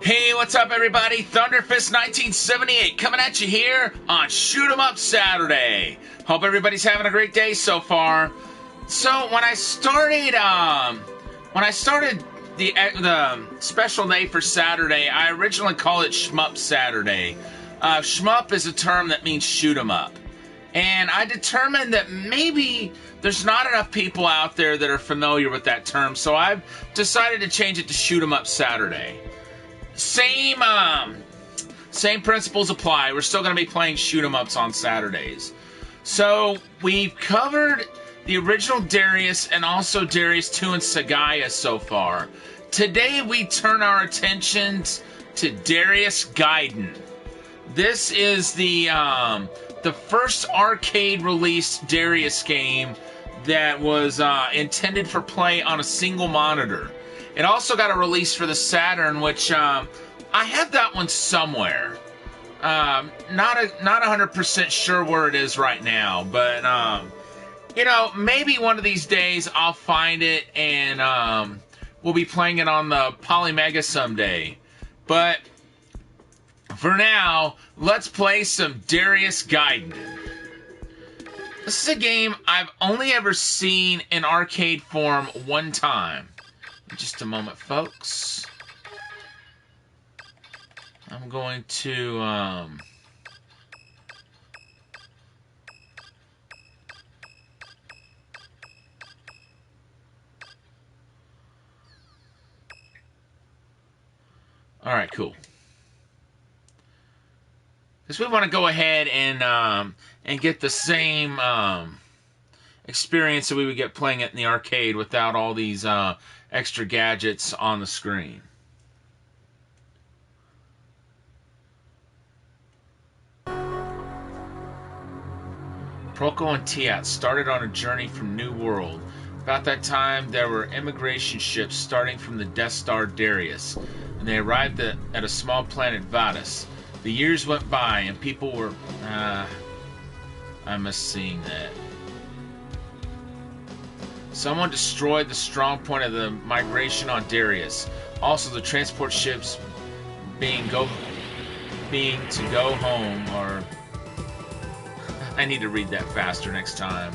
Hey, what's up, everybody? Thunderfist 1978 coming at you here on Shoot 'em Up Saturday. Hope everybody's having a great day so far. So when I started the special day for Saturday, I originally called it Shmup Saturday. Shmup is a term that means shoot 'em up, and I determined that maybe there's not enough people out there that are familiar with that term, so I've decided to change it to Shoot 'em Up Saturday. Same principles apply. We're still going to be playing shoot 'em ups on Saturdays. So we've covered the original Darius and also Darius 2 and Sagaya so far. Today we turn our attentions to Darius Gaiden. This is the first arcade released Darius game that was intended for play on a single monitor. It also got a release for the Saturn, which I have that one somewhere. Not 100% sure where it is right now, but maybe one of these days I'll find it and we'll be playing it on the Polymega someday. But for now, let's play some Darius Gaiden. This is a game I've only ever seen in arcade form one time. Just a moment, folks. I'm going to Alright, cool. Because we want to go ahead and get the same experience that we would get playing it in the arcade without all these extra gadgets on the screen. Proko and Tiat started on a journey from New World. About that time, there were immigration ships starting from the Death Star Darius, and they arrived at a small planet Vadis. The years went by, and people were... I missed seeing that. Someone destroyed the strong point of the migration on Darius. Also, the transport ships being to go home, or... I need to read that faster next time.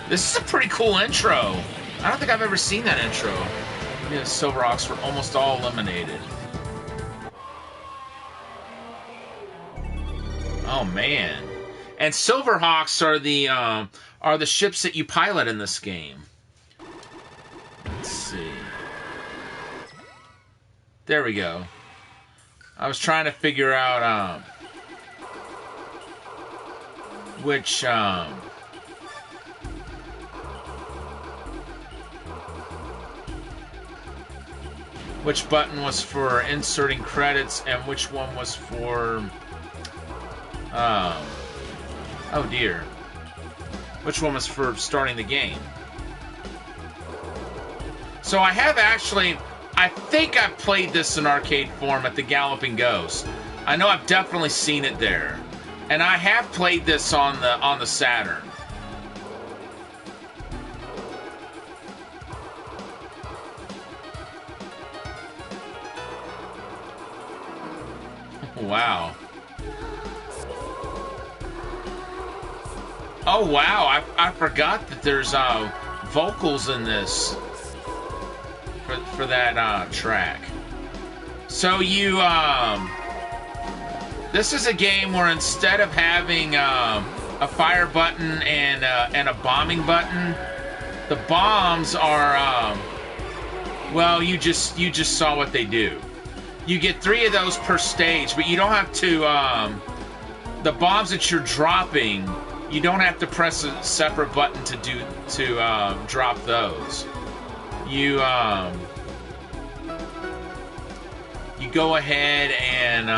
This is a pretty cool intro. I don't think I've ever seen that intro. The Silverhawks were almost all eliminated. Oh man! And Silverhawks are the ships that you pilot in this game. Let's see. There we go. I was trying to figure out which button was for inserting credits and which one was for oh dear. Which one was for starting the game? So I have actually... I think I've played this in arcade form at the Galloping Ghost. I know I've definitely seen it there. And I have played this on the Saturn. Wow. Oh wow, I forgot that there's vocals in this for that track. So you this is a game where instead of having a fire button and a bombing button, the bombs are well, you just saw what they do. You get 3 of those per stage, but you don't have to the bombs that you're dropping, you don't have to press a separate button to drop those. You go ahead and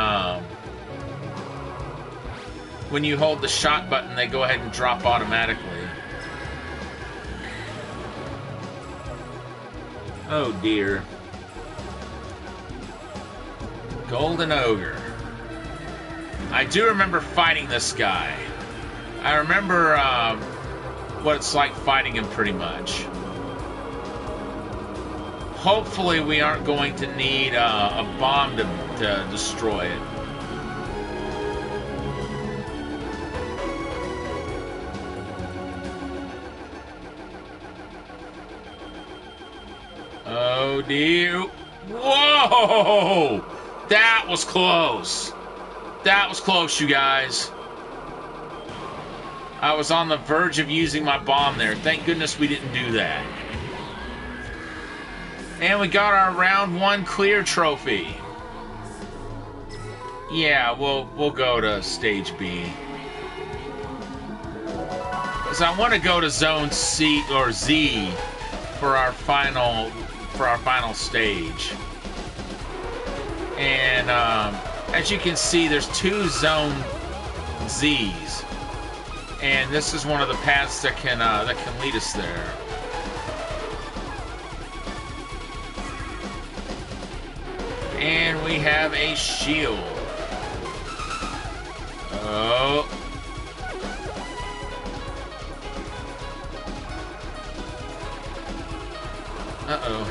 when you hold the shot button, they go ahead and drop automatically. Oh dear. Golden Ogre. I do remember fighting this guy. I remember what it's like fighting him, pretty much. Hopefully we aren't going to need a bomb to destroy it. Oh dear. Whoa! That was close. That was close, you guys. I was on the verge of using my bomb there. Thank goodness we didn't do that. And we got our round 1 clear trophy. Yeah, we'll go to stage B. Because I want to go to zone C or Z for our final stage. And as you can see, there's 2 zone Z's, and this is one of the paths that can lead us there. And we have a shield. Oh. Uh-oh.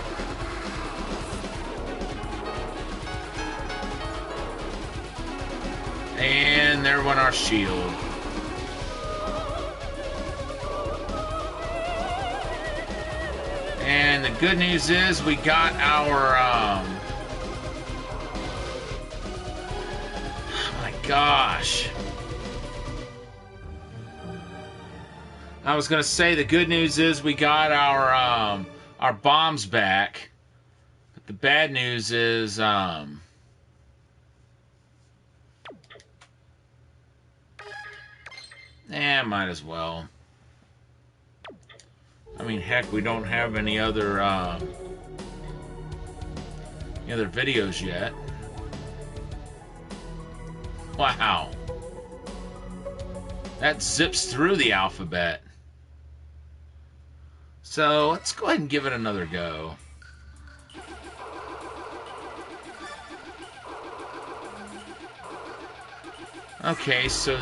And there went our shield. And the good news is we got our, oh my gosh. I was gonna say the good news is we got our bombs back. But the bad news is, might as well. I mean, heck, we don't have any other videos yet. Wow. That zips through the alphabet. So, let's go ahead and give it another go. Okay, so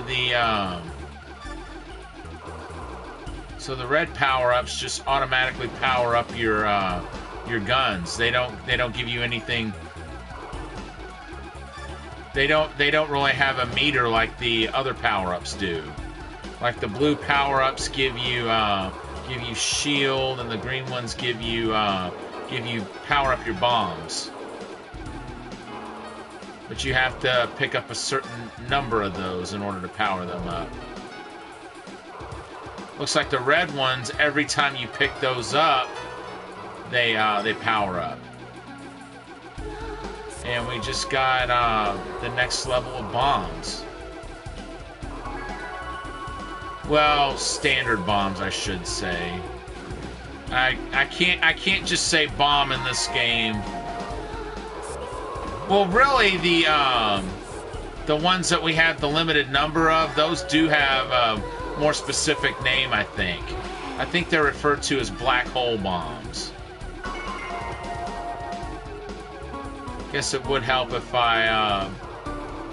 the red power-ups just automatically power up your guns. They don't give you anything. They don't really have a meter like the other power-ups do. Like the blue power-ups give you shield, and the green ones give you power up your bombs. But you have to pick up a certain number of those in order to power them up. Looks like the red ones, every time you pick those up, they power up. And we just got the next level of bombs. Well, standard bombs, I should say. I can't just say bomb in this game. Well, really, the ones that we have the limited number of, those do have more specific name, I think. I think they're referred to as black hole bombs. Guess it would help if I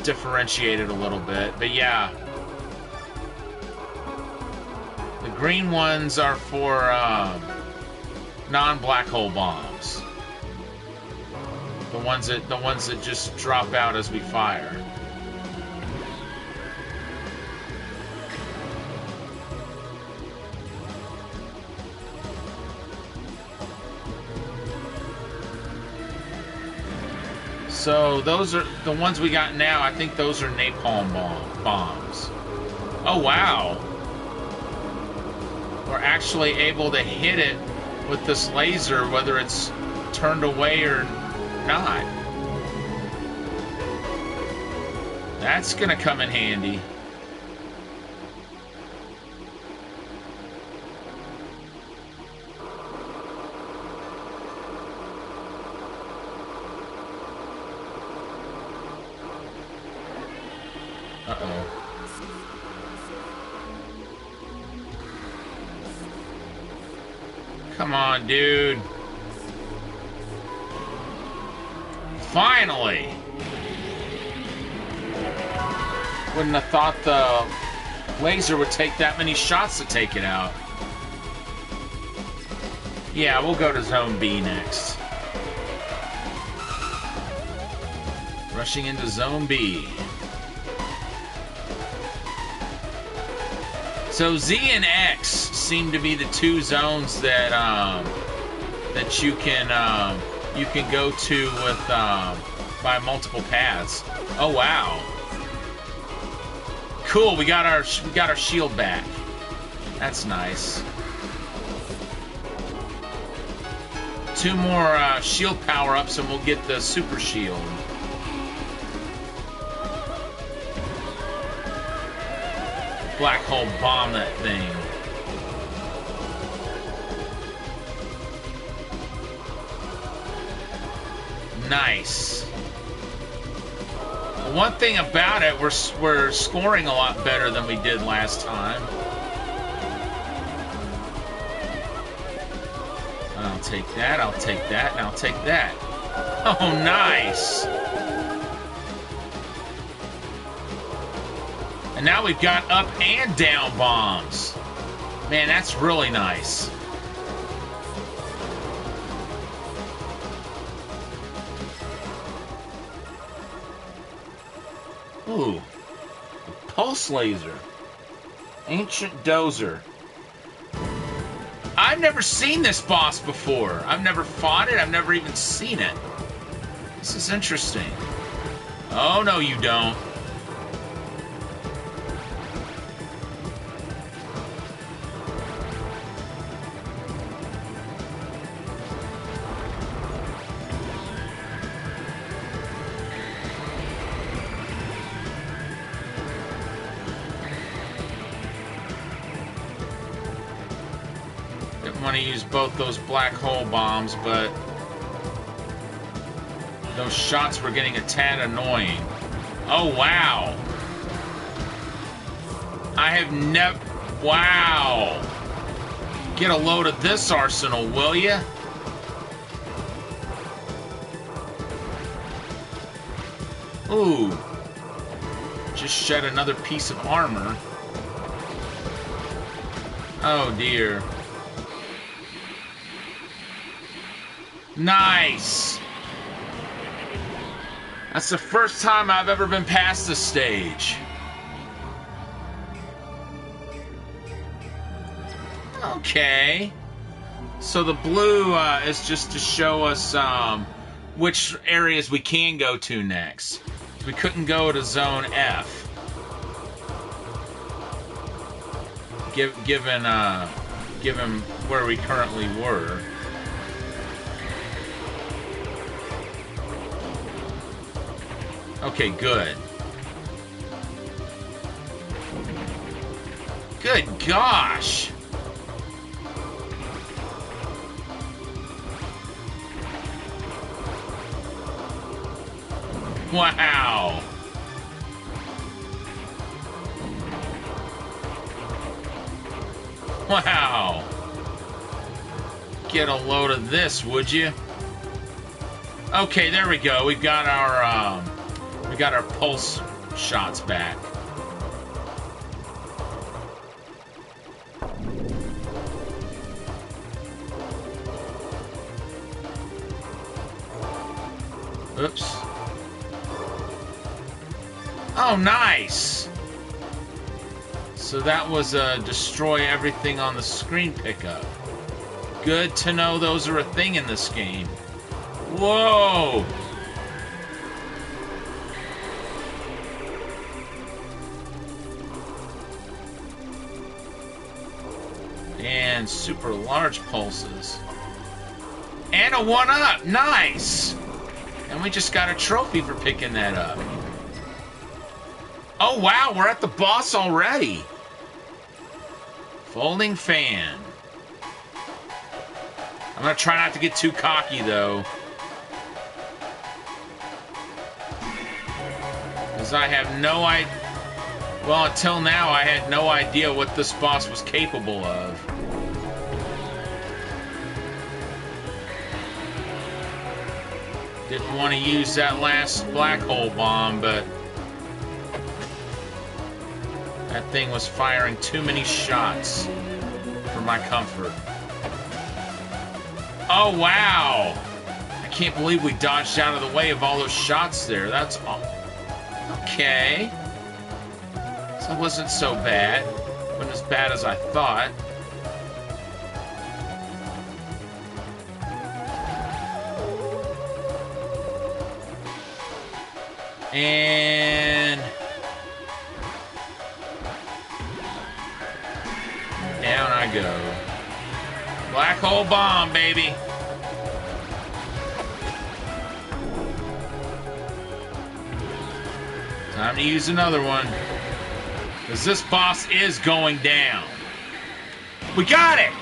differentiated a little bit, but yeah. The green ones are for non-black hole bombs. The ones that just drop out as we fire. So those are the ones we got now. I think those are napalm bombs. Oh wow. We're actually able to hit it with this laser, whether it's turned away or not. That's gonna come in handy. Uh-oh. Come on, dude. Finally! Wouldn't have thought the laser would take that many shots to take it out. Yeah, we'll go to Zone B next. Rushing into Zone B. So Z and X seem to be the two zones that that you can go to with by multiple paths. Oh wow! Cool. We got our shield back. That's nice. 2 more shield power-ups and we'll get the super shield. Black hole bomb that thing. Nice. One thing about it, we're scoring a lot better than we did last time. I'll take that, I'll take that, and I'll take that. Oh, nice! And now we've got up and down bombs. Man, that's really nice. Ooh. Pulse laser. Ancient dozer. I've never seen this boss before. I've never fought it. I've never even seen it. This is interesting. Oh, no, you don't. Want to use both those black hole bombs, but those shots were getting a tad annoying. Oh, wow. I have never... Wow. Get a load of this arsenal, will ya? Ooh. Just shed another piece of armor. Oh, dear. Nice! That's the first time I've ever been past this stage. Okay. So the blue is just to show us which areas we can go to next. We couldn't go to Zone F. Given where we currently were. Okay, good. Good gosh! Wow! Wow! Get a load of this, would you? Okay, there we go. We've got our pulse shots back. Oops. Oh, nice! So that was a destroy everything on the screen pickup. Good to know those are a thing in this game. Whoa! And super large pulses. And a 1-up! Nice! And we just got a trophy for picking that up. Oh wow, we're at the boss already! Folding fan. I'm gonna try not to get too cocky though. Because I have no idea. Well, until now, I had no idea what this boss was capable of. Didn't want to use that last black hole bomb, but that thing was firing too many shots for my comfort. Oh, wow. I can't believe we dodged out of the way of all those shots there. That's okay. So it wasn't so bad. Wasn't as bad as I thought. And down I go. Black hole bomb, baby. Time to use another one. Because this boss is going down. We got it!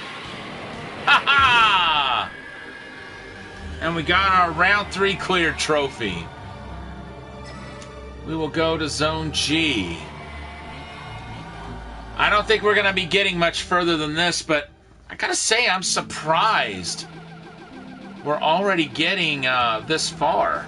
Ha ha! And we got our round 3 clear trophy. We will go to Zone G. I don't think we're going to be getting much further than this, but I gotta say, I'm surprised we're already getting this far.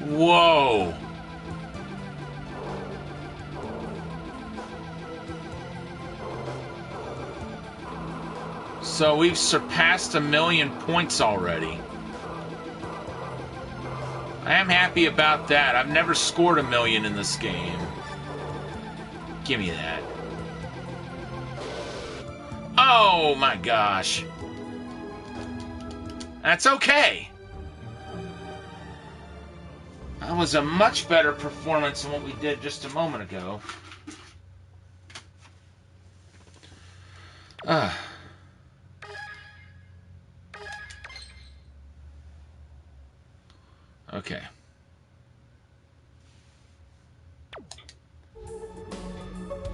Whoa. So we've surpassed 1 million points already. I am happy about that. I've never scored 1 million in this game. Give me that. Oh my gosh. That's okay. That was a much better performance than what we did just a moment ago. Okay.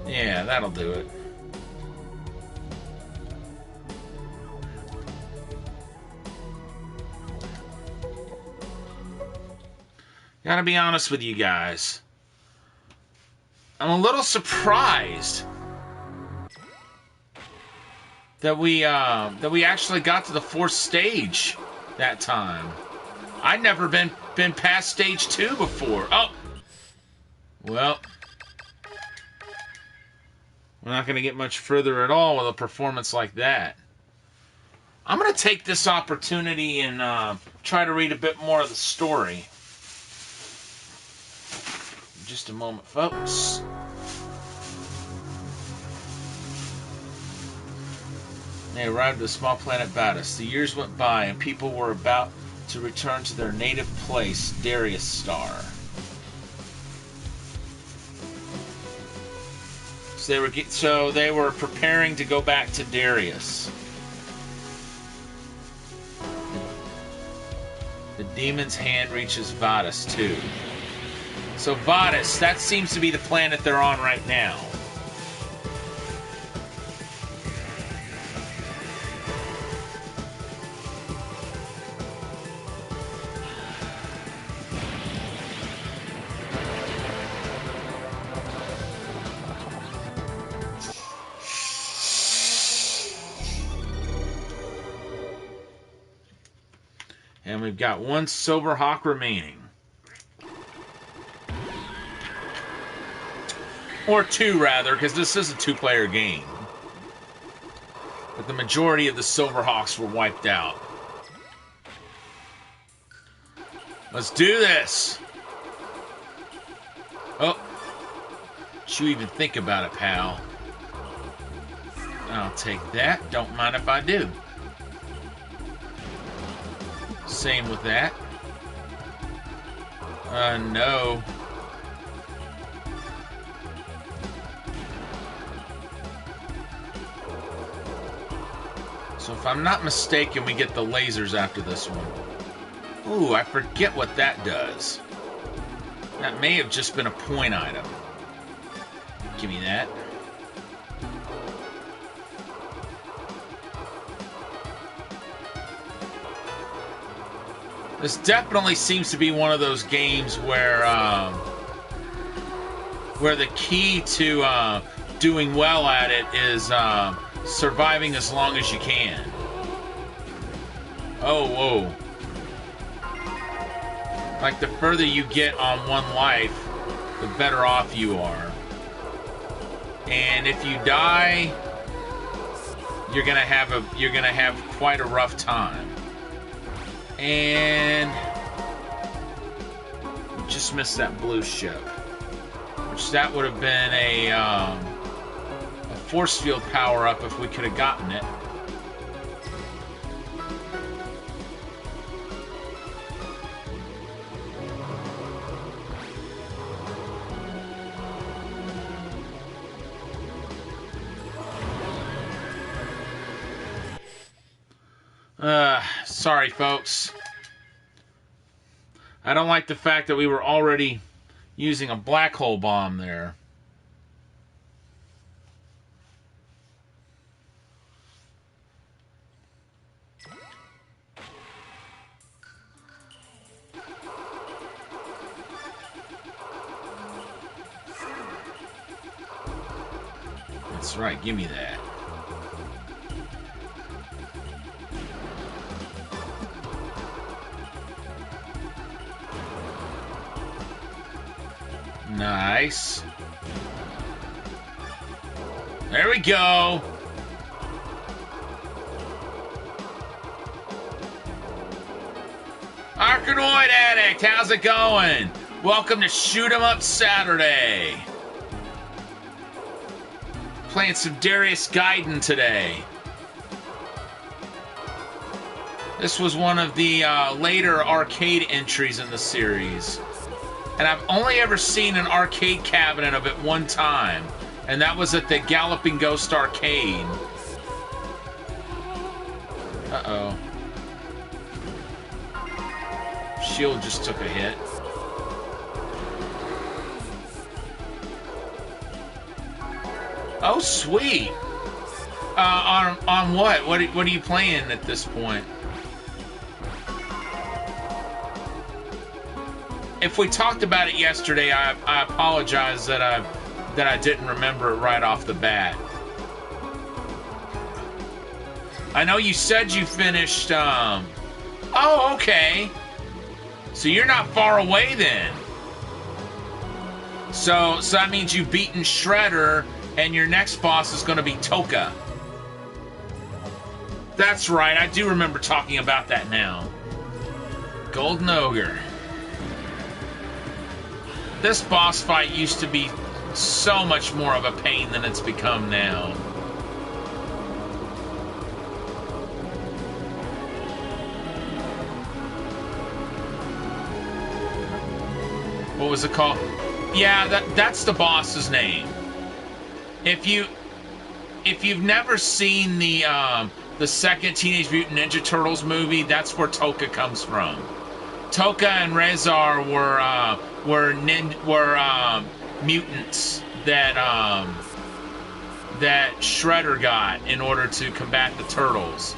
Yeah, that'll do it. Gotta be honest with you guys. I'm a little surprised that we actually got to the 4th stage that time. I'd never been past stage 2 before. Oh! Well, we're not going to get much further at all with a performance like that. I'm going to take this opportunity and try to read a bit more of the story. Just a moment, folks. They arrived at the small planet Batis. The years went by, and people were about to return to their native place, Darius Star. So they were preparing to go back to Darius. The demon's hand reaches Vadas too. So Vadas, that seems to be the planet they're on right now. And we've got one Silver Hawk remaining. Or 2, rather, because this is a 2-player game. But the majority of the Silver Hawks were wiped out. Let's do this! Oh. Don't you even think about it, pal. I'll take that. Don't mind if I do. Same with that. No. So if I'm not mistaken, we get the lasers after this one. Ooh, I forget what that does. That may have just been a point item. Give me that. This definitely seems to be one of those games where the key to doing well at it is surviving as long as you can. Oh, whoa. Like, the further you get on one life, the better off you are. And if you die, you're gonna have quite a rough time. And just missed that blue ship, which that would have been a force field power up if we could have gotten it. Sorry, folks. I don't like the fact that we were already using a black hole bomb there. That's right, give me that. Nice. There we go. Arkanoid Addict, how's it going? Welcome to Shoot 'em Up Saturday. Playing some Darius Gaiden today. This was one of the later arcade entries in the series. And I've only ever seen an arcade cabinet of it one time. And that was at the Galloping Ghost Arcade. Uh-oh. Shield just took a hit. Oh, sweet. On what? What are you playing at this point? If we talked about it yesterday, I apologize that I didn't remember it right off the bat. I know you said you finished. Oh, okay. So you're not far away then. So that means you've beaten Shredder, and your next boss is going to be Toka. That's right. I do remember talking about that now. Golden Ogre. This boss fight used to be so much more of a pain than it's become now. What was it called? Yeah, that's the boss's name. If you've never seen the second Teenage Mutant Ninja Turtles movie, that's where Toka comes from. Toka and Rezar were mutants that Shredder got in order to combat the Turtles.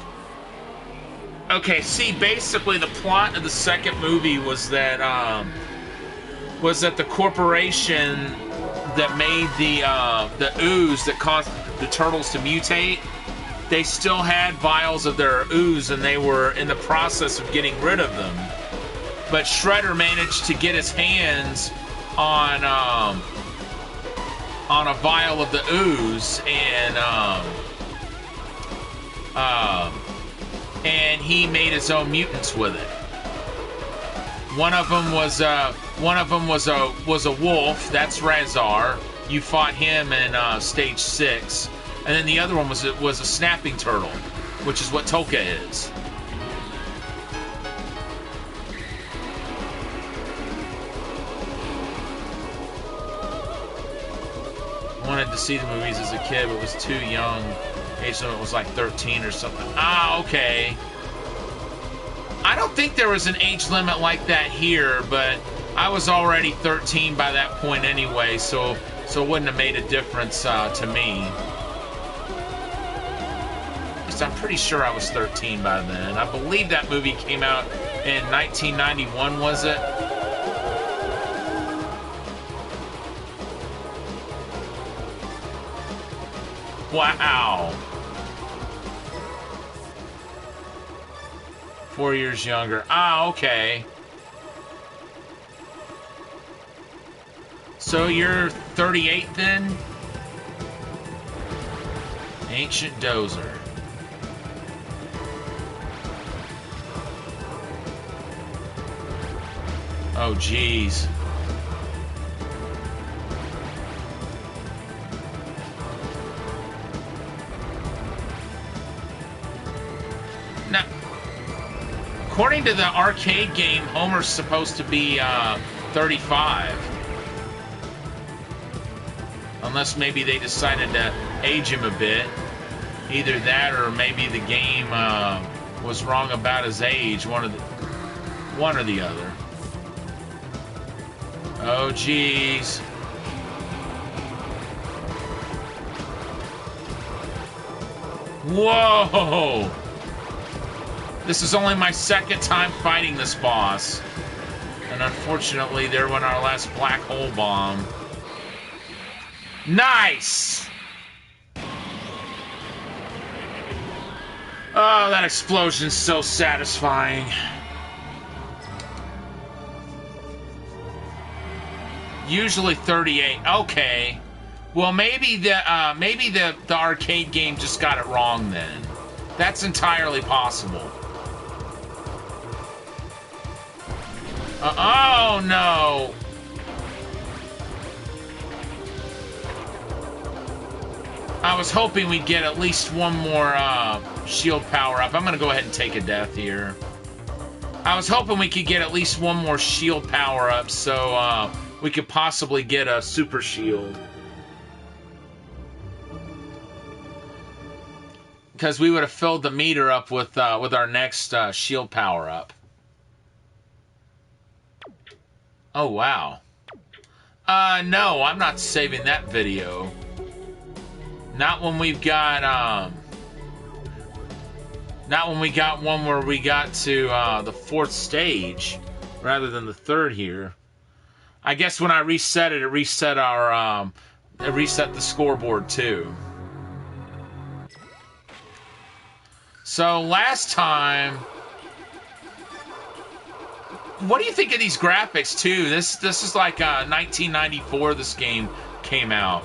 Okay, see, basically the plot of the second movie was that the corporation that made the ooze that caused the Turtles to mutate, they still had vials of their ooze, and they were in the process of getting rid of them. But Shredder managed to get his hands on a vial of the ooze, and he made his own mutants with it. One of them was a wolf. That's Razar. You fought him in stage 6, and then the other one was a snapping turtle, which is what Toka is. Wanted to see the movies as a kid, but was too young. Age limit was like 13 or something. Ah, okay. I don't think there was an age limit like that here, but I was already 13 by that point anyway, so it wouldn't have made a difference to me. I'm pretty sure I was 13 by then. I believe that movie came out in 1991, was it? Wow. 4 years younger. Ah, okay. So you're 38 then? Ancient Dozer. Oh, jeez. Now, according to the arcade game, Homer's supposed to be 35. Unless maybe they decided to age him a bit. Either that or maybe the game was wrong about his age. One or the other. Oh, jeez. Whoa! This is only my second time fighting this boss. And unfortunately, there went our last black hole bomb. Nice! Oh, that explosion's so satisfying. Usually 38. Okay. Well, maybe the arcade game just got it wrong then. That's entirely possible. Oh no. I was hoping we'd get at least one more shield power up. I'm gonna go ahead and take a death here. I was hoping we could get at least one more shield power up so we could possibly get a super shield. Because we would have filled the meter up with our next shield power up. Oh wow. No, I'm not saving that video. Not when we've got not when we got one where we got to the 4th stage rather than the 3rd here. I guess when I reset it, it reset our it reset the scoreboard too. So last time, what do you think of these graphics too? This is like 1994. This game came out.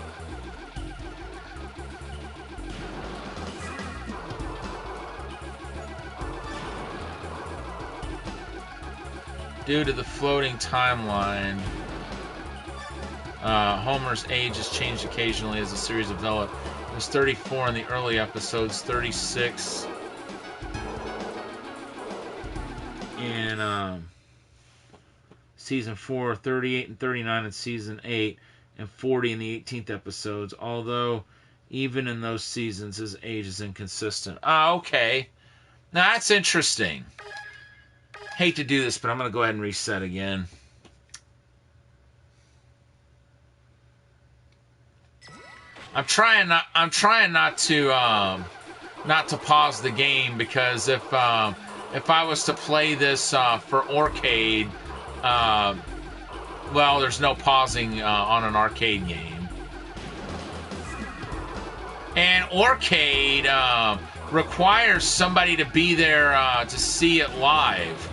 Due to the floating timeline, Homer's age has changed occasionally as the series developed. It was 34 in the early episodes, 36 in season 4, 38 and 39 in season 8, and 40 in the 18th episodes. Although, even in those seasons, his age is inconsistent. Ah, okay. Now that's interesting. Hate to do this, but I'm going to go ahead and reset again. I'm trying not to pause the game, because if I was to play this for arcade, well, there's no pausing on an arcade game. And arcade requires somebody to be there to see it live.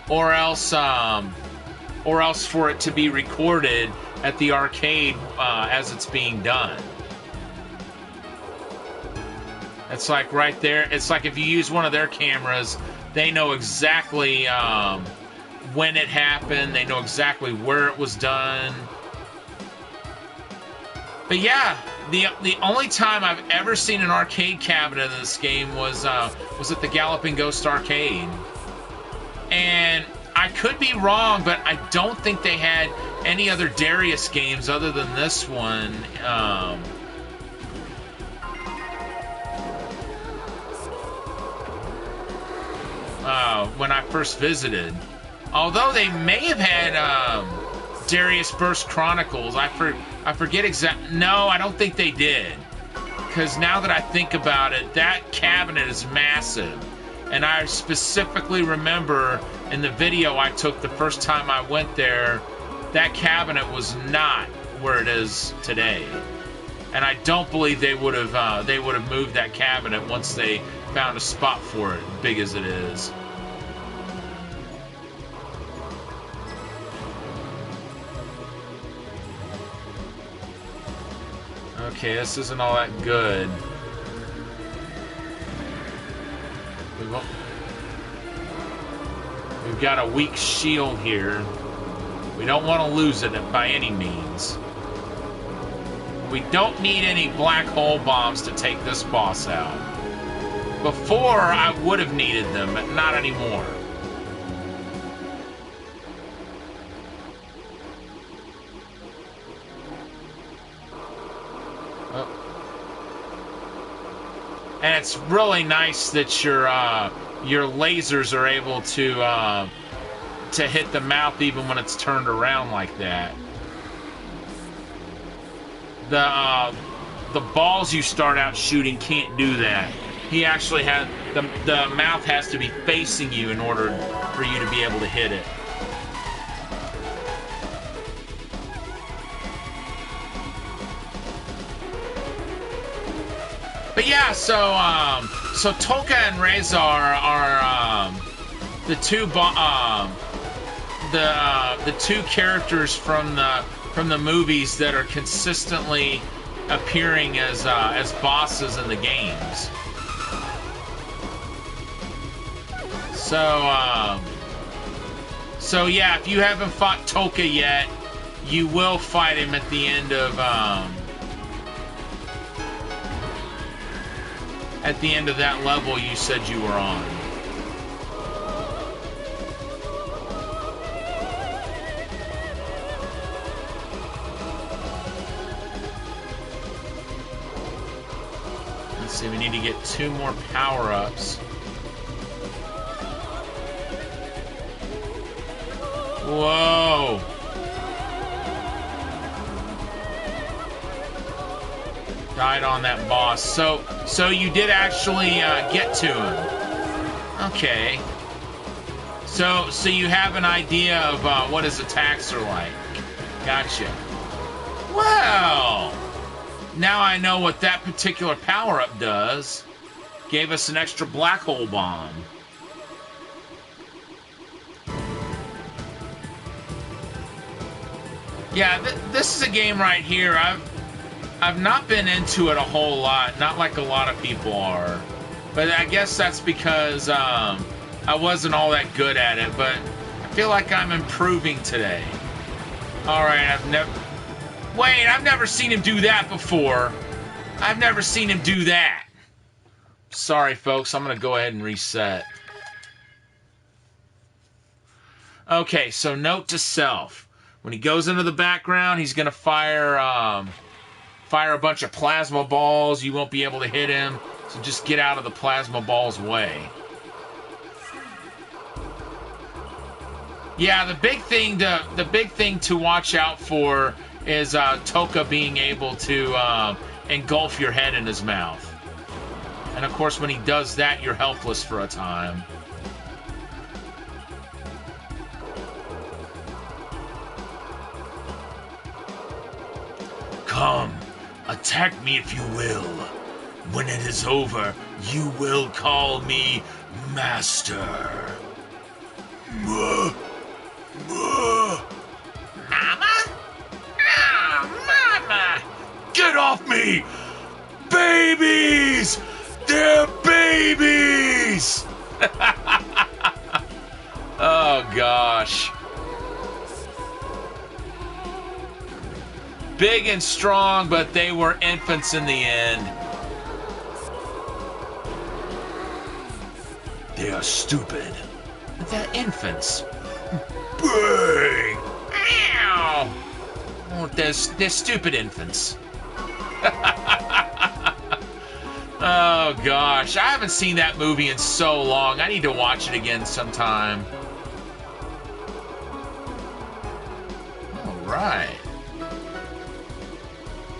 Or else for it to be recorded at the arcade as it's being done. It's like right there. It's like if you use one of their cameras, they know exactly when it happened. They know exactly where it was done. But yeah, the only time I've ever seen an arcade cabinet in this game was at the Galloping Ghost arcade. And I could be wrong, but I don't think they had any other Darius games other than this one. When I first visited. Although they may have had Darius Burst Chronicles. I forget exact. No, I don't think they did. Because now that I think about it, that cabinet is massive. And I specifically remember in the video I took the first time I went there, that cabinet was not where it is today. And I don't believe they would have moved that cabinet once they found a spot for it, big as it is. Okay, this isn't all that good. We've got a weak shield here. We don't want to lose it by any means. We don't need any black hole bombs to take this boss out. Before, I would have needed them, but not anymore. Oh. And it's really nice that your lasers are able to hit the mouth even when it's turned around like that. The balls you start out shooting can't do that. He actually has the mouth has to be facing you in order for you to be able to hit it. But yeah, so Tolka and Rezar are the two characters from the movies that are consistently appearing as bosses in the games. So yeah, if you haven't fought Tolka yet, you will fight him at the end of that level you said you were on. Let's see, we need to get 2 more power-ups. Whoa! Died on that boss. So you did actually get to him. Okay. So you have an idea of what his attacks are like. Gotcha. Well, now I know what that particular power-up does. Gave us an extra black hole bomb. Yeah, this is a game right here. I've not been into it a whole lot, not like a lot of people are. But I guess that's because I wasn't all that good at it, but I feel like I'm improving today. Alright, I've never seen him do that before. I've never seen him do that. Sorry, folks, I'm gonna go ahead and reset. Okay, so note to self. When he goes into the background, he's gonna fire a bunch of plasma balls. You won't be able to hit him, so just get out of the plasma ball's way. Yeah, the big thing to watch out for is Tolka being able to engulf your head in his mouth. And of course, when he does that, you're helpless for a time. Come, attack me if you will. When it is over, you will call me Master. Mama? Oh, Mama! Get off me! Babies! They're babies! Oh, gosh. Big and strong, but they were infants in the end. They are stupid. They're infants. Bang! Ow! Oh, they're stupid infants. Oh, gosh. I haven't seen that movie in so long. I need to watch it again sometime. All right.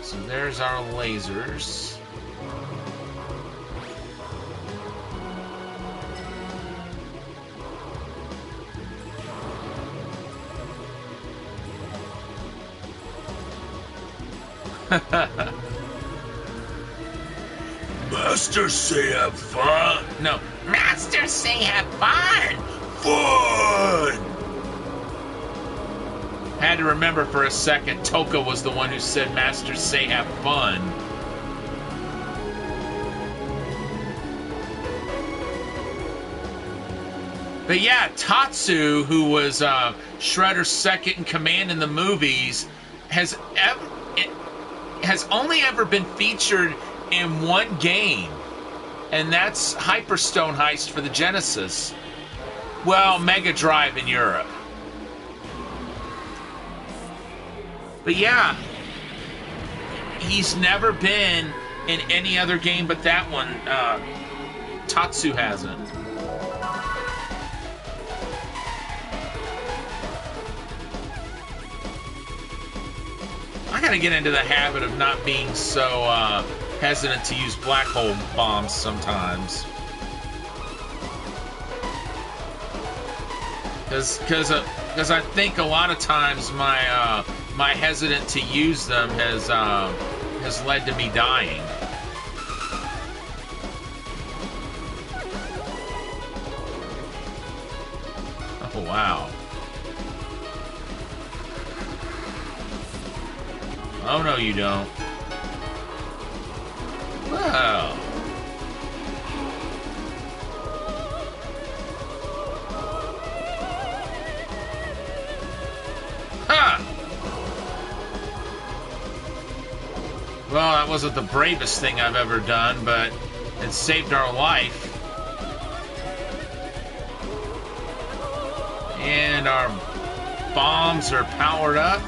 So there's our lasers. Master say have fun. No, Master say have fun. Fun. Had to remember for a second, Toka was the one who said, "Masters say have fun." But yeah, Tatsu, who was Shredder's second in command in the movies, has only ever been featured in one game, and that's Hyperstone Heist for the Genesis. Well, Mega Drive in Europe. But yeah, he's never been in any other game but that one. Tatsu hasn't. I gotta get into the habit of not being so hesitant to use black hole bombs sometimes. Because I think a lot of times my hesitant to use them has led to me dying. Oh wow. Oh no, you don't. Well. Ha! Well, that wasn't the bravest thing I've ever done, but it saved our life. And our bombs are powered up.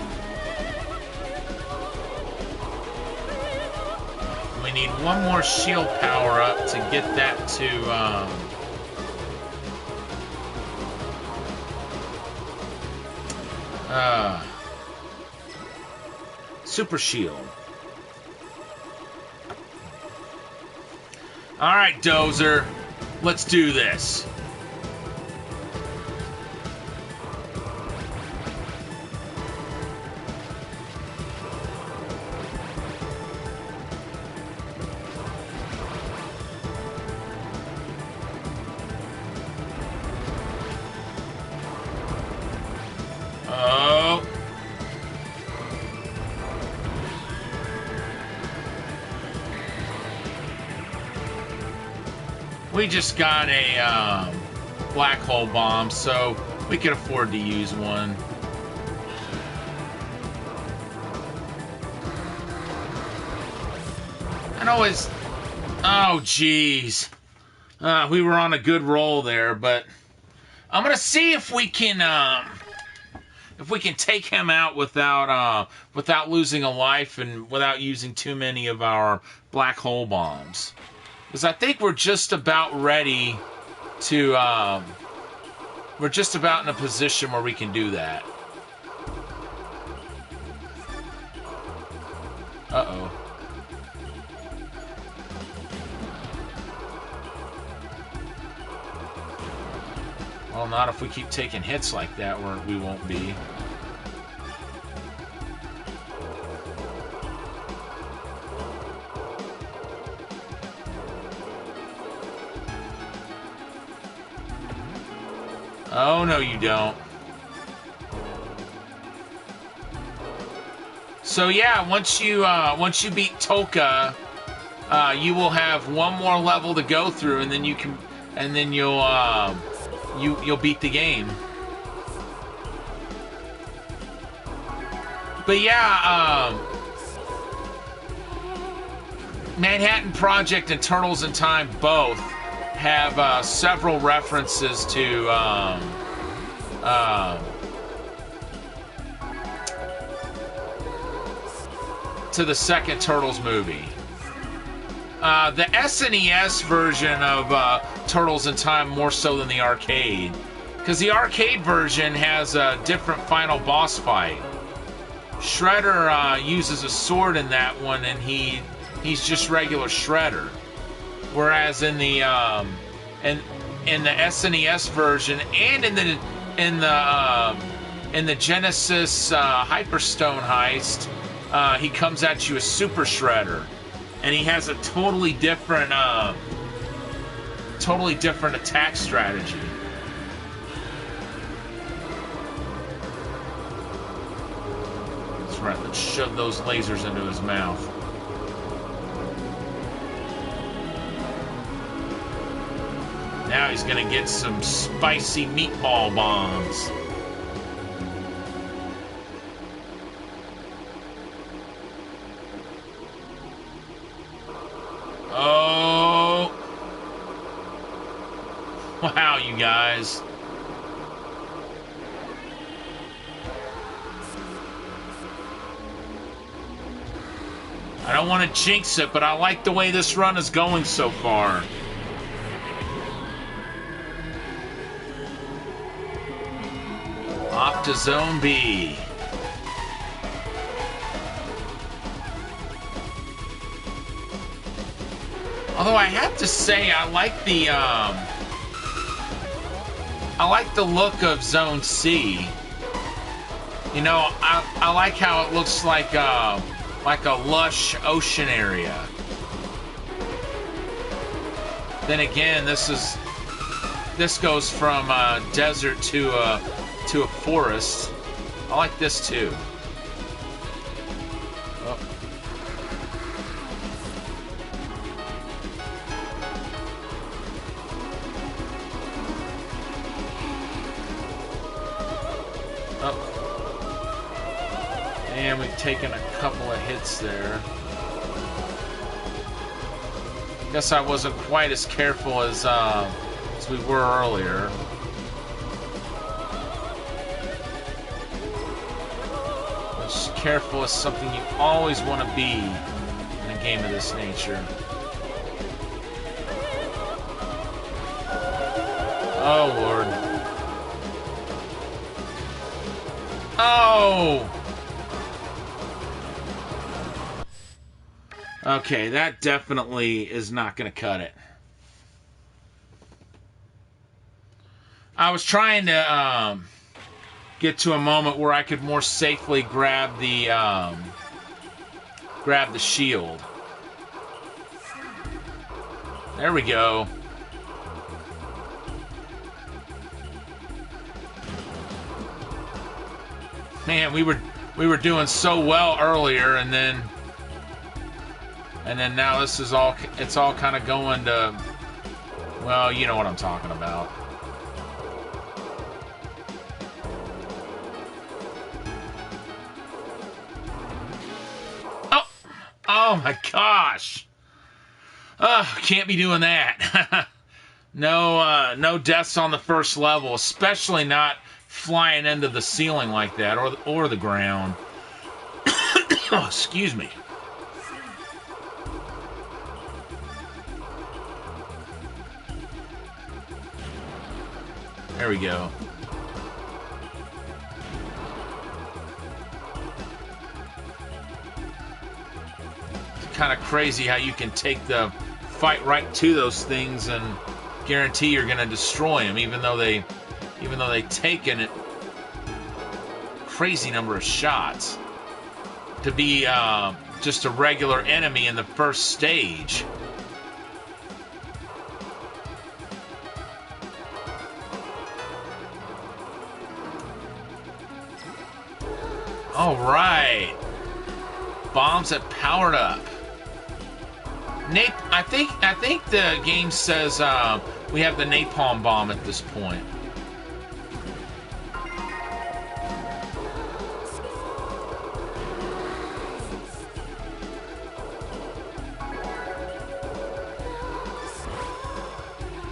We need one more shield power up to get that to super shield. All right, Dozer, let's do this. We just got a black hole bomb, so we can afford to use one. And always, oh geez, we were on a good roll there, but I'm gonna see if we can take him out without losing a life and without using too many of our black hole bombs. Because I think we're just about ready to, we're just about in a position where we can do that. Uh-oh. Well, not if we keep taking hits like that, we won't be. Oh, no, you don't. So, yeah, once you beat Toka, you will have one more level to go through, and then you'll beat the game. But yeah, Manhattan Project and Turtles in Time both have several references to the second Turtles movie. The SNES version of Turtles in Time more so than the arcade, because the arcade version has a different final boss fight. Shredder uses a sword in that one, and he's just regular Shredder. Whereas in the SNES version and in the Genesis Hyperstone Heist, he comes at you as Super Shredder, and he has a totally different attack strategy. Right, let's shove those lasers into his mouth. Now he's gonna get some spicy meatball bombs. Oh! Wow, you guys. I don't want to jinx it, but I like the way this run is going so far. Off to Zone B. Although I have to say, I like the look of Zone C. You know, I like how it looks like a lush ocean area. Then again, this goes from desert to a forest. I like this too. Oh. Oh. And we've taken a couple of hits there. Guess I wasn't quite as careful as we were earlier. As careful is something you always want to be in a game of this nature. Oh, Lord. Oh! Okay, that definitely is not going to cut it. I was trying to get to a moment where I could more safely grab the shield. There we go. Man, we were doing so well earlier, and then now this is all, it's all kind of going to, well, you know what I'm talking about. Oh, oh my gosh. Can't be doing that. No deaths on the first level, especially not flying into the ceiling like that, or the ground. Oh, excuse me. There we go. It's kind of crazy how you can take the fight right to those things and guarantee you're going to destroy them, even though they take a crazy number of shots to be just a regular enemy in the first stage. All right, bombs that powered up. I think the game says we have the napalm bomb at this point.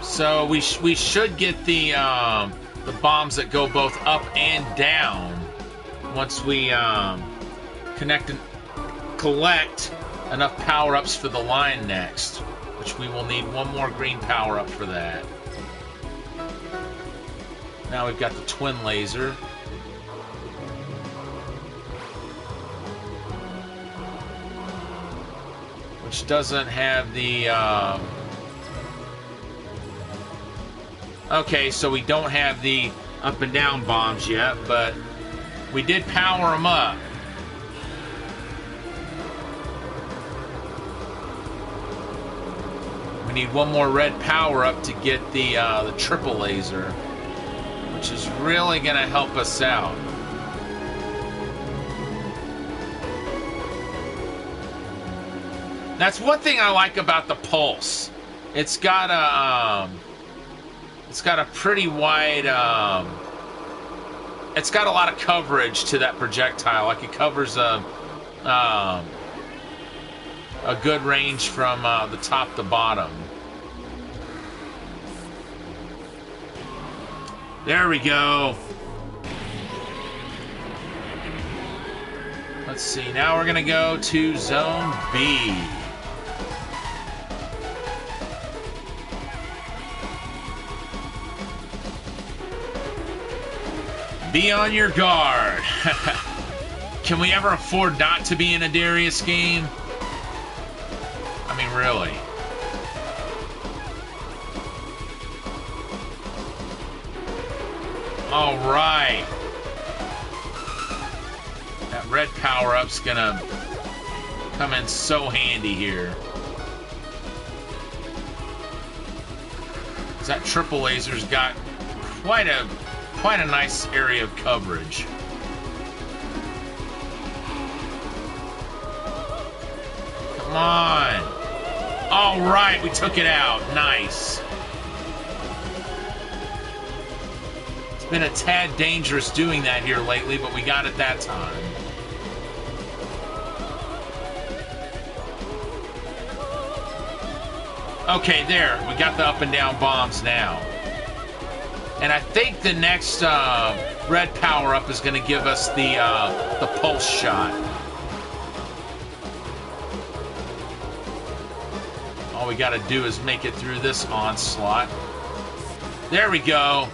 So we should get the bombs that go both up and down once we collect enough power-ups for the line next, which we will need one more green power-up for that. Now we've got the twin laser. Which doesn't have the... Okay, so we don't have the up and down bombs yet, but we did power them up. We need one more red power up to get the triple laser, which is really going to help us out. That's one thing I like about the Pulse. It's got a pretty wide, it's got a lot of coverage to that projectile. Like it covers a good range from the top to bottom. There we go. Let's see. Now we're gonna go to Zone B. Be on your guard. Can we ever afford not to be in a Darius game? I mean, really. All right. That red power-up's gonna come in so handy here. That triple laser's got quite a nice area of coverage. Come on. All right, we took it out. Nice. It's been a tad dangerous doing that here lately, but we got it that time. Okay, there. We got the up and down bombs now. And I think the next red power-up is going to give us the pulse shot. All we got to do is make it through this onslaught. There we go.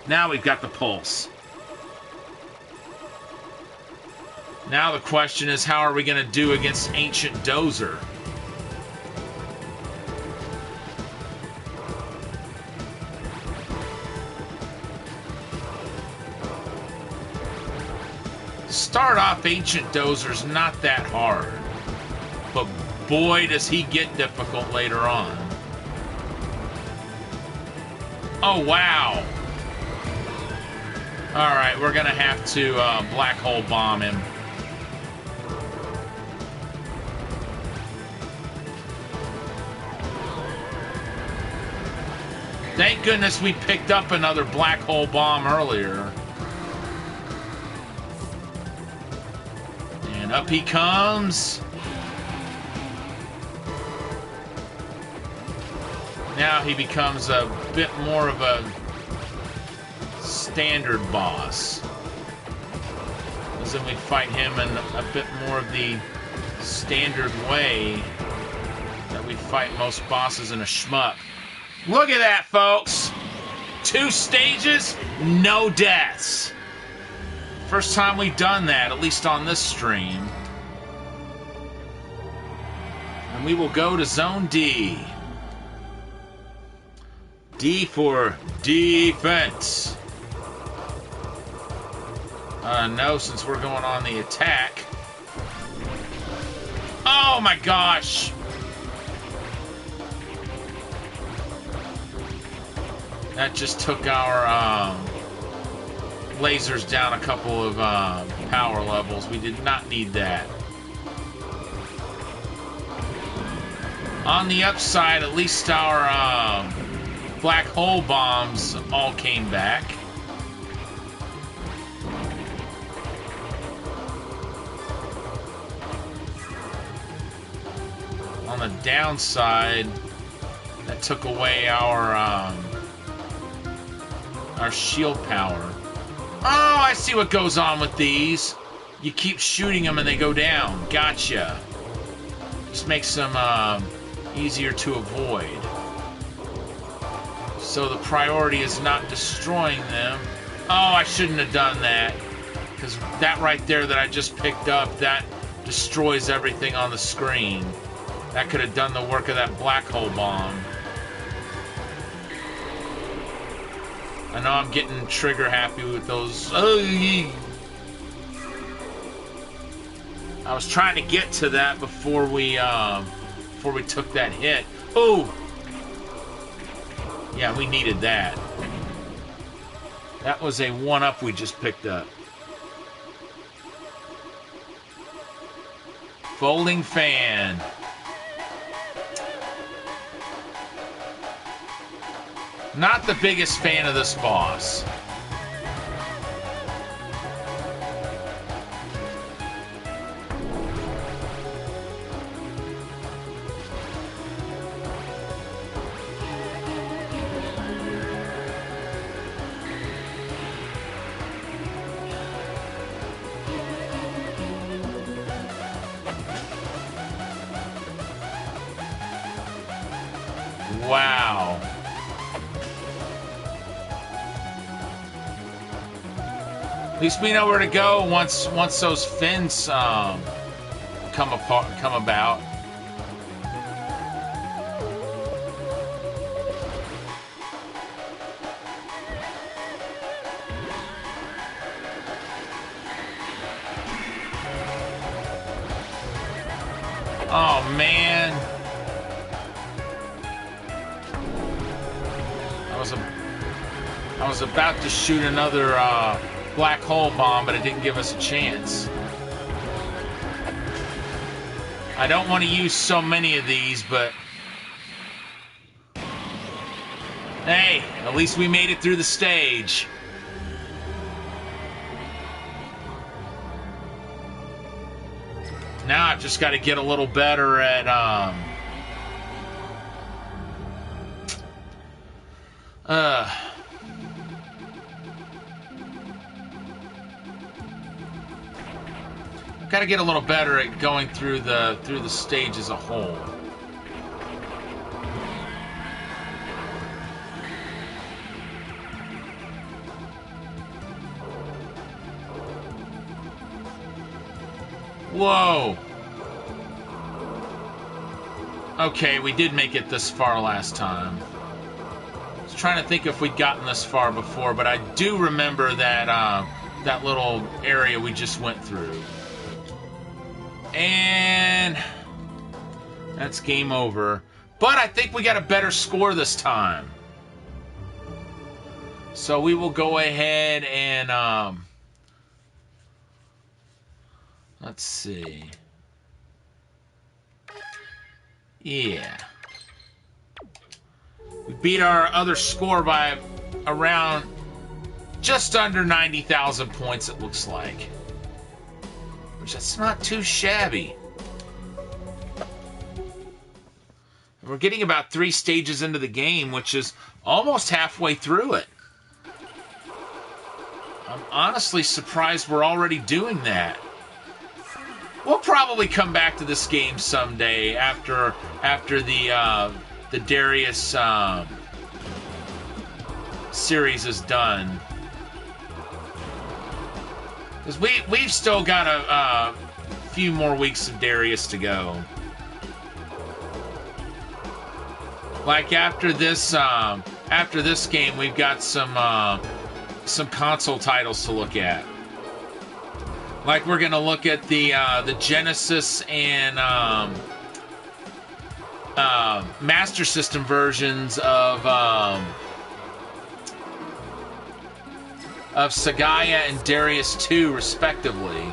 Now we've got the pulse. Now the question is, how are we going to do against Ancient Dozer? Start off, Ancient Dozer's not that hard, but boy does he get difficult later on. Oh wow. Alright, we're gonna have to black hole bomb him. Thank goodness we picked up another black hole bomb earlier. And up he comes. Now he becomes a bit more of a standard boss. Because then we fight him in a bit more of the standard way that we fight most bosses in a shmup. Look at that, folks! 2 stages, no deaths. First time we've done that, at least on this stream. And we will go to Zone D. D for defense. No, since we're going on the attack. Oh my gosh! That just took our lasers down a couple of power levels. We did not need that. On the upside, at least our black hole bombs all came back. On the downside, that took away our shield power. Oh, I see what goes on with these. You keep shooting them and they go down. Gotcha. Just makes them easier to avoid. So the priority is not destroying them. Oh, I shouldn't have done that. Because that right there that I just picked up, that destroys everything on the screen. That could have done the work of that black hole bomb. I know I'm getting trigger happy with those. I was trying to get to that before we took that hit. Oh, yeah, we needed that. That was a 1-up we just picked up. Folding fan. Not the biggest fan of this boss. Wow. At least we know where to go once those fins come about. Oh man. I was about to shoot another black hole bomb, but it didn't give us a chance. I don't want to use so many of these, but hey, at least we made it through the stage. Now I've just got to get a little better at got to get a little better at going through the stage as a whole. Whoa. Okay, we did make it this far last time. I was trying to think if we'd gotten this far before, but I do remember that that little area we just went through. And that's game over. But I think we got a better score this time. So we will go ahead and let's see. Yeah. We beat our other score by around just under 90,000 points, it looks like. Which that's not too shabby. We're getting about 3 stages into the game, which is almost halfway through it. I'm honestly surprised we're already doing that. We'll probably come back to this game someday after the Darius series is done, because we've still got a few more weeks of Darius to go. Like after this game, we've got some console titles to look at. Like we're gonna look at the Genesis and Master System versions of Sagaia and Darius 2, respectively.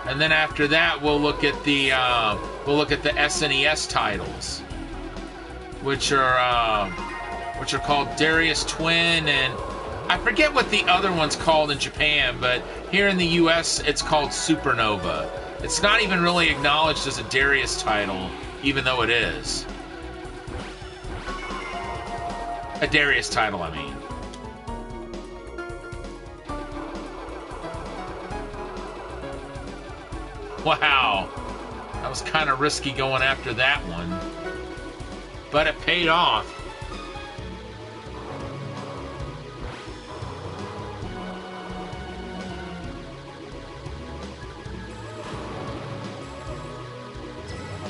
And then after that, we'll look at the SNES titles, which are called Darius Twin, and I forget what the other one's called in Japan, but here in the US, it's called Supernova. It's not even really acknowledged as a Darius title, even though it is. A Darius title, I mean. Wow. That was kind of risky going after that one. But it paid off.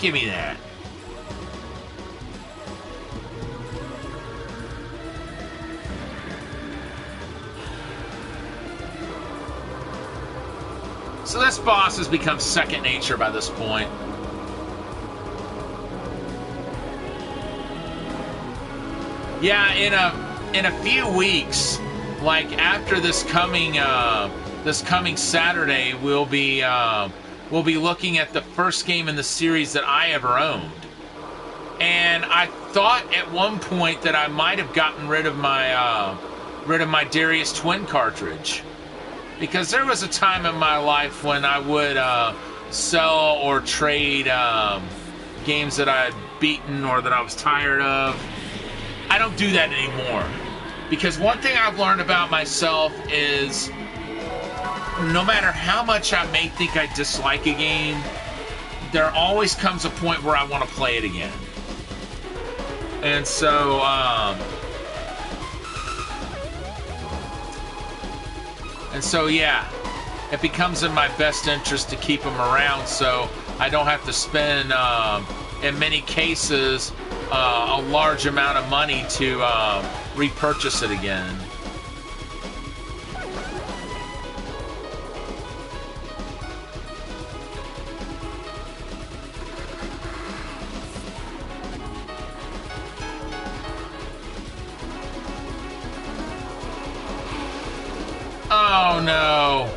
Give me that. So this boss has become second nature by this point. Yeah, in a few weeks, like after this coming this coming Saturday, we'll be looking at the first game in the series that I ever owned. And I thought at one point that I might have gotten rid of my Darius Twin cartridge, because there was a time in my life when I would sell or trade games that I had beaten or that I was tired of. I don't do that anymore, because one thing I've learned about myself is no matter how much I may think I dislike a game, there always comes a point where I want to play it again. And so, yeah, it becomes in my best interest to keep them around, so I don't have to spend, in many cases, a large amount of money to repurchase it again. Oh no!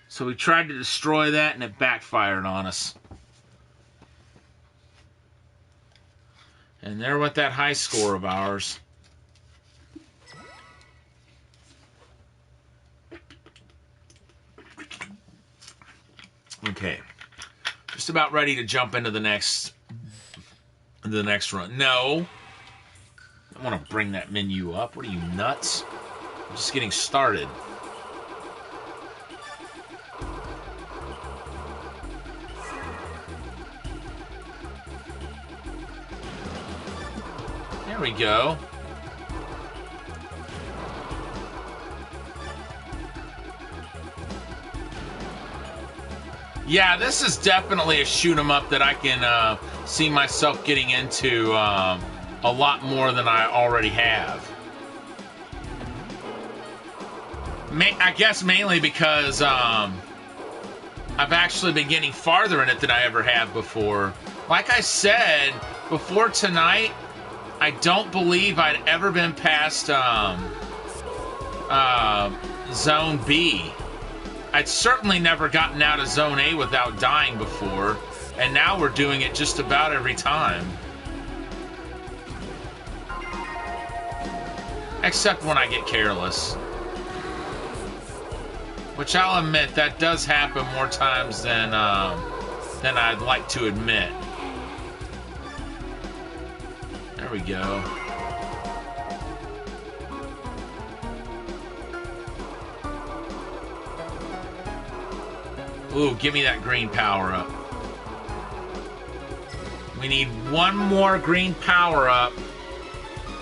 So we tried to destroy that and it backfired on us. And there went that high score of ours. Okay. Just about ready to jump into the next run. No. I want to bring that menu up. What are you, nuts? I'm just getting started. There we go. Yeah, this is definitely a shoot 'em up that I can see myself getting into a lot more than I already have. I guess mainly because I've actually been getting farther in it than I ever have before. Like I said, before tonight, I don't believe I'd ever been past Zone B. I'd certainly never gotten out of Zone A without dying before, and now we're doing it just about every time. Except when I get careless. Which I'll admit, that does happen more times than I'd like to admit. There we go. Ooh, give me that green power up. We need one more green power up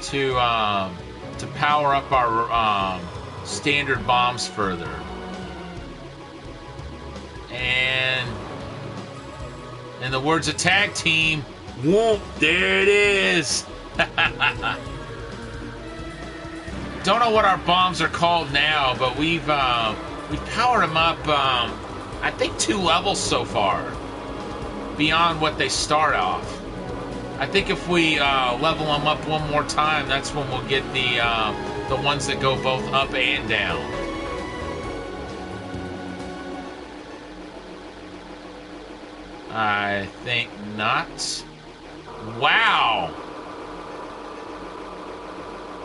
to power up our standard bombs further. And in the words of Tag Team, whoop, there it is. Don't know what our bombs are called now, but we've powered them up, I think 2 levels so far, beyond what they start off. I think if we level them up one more time, that's when we'll get the ones that go both up and down. I think not. Wow!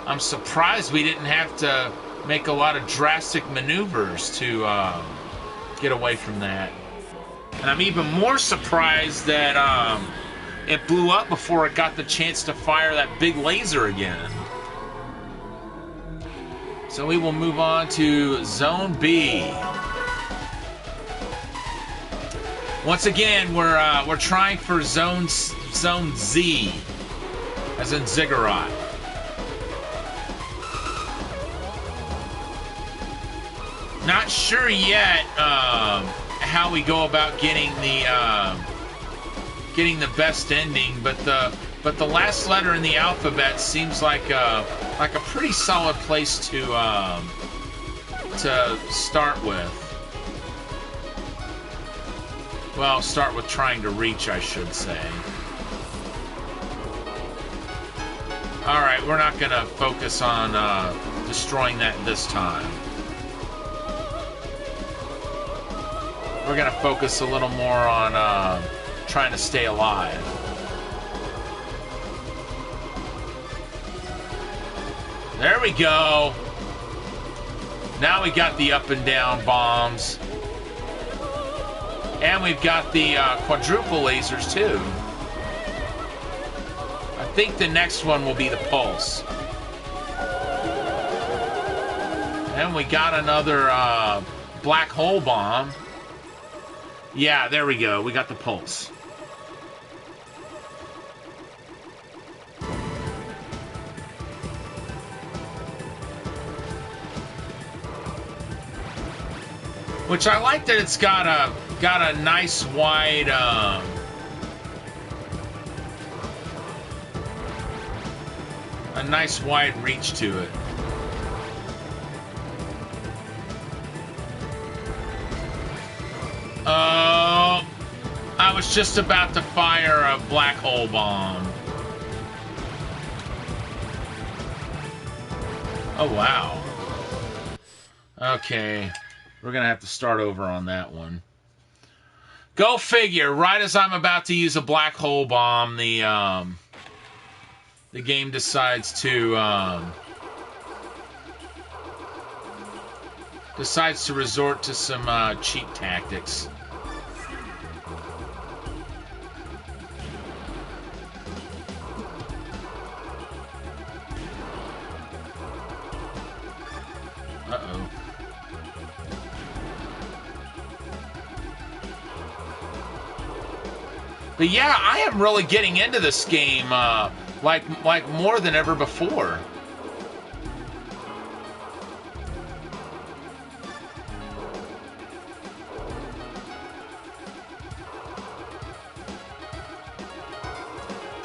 I'm surprised we didn't have to make a lot of drastic maneuvers to get away from that. And I'm even more surprised that it blew up before it got the chance to fire that big laser again. So we will move on to Zone B. Once again, we're trying for Zone Z, as in Ziggurat. Not sure yet how we go about getting the best ending, but the last letter in the alphabet seems like a pretty solid place to start with. Well, start with trying to reach, I should say. Alright, we're not going to focus on destroying that this time. we're going to focus a little more on trying to stay alive. There we go. Now we got the up and down bombs. And we've got the quadruple lasers too. I think the next one will be the pulse. And we got another black hole bomb. Yeah, there we go. We got the pulse. Which I like that it's got a nice wide reach to it. Oh, I was just about to fire a black hole bomb. Oh wow. Okay. We're going to have to start over on that one. Go figure. Right as I'm about to use a black hole bomb, the game decides to resort to some cheap tactics. Uh-oh. But yeah, I am really getting into this game, like more than ever before.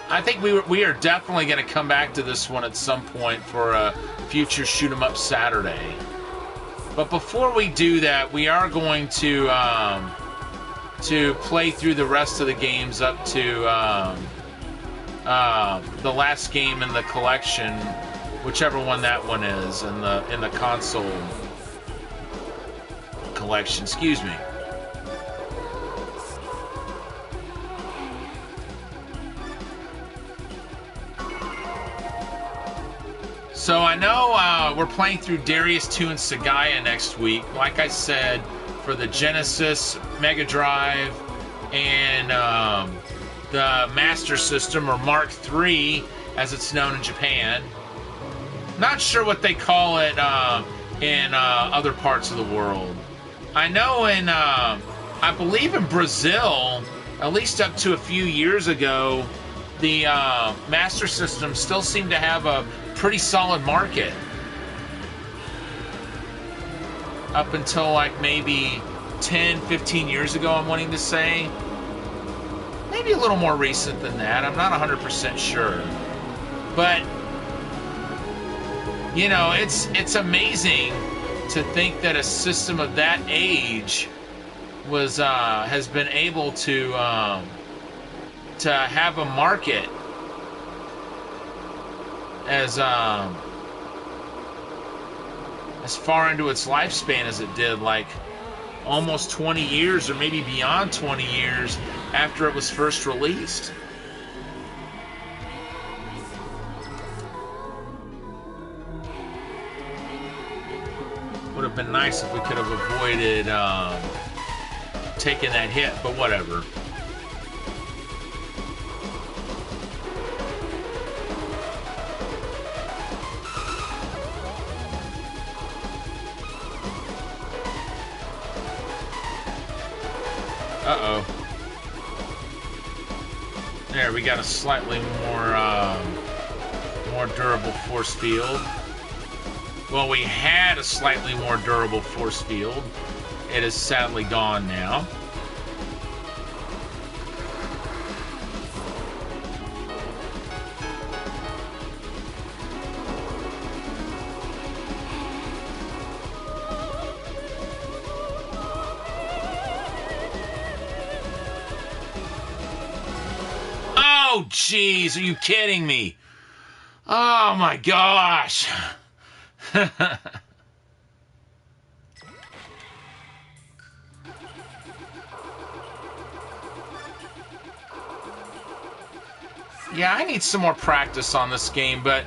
I think we are definitely going to come back to this one at some point for a future Shoot 'em Up Saturday. But before we do that, we are going to play through the rest of the games up to the last game in the collection, whichever one that one is in the console collection. Excuse me. So I know we're playing through Darius 2 and Sagaya next week. Like I said, for the Genesis, Mega Drive, and the Master System, or Mark III, as it's known in Japan. Not sure what they call it in other parts of the world. I know I believe in Brazil, at least up to a few years ago, the Master System still seemed to have a pretty solid market. Up until like maybe 10, 15 years ago, I'm wanting to say. Maybe a little more recent than that. I'm not 100% sure. But, you know, it's amazing to think that a system of that age has been able to have a market as far into its lifespan as it did, like almost 20 years or maybe beyond 20 years after it was first released. Would have been nice if we could have avoided taking that hit, but whatever. Uh-oh. There, we got a slightly more durable force field. Well, we had a slightly more durable force field. It is sadly gone now. Oh, jeez, are you kidding me? Oh, my gosh. Yeah, I need some more practice on this game, but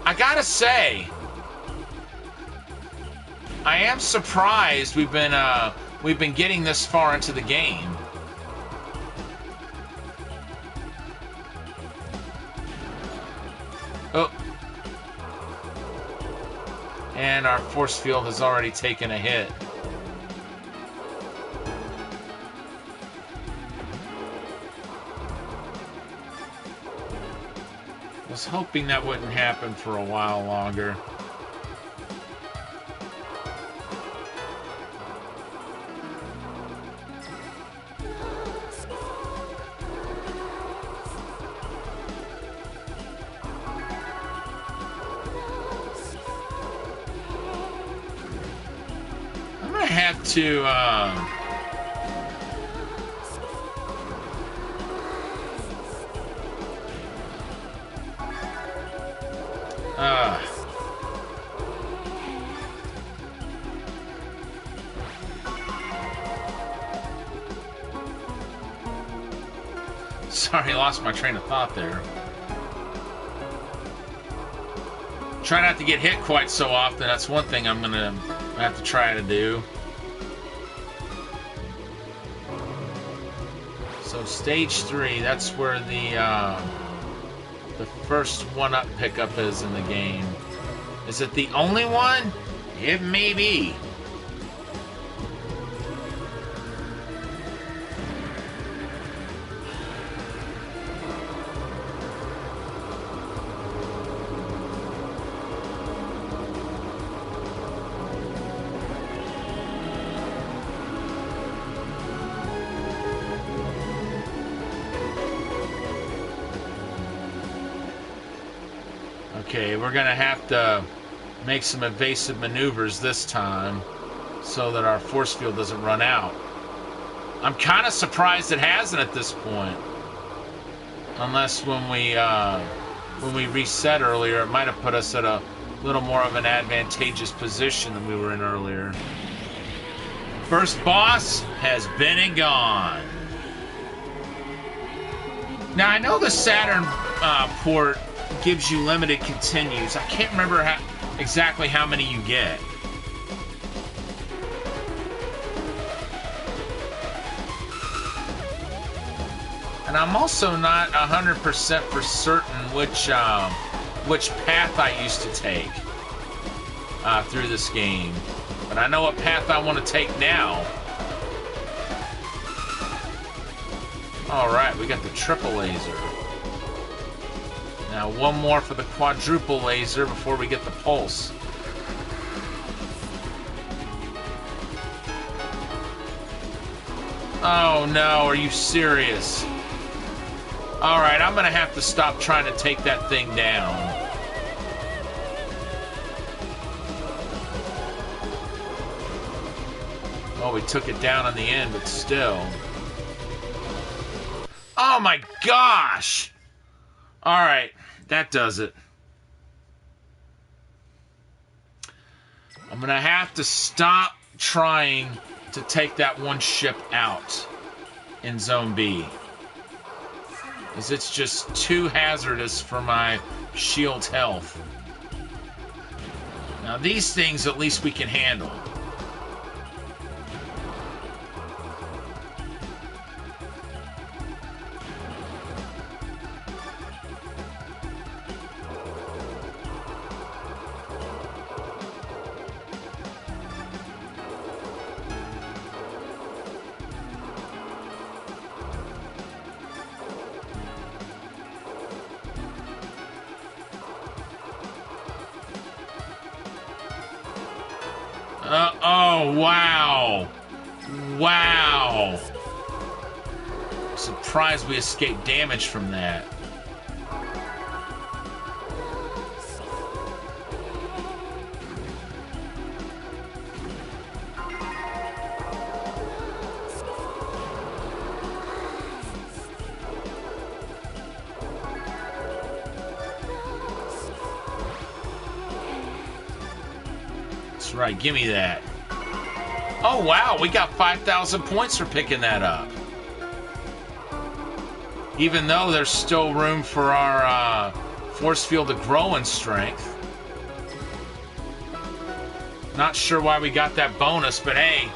I gotta say, I am surprised we've been getting this far into the game. Oh. And our force field has already taken a hit. I was hoping that wouldn't happen for a while longer. I'm gonna have to sorry, lost my train of thought there. Try not to get hit quite so often. That's one thing I'm gonna have to try to do. So stage 3, that's where the first one-up pickup is in the game. Is it the only one? It may be. Okay, we're gonna have to make some evasive maneuvers this time so that our force field doesn't run out. I'm kind of surprised it hasn't at this point. Unless when we reset earlier, it might have put us at a little more of an advantageous position than we were in earlier. First boss has been and gone. Now, I know the Saturn port gives you limited continues. I can't remember exactly how many you get. And I'm also not 100% for certain which path I used to take through this game. But I know what path I want to take now. Alright, we got the triple laser. Now one more for the quadruple laser before we get the pulse. Oh no, are you serious? Alright, I'm gonna have to stop trying to take that thing down. Oh, we took it down in the end, but still. Oh my gosh! Alright, that does it. I'm gonna have to stop trying to take that one ship out in Zone B. Because it's just too hazardous for my shield health. Now these things at least we can handle. Oh, wow. Wow. Surprised we escaped damage from that. That's right, give me that. Oh, wow, we got 5,000 points for picking that up. Even though there's still room for our force field to grow in strength. Not sure why we got that bonus, but hey,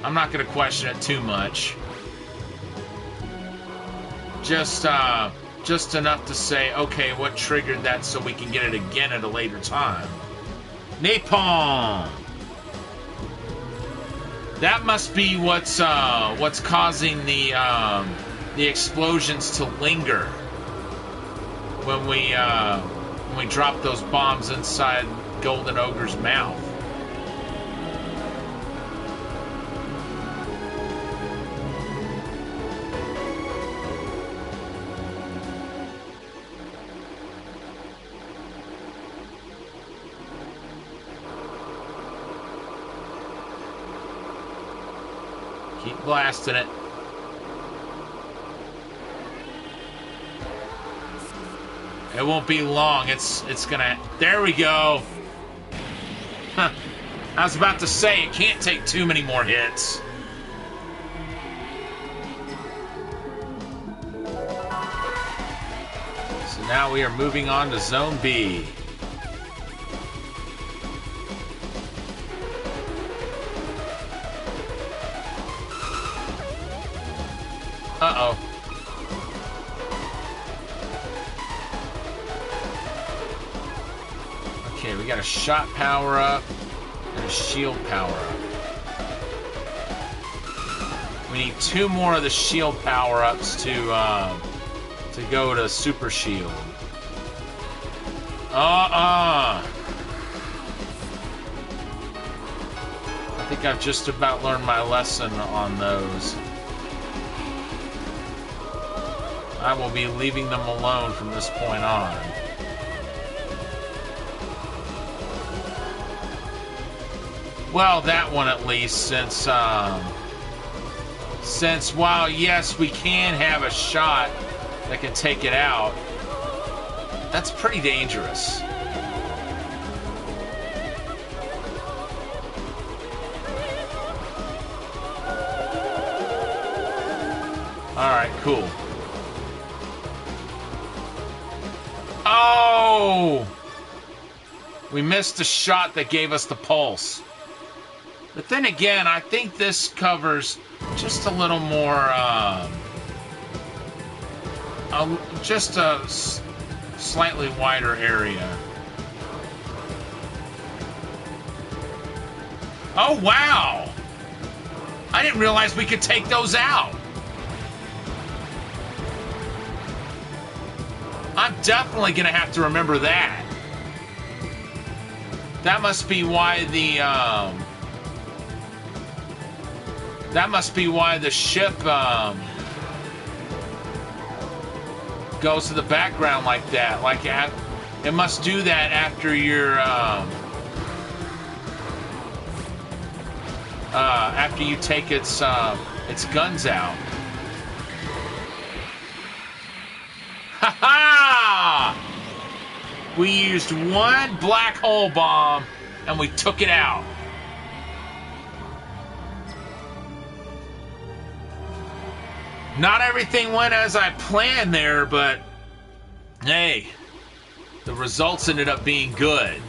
I'm not going to question it too much. Just enough to say, okay, what triggered that so we can get it again at a later time. Napalm! That must be what's causing the explosions to linger when we drop those bombs inside Golden Ogre's mouth. Keep blasting it. It won't be long. It's gonna... There we go. Huh. I was about to say, it can't take too many more hits. So now we are moving on to Zone B. Uh-oh. Okay, we got a shot power-up and a shield power-up. We need 2 more of the shield power-ups to go to super shield. I think I've just about learned my lesson on those. I will be leaving them alone from this point on. Well, that one at least, since while, yes, we can have a shot that can take it out, that's pretty dangerous. Alright, cool. Oh! We missed the shot that gave us the pulse. But then again, I think this covers just a little more, just a slightly wider area. Oh, wow! I didn't realize we could take those out. I'm definitely going to have to remember that. That must be why the, ship, goes to the background like that. Like, it must do that after you're, after you take its guns out. Ha-ha! We used one black hole bomb, and we took it out. Not everything went as I planned there, but hey, the results ended up being good.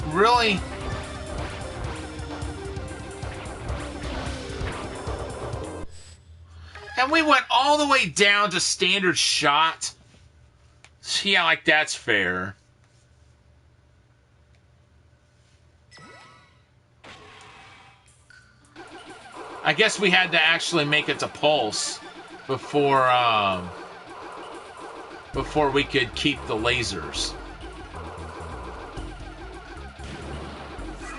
Really? And we went all the way down to standard shot. Yeah, like that's fair. I guess we had to actually make it to pulse before we could keep the lasers.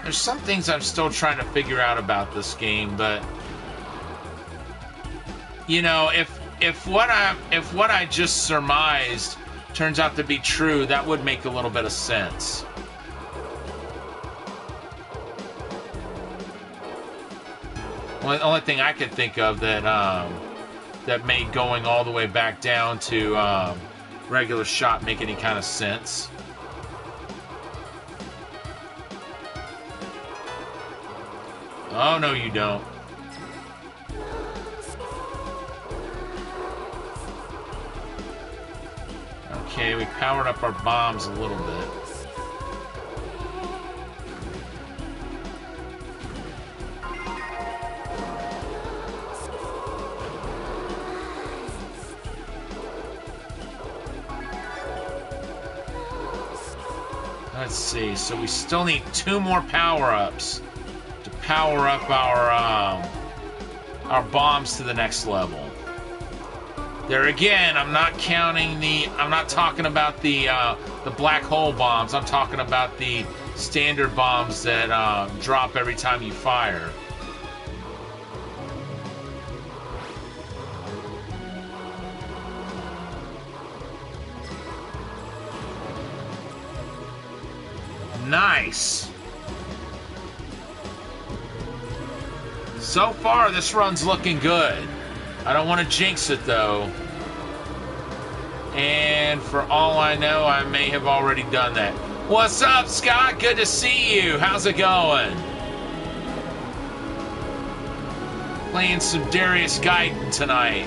There's some things I'm still trying to figure out about this game, but you know, if what I just surmised turns out to be true, that would make a little bit of sense. Well, the only thing I could think of that that made going all the way back down to regular shot make any kind of sense. Oh, no, you don't. Okay, we powered up our bombs a little bit. Let's see, so we still need 2 more power-ups to power up our bombs to the next level. There again, I'm not talking about the black hole bombs. I'm talking about the standard bombs that drop every time you fire. Nice. So far, this run's looking good. I don't want to jinx it, though. And for all I know, I may have already done that. What's up, Scott? Good to see you. How's it going? Playing some Darius Gaiden tonight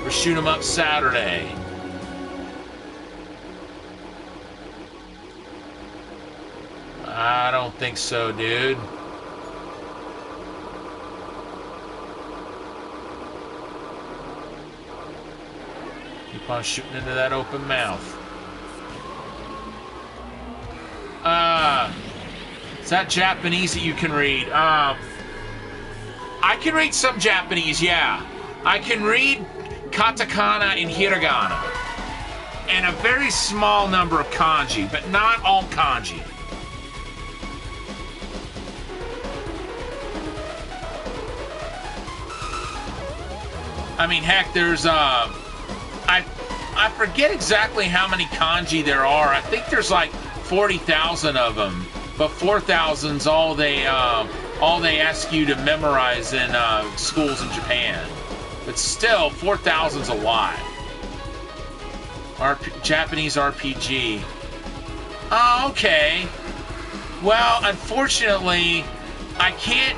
for Shoot 'em Up Saturday. I don't think so, dude. Keep on shooting into that open mouth. Is that Japanese that you can read? I can read some Japanese, yeah. I can read katakana and hiragana. And a very small number of kanji, but not all kanji. I mean, heck, there's, I forget exactly how many kanji there are. I think there's like 40,000 of them, but 4,000's all they ask you to memorize in schools in Japan. But still, 4,000's a lot. Japanese RPG. Oh, okay. Well, unfortunately, I can't,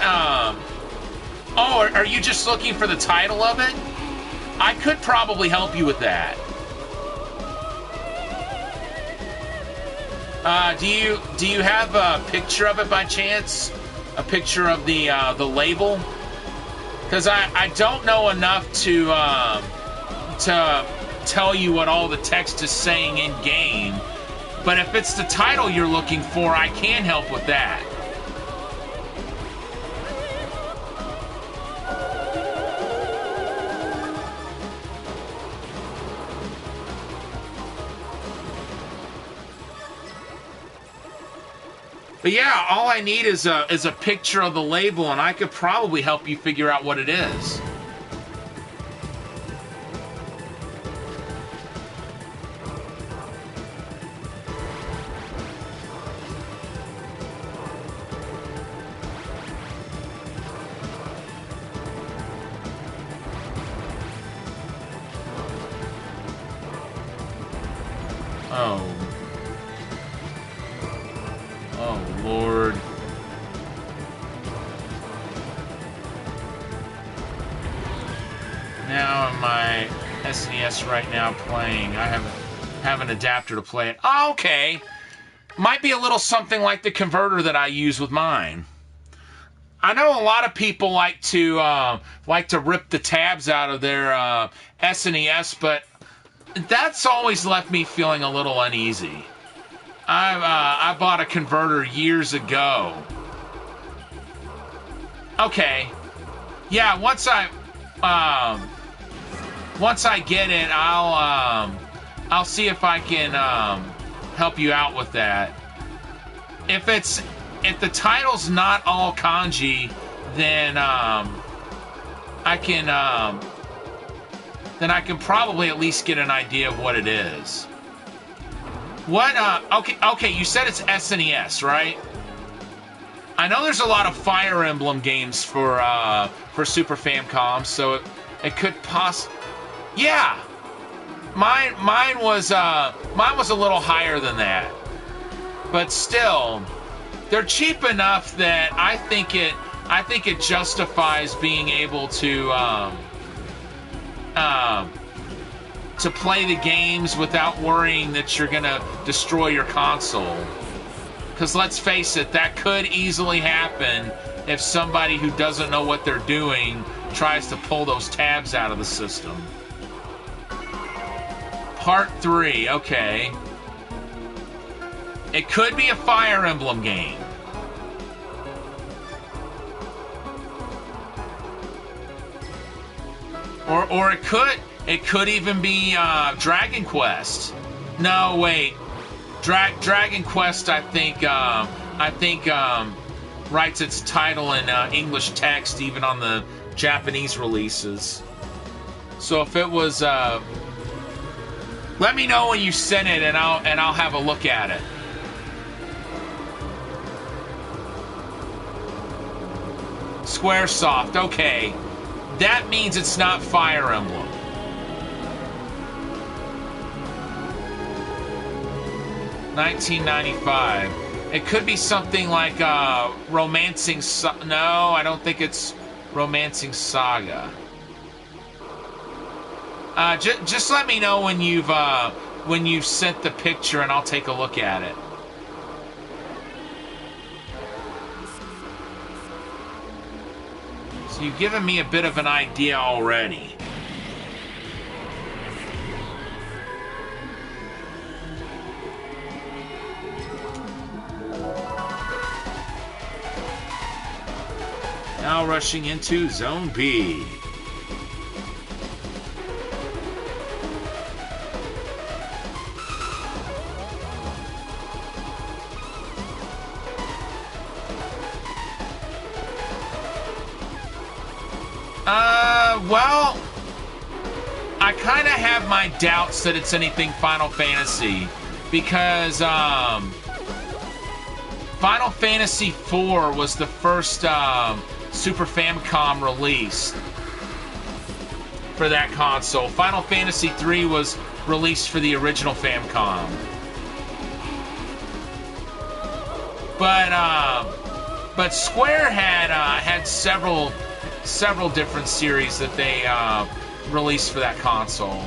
Oh, are you just looking for the title of it? I could probably help you with that. Do you have a picture of it by chance? A picture of the label? Because I don't know enough to tell you what all the text is saying in game. But if it's the title you're looking for, I can help with that. But yeah, all I need is a picture of the label, and I could probably help you figure out what it is. Oh, Lord. Now my SNES right now playing. I have an adapter to play it. Oh, okay. Might be a little something like the converter that I use with mine. I know a lot of people like to rip the tabs out of their SNES, but that's always left me feeling a little uneasy. I bought a converter years ago. Okay. Yeah, once I get it, I'll see if I can help you out with that. If the title's not all kanji, then I can probably at least get an idea of what it is. What? Okay. You said it's SNES, right? I know there's a lot of Fire Emblem games for Super Famicom, so it could Yeah, mine was a little higher than that, but still, they're cheap enough that I think I think it justifies being able to play the games without worrying that you're gonna destroy your console. Because let's face it, that could easily happen if somebody who doesn't know what they're doing tries to pull those tabs out of the system. Part 3, okay. It could be a Fire Emblem game. Or it could even be Dragon Quest. No, wait. Dragon Quest, I think writes its title in English text even on the Japanese releases. So if it was, let me know when you send it, and I'll have a look at it. Squaresoft, okay. That means it's not Fire Emblem. $19.95. It could be something like Romancing. No, I don't think it's Romancing Saga. Just let me know when you've sent the picture, and I'll take a look at it. So you've given me a bit of an idea already. Now rushing into Zone B. Well, I kind of have my doubts that it's anything Final Fantasy, because Final Fantasy IV was the first Super Famicom release for that console. Final Fantasy III was released for the original Famicom. But Square had several different series that they released for that console.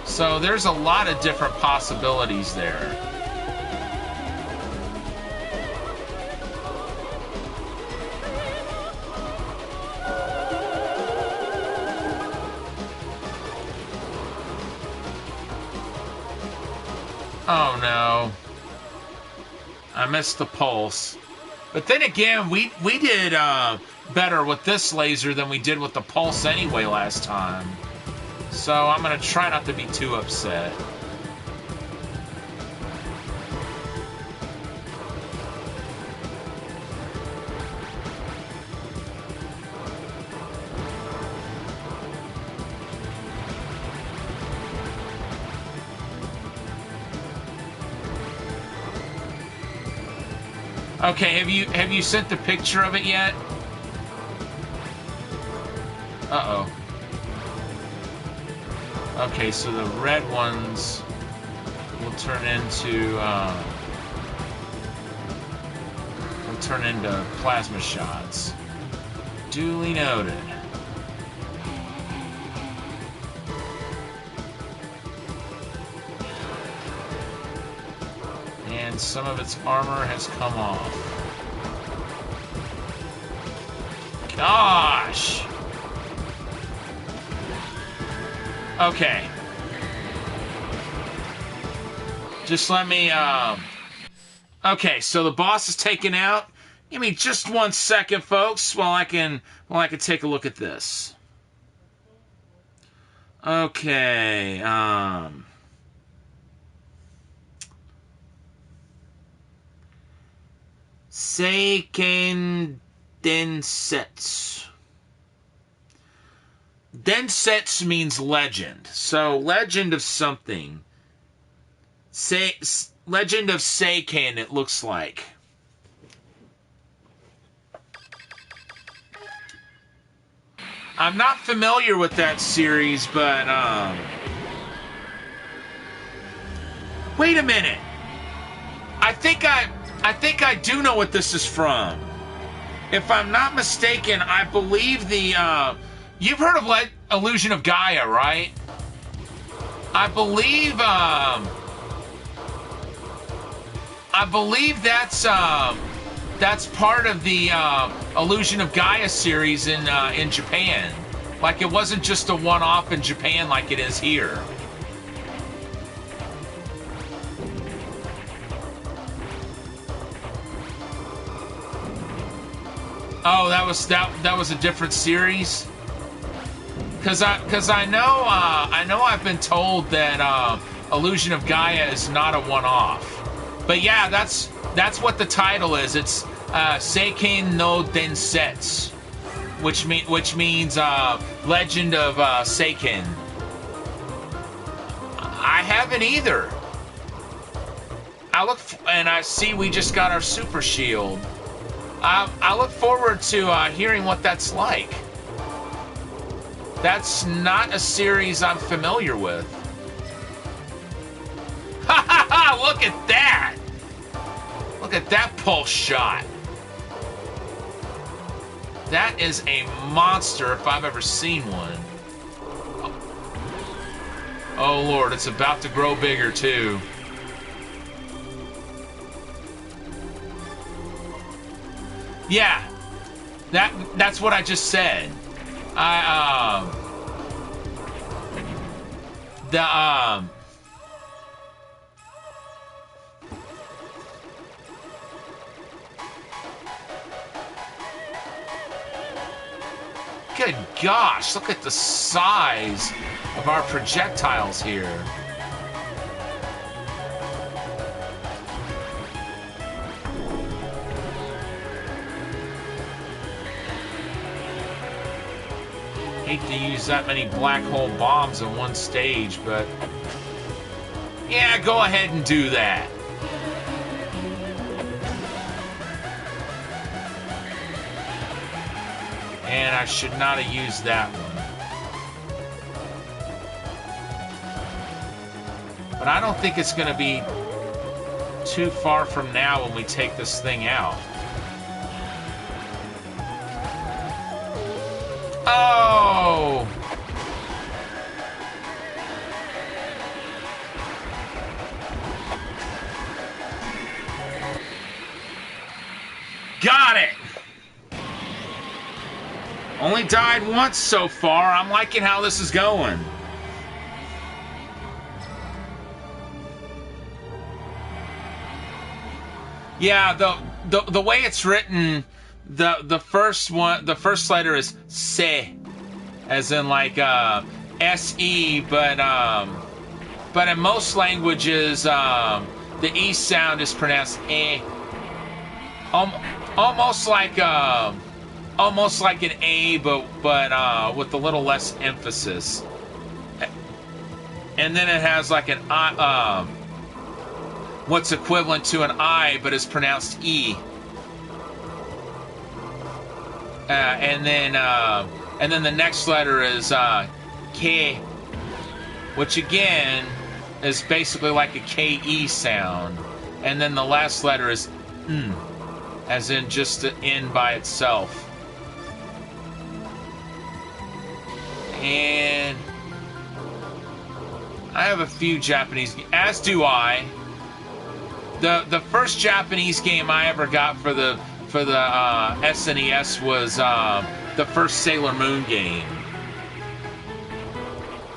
So there's a lot of different possibilities there. Oh no. I missed the pulse. But then again, we did better with this laser than we did with the pulse anyway last time. So I'm going to try not to be too upset. Okay, have you sent the picture of it yet? Uh-oh. Okay, so the red ones will turn into plasma shots. Duly noted. And some of its armor has come off. Gosh! Okay. Just let me, Okay, so the boss is taken out. Give me just 1 second, folks, while I can take a look at this. Okay, Seiken Densetsu. Densetsu means legend. So, legend of something. Legend of Seiken, it looks like. I'm not familiar with that series, but, Wait a minute. I think I do know what this is from. If I'm not mistaken, I believe the you've heard of Illusion of Gaia, right? I believe that's part of the Illusion of Gaia series in Japan. Like, it wasn't just a one-off in Japan like it is here. Oh, that was a different series. Cause I know I've been told that Illusion of Gaia is not a one-off. But yeah, that's what the title is. It's Seiken no Densetsu, which means Legend of Seiken. I haven't either. I see we just got our super shield. I look forward to hearing what that's like. That's not a series I'm familiar with. Ha ha ha! Look at that! Look at that pulse shot. That is a monster if I've ever seen one. Oh Lord, it's about to grow bigger too. Yeah, that's what I just said. Good gosh, look at the size of our projectiles here. Hate to use that many black hole bombs in one stage, but yeah, go ahead and do that. And I should not have used that one. But I don't think it's going to be too far from now when we take this thing out. Oh! Got it! Only died once so far. I'm liking how this is going. Yeah, the way it's written, the first letter is se, as in like se, but in most languages the e sound is pronounced e, almost like an a, but with a little less emphasis. And then it has like an I, what's equivalent to an I, but is pronounced e. And then the next letter is K, which again is basically like a KE sound. And then the last letter is N, as in just an N by itself. And I have a few Japanese, as do I. The first Japanese game I ever got for the SNES was the first Sailor Moon game.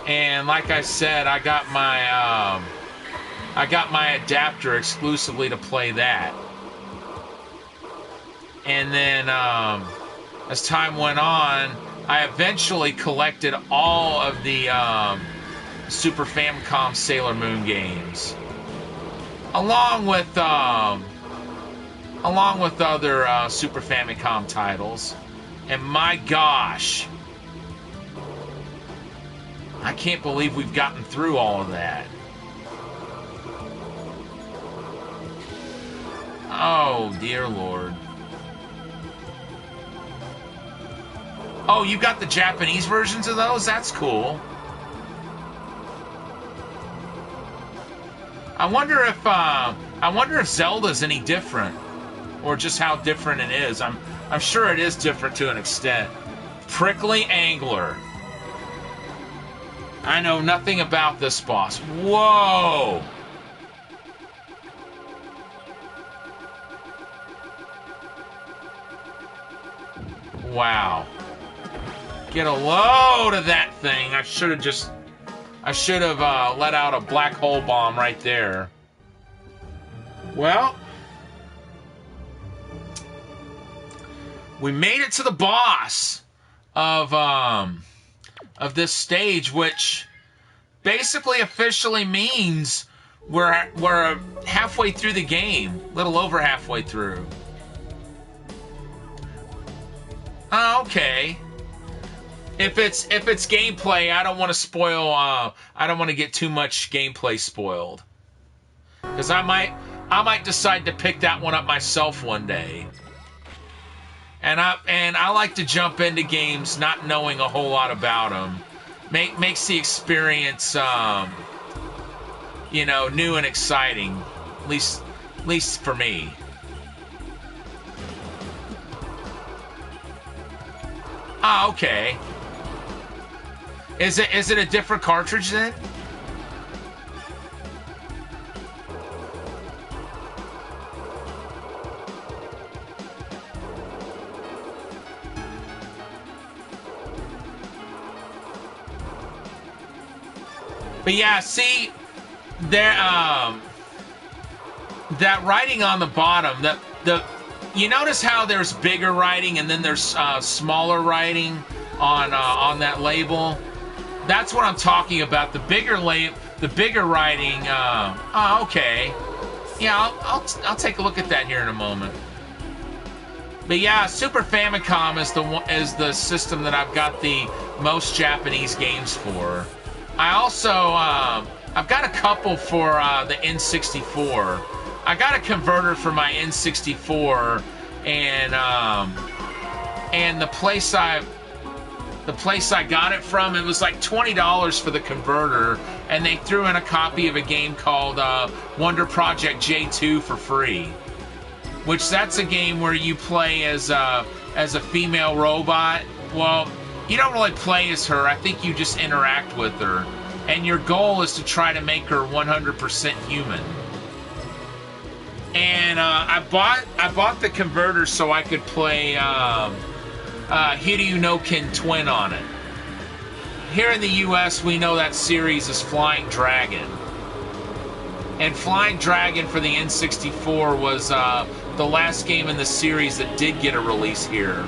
And like I said, I got my adapter exclusively to play that. And then as time went on, I eventually collected all of the Super Famicom Sailor Moon games, along with other Super Famicom titles. And my gosh, I can't believe we've gotten through all of that. Oh, dear Lord. Oh, you got the Japanese versions of those? That's cool. I wonder if Zelda's any different, or just how different it is. I'm sure it is different to an extent. Prickly Angler. I know nothing about this boss. Whoa! Wow. Get a load of that thing. I should have let out a black hole bomb right there. Well, we made it to the boss of this stage, which basically officially means we're halfway through the game, a little over halfway through. Oh, okay. If it's gameplay, I don't want to spoil. I don't want to get too much gameplay spoiled, because I might decide to pick that one up myself one day. And I like to jump into games not knowing a whole lot about them. Makes the experience, new and exciting. At least for me. Ah, okay. Is it a different cartridge then? But yeah, see, there, that writing on the bottom, you notice how there's bigger writing and then there's smaller writing on that label. That's what I'm talking about. The bigger writing. Oh, okay. Yeah, I'll take a look at that here in a moment. But yeah, Super Famicom is the system that I've got the most Japanese games for. I also I've got a couple for the N64. I got a converter for my N64, and the place I got it from, it was like $20 for the converter, and they threw in a copy of a game called Wonder Project J2 for free. Which that's a game where you play as a female robot. Well, you don't really play as her. I think you just interact with her, and your goal is to try to make her 100% human. And I bought the converter so I could play Hiryu no Ken Twin on it. Here in the US, we know that series is Flying Dragon. And Flying Dragon for the N64 was the last game in the series that did get a release here.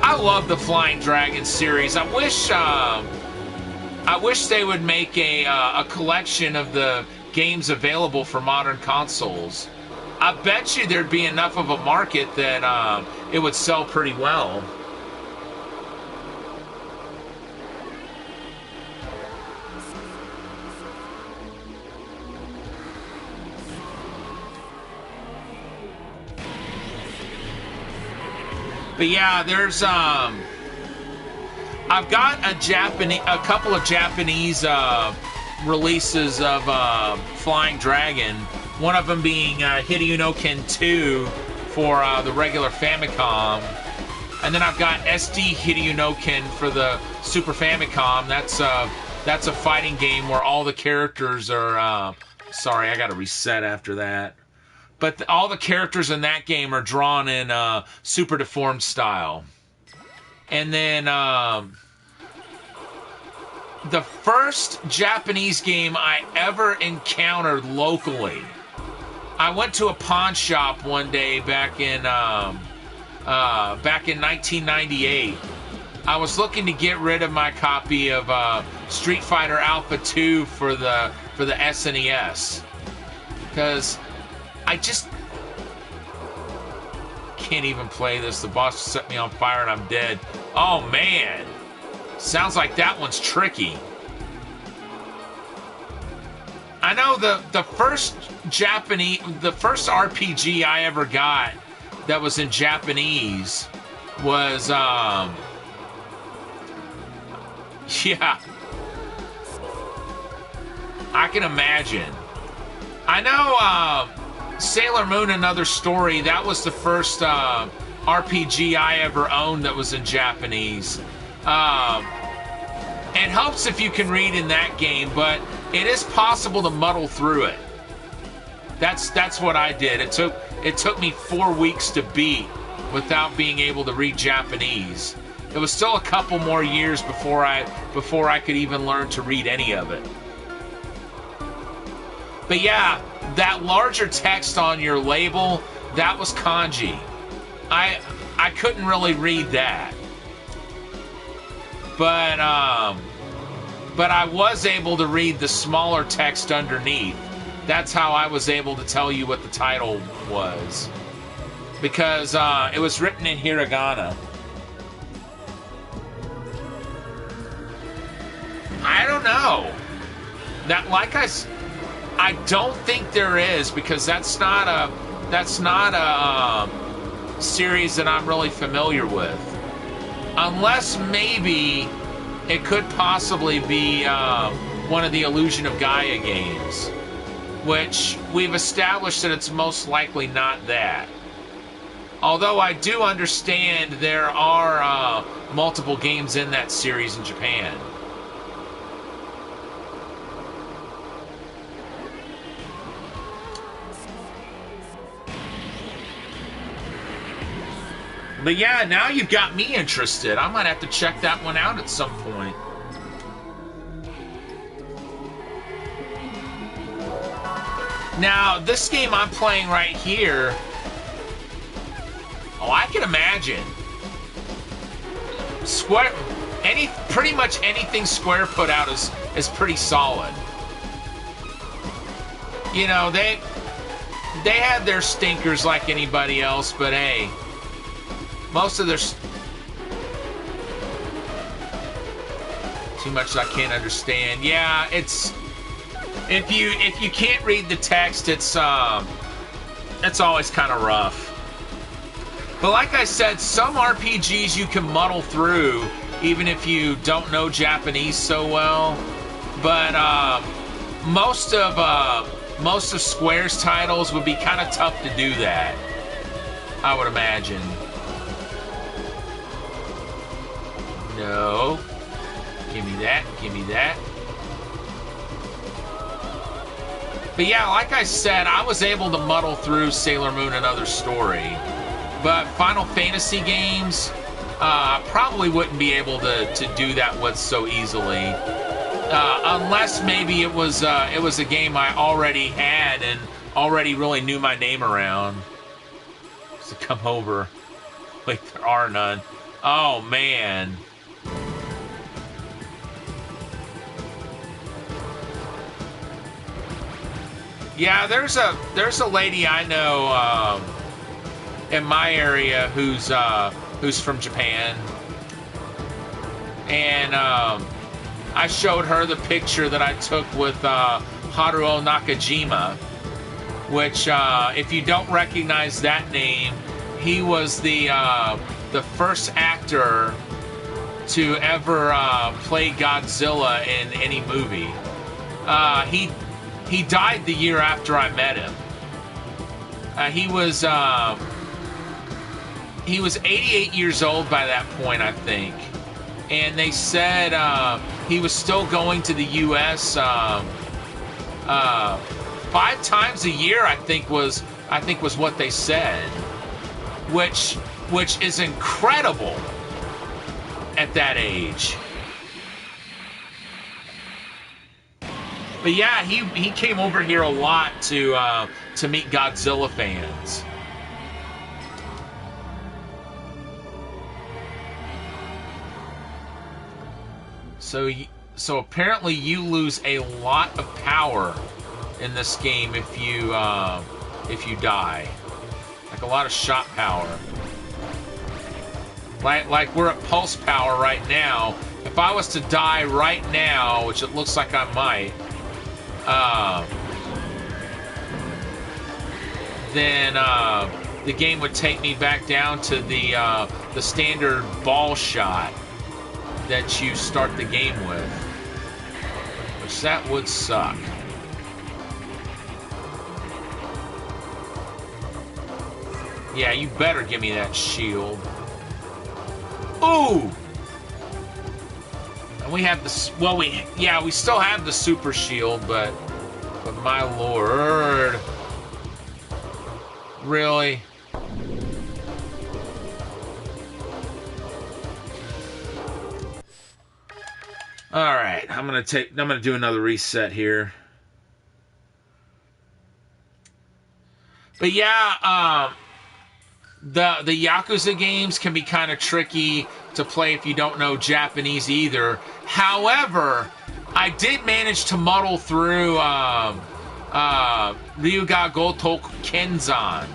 I love the Flying Dragon series. I wish they would make a collection of the games available for modern consoles. I bet you there'd be enough of a market that it would sell pretty well. But yeah, there's I've got a couple of Japanese releases of Flying Dragon. One of them being Hiryu no Ken 2 for the regular Famicom, and then I've got SD Hiryu no Ken for the Super Famicom. That's a fighting game where all the characters are. Sorry, I got to reset after that. But all the characters in that game are drawn in super deformed style. And then the first Japanese game I ever encountered locally, I went to a pawn shop one day back in 1998. I was looking to get rid of my copy of Street Fighter Alpha 2 for the SNES, because I just can't even play this. The boss set me on fire and I'm dead. Oh man, sounds like that one's tricky. I know the first RPG I ever got that was in Japanese was I can imagine. I know Sailor Moon, Another Story, that was the first RPG I ever owned that was in Japanese. It helps if you can read in that game, but it is possible to muddle through it. That's what I did. It took me 4 weeks to beat without being able to read Japanese. It was still a couple more years before I could even learn to read any of it. But yeah, that larger text on your label, that was kanji. I couldn't really read that. But I was able to read the smaller text underneath. That's how I was able to tell you what the title was. Because it was written in hiragana. I don't know. I don't think there is, because that's not a series that I'm really familiar with. Unless maybe it could possibly be one of the Illusion of Gaia games, which we've established that it's most likely not that. Although I do understand there are multiple games in that series in Japan. But yeah, now you've got me interested. I might have to check that one out at some point. Now, this game I'm playing right here, oh, I can imagine. Pretty much anything Square put out is pretty solid. You know, they had their stinkers like anybody else, but hey, most of their too much I can't understand. Yeah, it's if you can't read the text, it's always kind of rough. But like I said, some RPGs you can muddle through even if you don't know Japanese so well. But most of Square's titles would be kind of tough to do that, I would imagine. No. Give me that. Give me that. But yeah, like I said, I was able to muddle through Sailor Moon, Another Story. But Final Fantasy games, probably wouldn't be able to do that with so easily. Unless maybe it was a game I already had and already really knew my name around. So come over. Wait, there are none. Oh, man. Yeah, there's a lady I know in my area who's from Japan, and I showed her the picture that I took with Haruo Nakajima, which if you don't recognize that name, he was the first actor to ever play Godzilla in any movie. He died the year after I met him. He was 88 years old by that point, I think. And they said he was still going to the U.S. 5 times a year, I think was what they said, which is incredible at that age. But yeah, he came over here a lot to meet Godzilla fans. So apparently you lose a lot of power in this game if you die, like a lot of shot power. Like we're at pulse power right now. If I was to die right now, which it looks like I might, then the game would take me back down to the standard ball shot that you start the game with, which that would suck. Yeah, you better give me that shield. Ooh! And we have the... Well, we still have the super shield, but my lord. Really? Alright, I'm gonna do another reset here. But yeah, the Yakuza games can be kind of tricky to play if you don't know Japanese either. However, I did manage to muddle through Ryuga Gotoku Kenzan,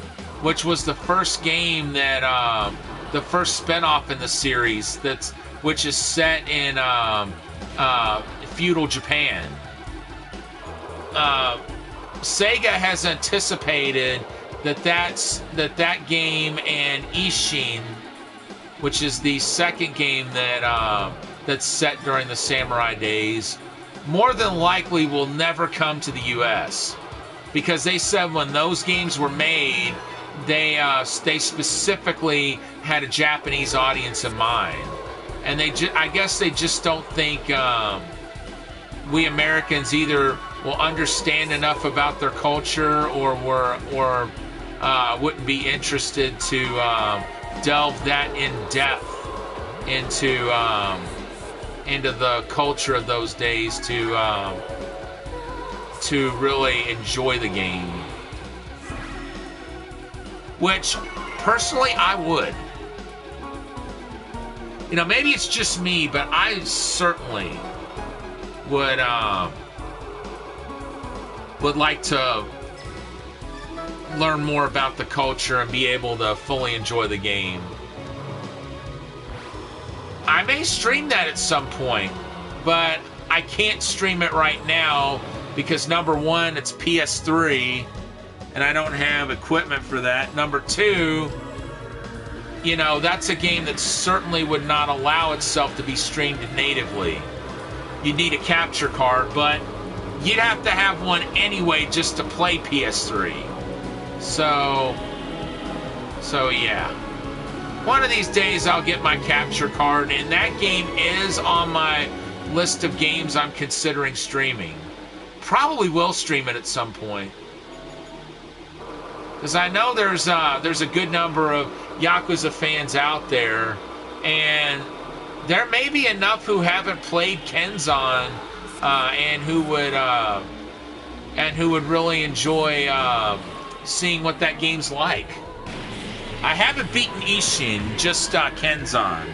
which was the first game that the first spinoff in the series which is set in feudal Japan. Sega has anticipated that game and Ishin, which is the second game that's set during the samurai days, more than likely will never come to the U.S. because they said when those games were made, they specifically had a Japanese audience in mind, and I guess they just don't think we Americans either will understand enough about their culture or wouldn't be interested to delve that in depth into the culture of those days to really enjoy the game. Which, personally, I would. You know, maybe it's just me, but I certainly would like to learn more about the culture and be able to fully enjoy the game. I may stream that at some point, but I can't stream it right now because number one, it's PS3 and I don't have equipment for that. Number two, you know, that's a game that certainly would not allow itself to be streamed natively. You'd need a capture card, but you'd have to have one anyway just to play PS3. So yeah. One of these days I'll get my capture card, and that game is on my list of games I'm considering streaming. Probably will stream it at some point. Because I know there's a good number of Yakuza fans out there, and there may be enough who haven't played Kenzan and who would really enjoy seeing what that game's like. I haven't beaten Ishin, just Kenzan,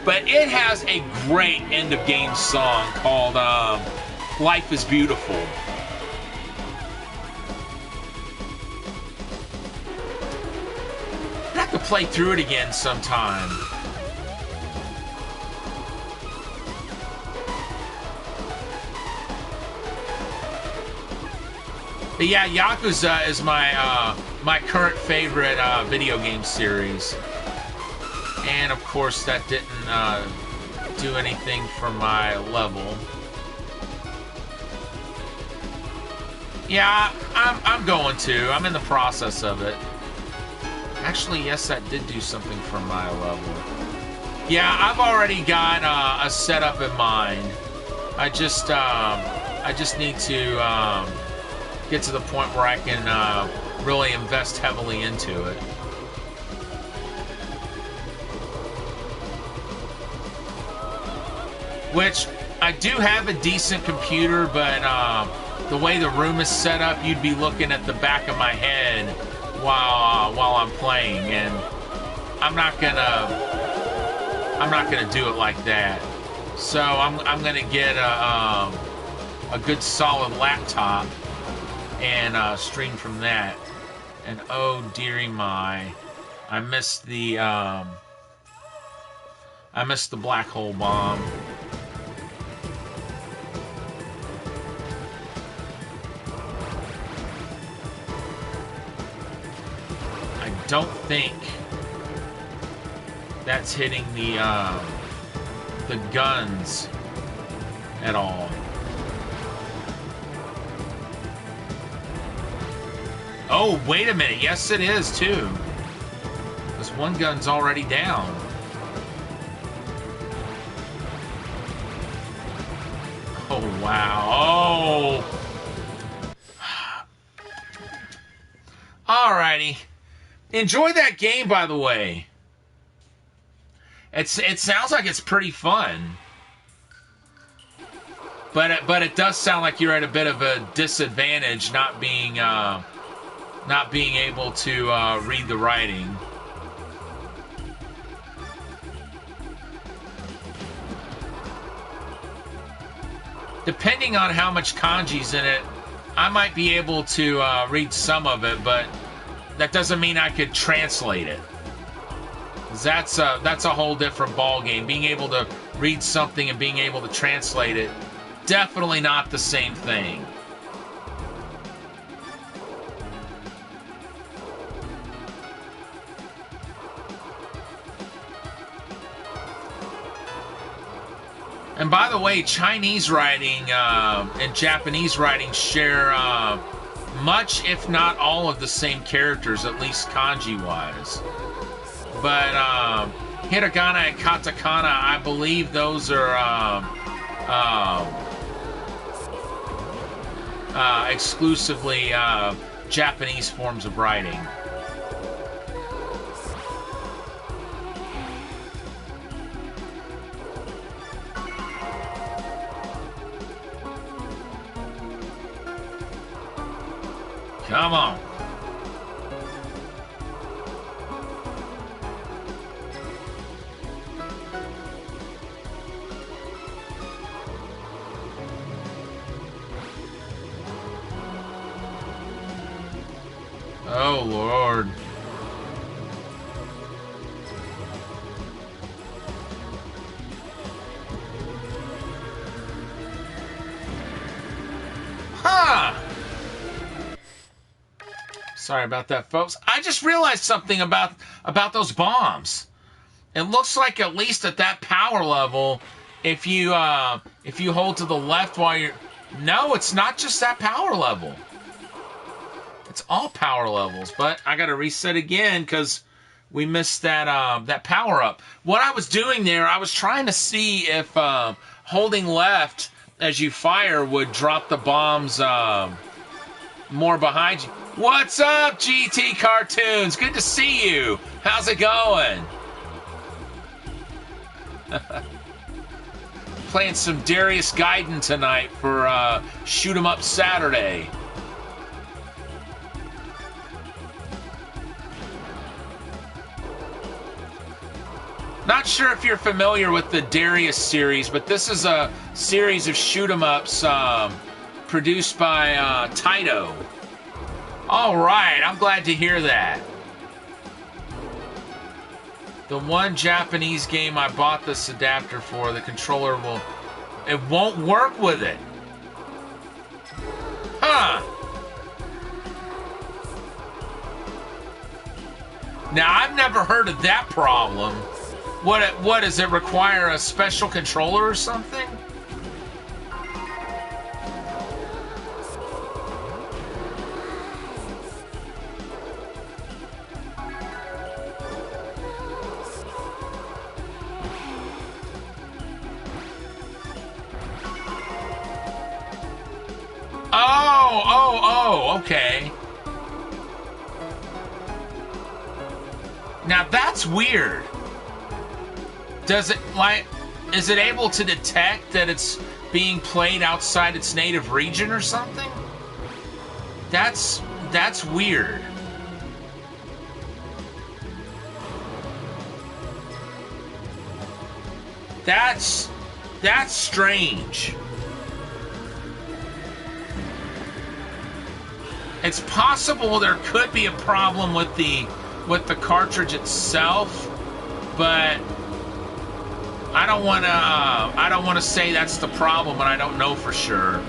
but it has a great end of game song called "Life is Beautiful." I'd have to play through it again sometime. But yeah, Yakuza is my current favorite video game series. And of course that didn't do anything for my level. Yeah, I'm going to. I'm in the process of it. Actually, yes, that did do something for my level. Yeah, I've already got a setup in mind. I just need to get to the point where I can really invest heavily into it. Which, I do have a decent computer, but the way the room is set up, you'd be looking at the back of my head while I'm playing, and I'm not gonna do it like that. So I'm gonna get a good solid laptop and stream from that. And oh dearie my, I missed the black hole bomb. I don't think that's hitting the guns at all. Oh, wait a minute. Yes, it is, too. one gun's already down. Oh, wow. Oh. Alrighty. Enjoy that game, by the way. It sounds like it's pretty fun. But it does sound like you're at a bit of a disadvantage not being able to read the writing. Depending on how much kanji's in it, I might be able to read some of it, but that doesn't mean I could translate it. That's a whole different ball game. Being able to read something and being able to translate it, definitely not the same thing. And by the way, Chinese writing and Japanese writing share much, if not all, of the same characters, at least kanji-wise. But hiragana and katakana, I believe those are exclusively Japanese forms of writing. Come on. Oh, Lord. Huh! Sorry about that, folks. I just realized something about those bombs. It looks like, at least at that power level, if you hold to the left while you're... No, it's not just that power level. It's all power levels, but I got to reset again because we missed that power up. What I was doing there, I was trying to see if holding left as you fire would drop the bombs more behind you. What's up, GT Cartoons? Good to see you. How's it going? Playing some Darius Gaiden tonight for Shoot 'em Up Saturday. Not sure if you're familiar with the Darius series, but this is a series of shoot 'em ups produced by Taito. All right, I'm glad to hear that. The one Japanese game I bought this adapter for, the controller won't work with it. Huh. Now, I've never heard of that problem. What does it require, a special controller or something? Oh, okay. Now that's weird. Is it able to detect that it's being played outside its native region or something? That's weird. That's strange. It's possible there could be a problem with the cartridge itself, but I don't want to say that's the problem, and I don't know for sure.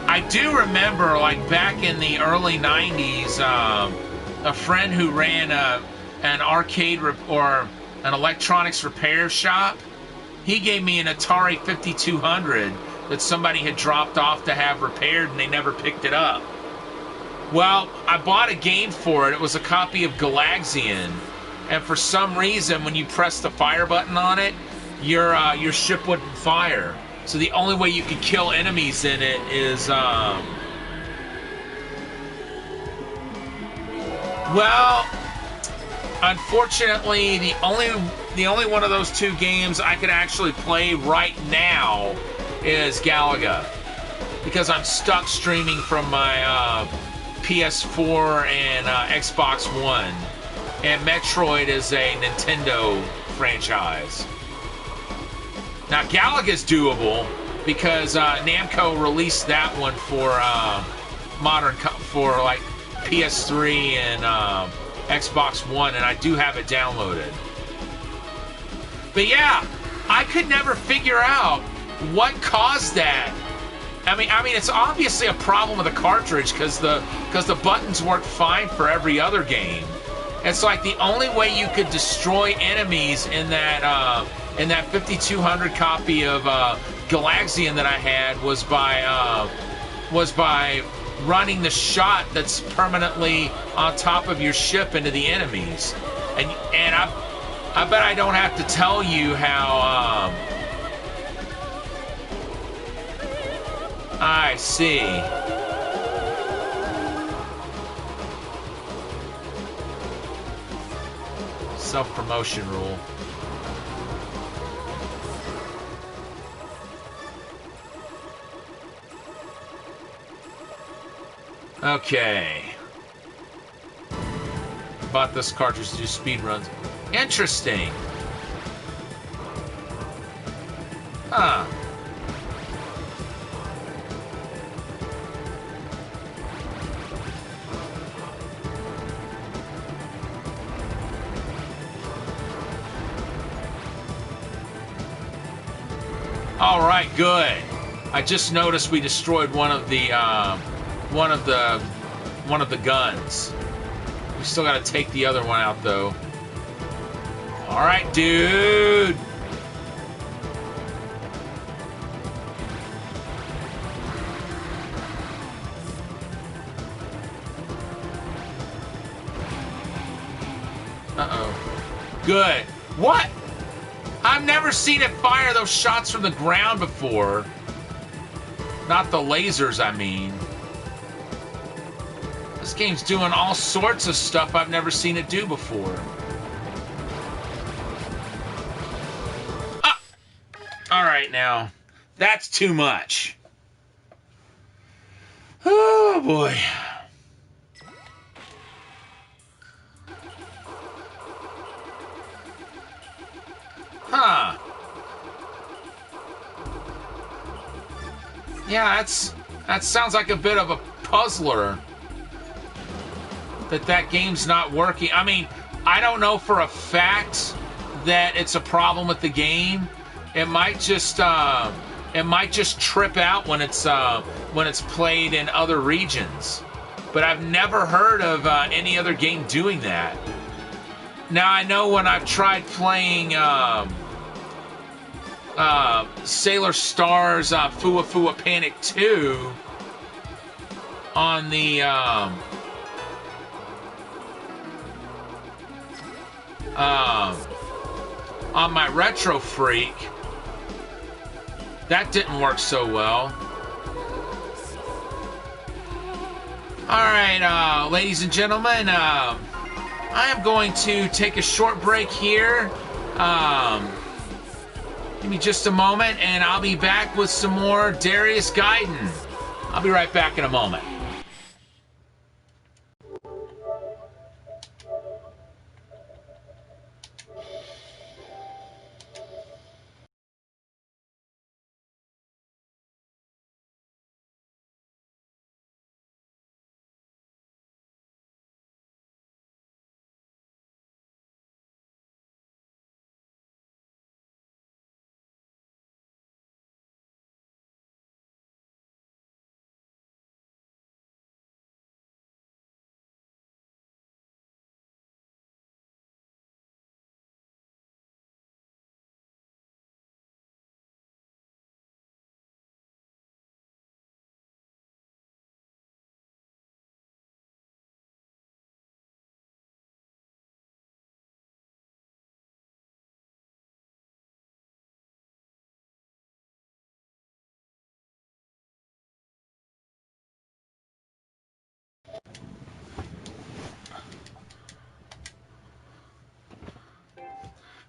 I do remember, like, back in the early 90s, a friend who ran an arcade or an electronics repair shop, he gave me an Atari 5200 that somebody had dropped off to have repaired, and they never picked it up. Well, I bought a game for it. It was a copy of Galaxian, and for some reason, when you press the fire button on it, your ship wouldn't fire. So the only way you could kill enemies in it is well, unfortunately, the only one of those two games I could actually play right now is Galaga, because I'm stuck streaming from my PS4 and Xbox One, and Metroid is a Nintendo franchise. Now Galaga's doable because Namco released that one for for like PS3 and Xbox One, and I do have it downloaded. But yeah, I could never figure out what caused that. I mean, it's obviously a problem with the cartridge because the buttons work fine for every other game. It's like the only way you could destroy enemies in that 5200 copy of Galaxian that I had was by running the shot that's permanently on top of your ship into the enemies. And I bet I don't have to tell you how I see. Self-promotion rule. Okay. Bought this cartridge to do speed runs. Interesting. Huh. All right, good. I just noticed we destroyed one of the guns. We still got to take the other one out, though. All right, dude. Uh-oh. Good. What? I've never seen it fire those shots from the ground before. Not the lasers, I mean. This game's doing all sorts of stuff I've never seen it do before. Ah! All right, now. That's too much. Oh, boy. Huh. Yeah, that sounds like a bit of a puzzler. That game's not working. I mean, I don't know for a fact that it's a problem with the game. It might just trip out when it's played in other regions. But I've never heard of any other game doing that. Now I know when I've tried playing Sailor Star's Fua Fua Panic 2 on the on my Retro Freak, that didn't work so well. Alright, ladies and gentlemen, I am going to take a short break here. Give me just a moment, and I'll be back with some more Darius Gaiden. I'll be right back in a moment.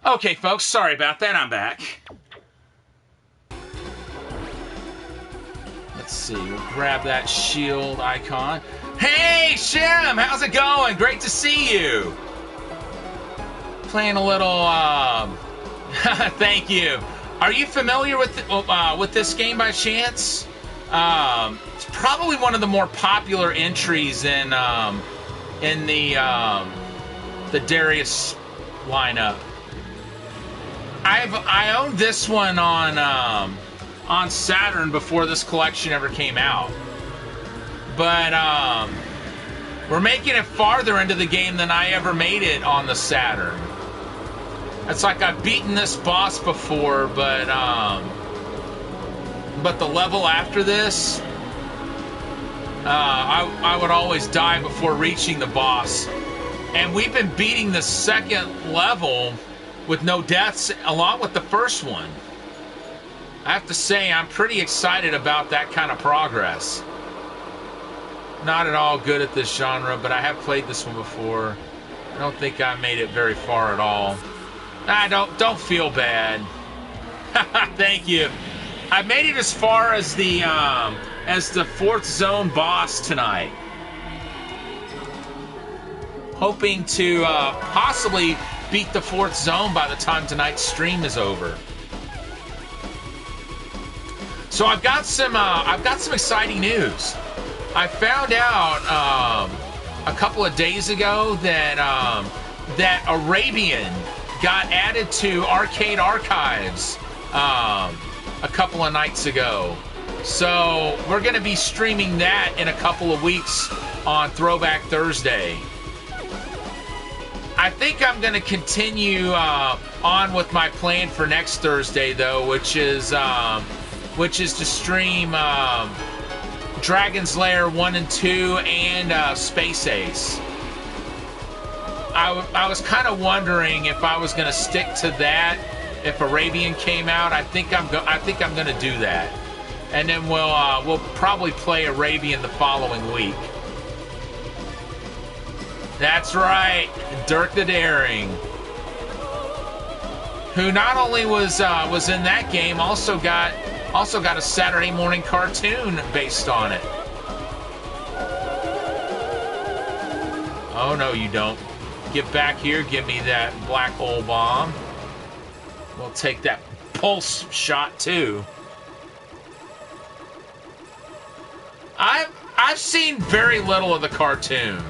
Okay, folks, sorry about that. I'm back. Let's see. We'll grab that shield icon. Hey, Shem! How's it going? Great to see you. Playing a little, thank you. Are you familiar with this game by chance? It's probably one of the more popular entries in the Darius lineup. I owned this one on Saturn before this collection ever came out, but we're making it farther into the game than I ever made it on the Saturn. It's like I've beaten this boss before, but the level after this, I would always die before reaching the boss. And we've been beating the second level with no deaths along with the first one. I have to say, I'm pretty excited about that kind of progress. Not at all good at this genre, but I have played this one before. I don't think I made it very far at all. Don't feel bad. Thank you. I made it as far as the fourth zone boss tonight. Hoping to possibly beat the fourth zone by the time tonight's stream is over. So I've got some exciting news. I found out a couple of days ago that Arabian got added to Arcade Archives a couple of nights ago. So we're going to be streaming that in a couple of weeks on Throwback Thursday. I think I'm going to continue on with my plan for next Thursday, though, which is to stream Dragon's Lair 1 and 2 and Space Ace. I was kind of wondering if I was going to stick to that if Arabian came out. I think I'm going to do that, and then we'll probably play Arabian the following week. That's right, Dirk the Daring, who not only was in that game, also got a Saturday morning cartoon based on it. Oh no, you don't. Get back here, give me that black hole bomb. We'll take that pulse shot too. I've seen very little of the cartoon.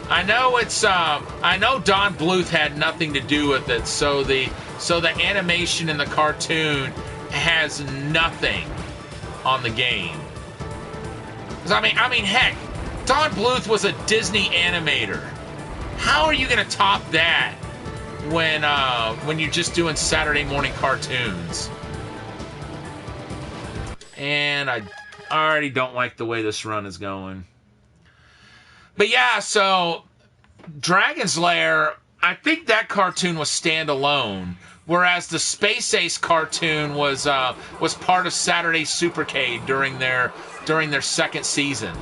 I know Don Bluth had nothing to do with it, so the animation in the cartoon has nothing on the game. 'Cause I mean, heck, Don Bluth was a Disney animator. How are you going to top that when you're just doing Saturday morning cartoons? And I already don't like the way this run is going. But yeah, so Dragon's Lair, I think that cartoon was standalone, whereas the Space Ace cartoon was part of Saturday Supercade during their second season.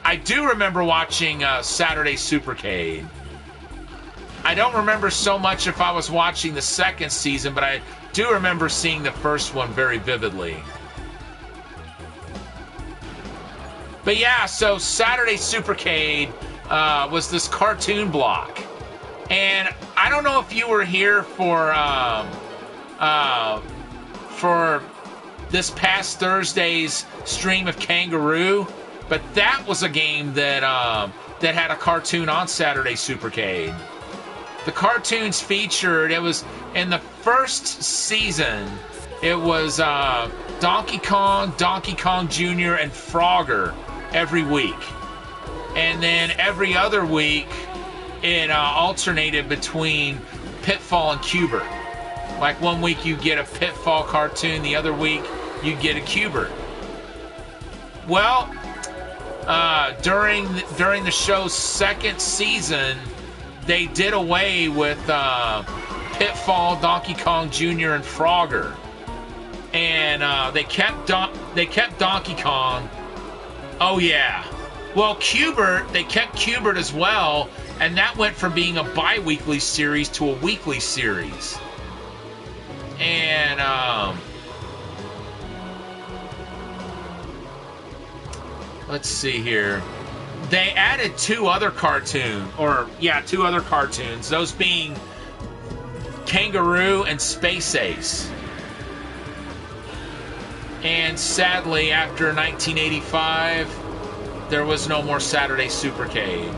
I do remember watching Saturday Supercade. I don't remember so much if I was watching the second season, but I do remember seeing the first one very vividly. But yeah, so Saturday Supercade was this cartoon block. And I don't know if you were here for this past Thursday's stream of Kangaroo, but that was a game that had a cartoon on Saturday Supercade. The cartoons featured, it was in the first season, it was Donkey Kong, Donkey Kong Jr., and Frogger every week. And then every other week, it alternated between Pitfall and Cubert. Like one week you get a Pitfall cartoon, the other week you get a Cubert. Well, during the show's second season, they did away with Pitfall, Donkey Kong Jr., and Frogger, and they kept Donkey Kong. Oh yeah. Well, Cubert, they kept Cubert as well, And that went from being a bi-weekly series to a weekly series. And, let's see here. They added two other cartoons. Those being Kangaroo and Space Ace. And sadly, after 1985, there was no more Saturday Supercade.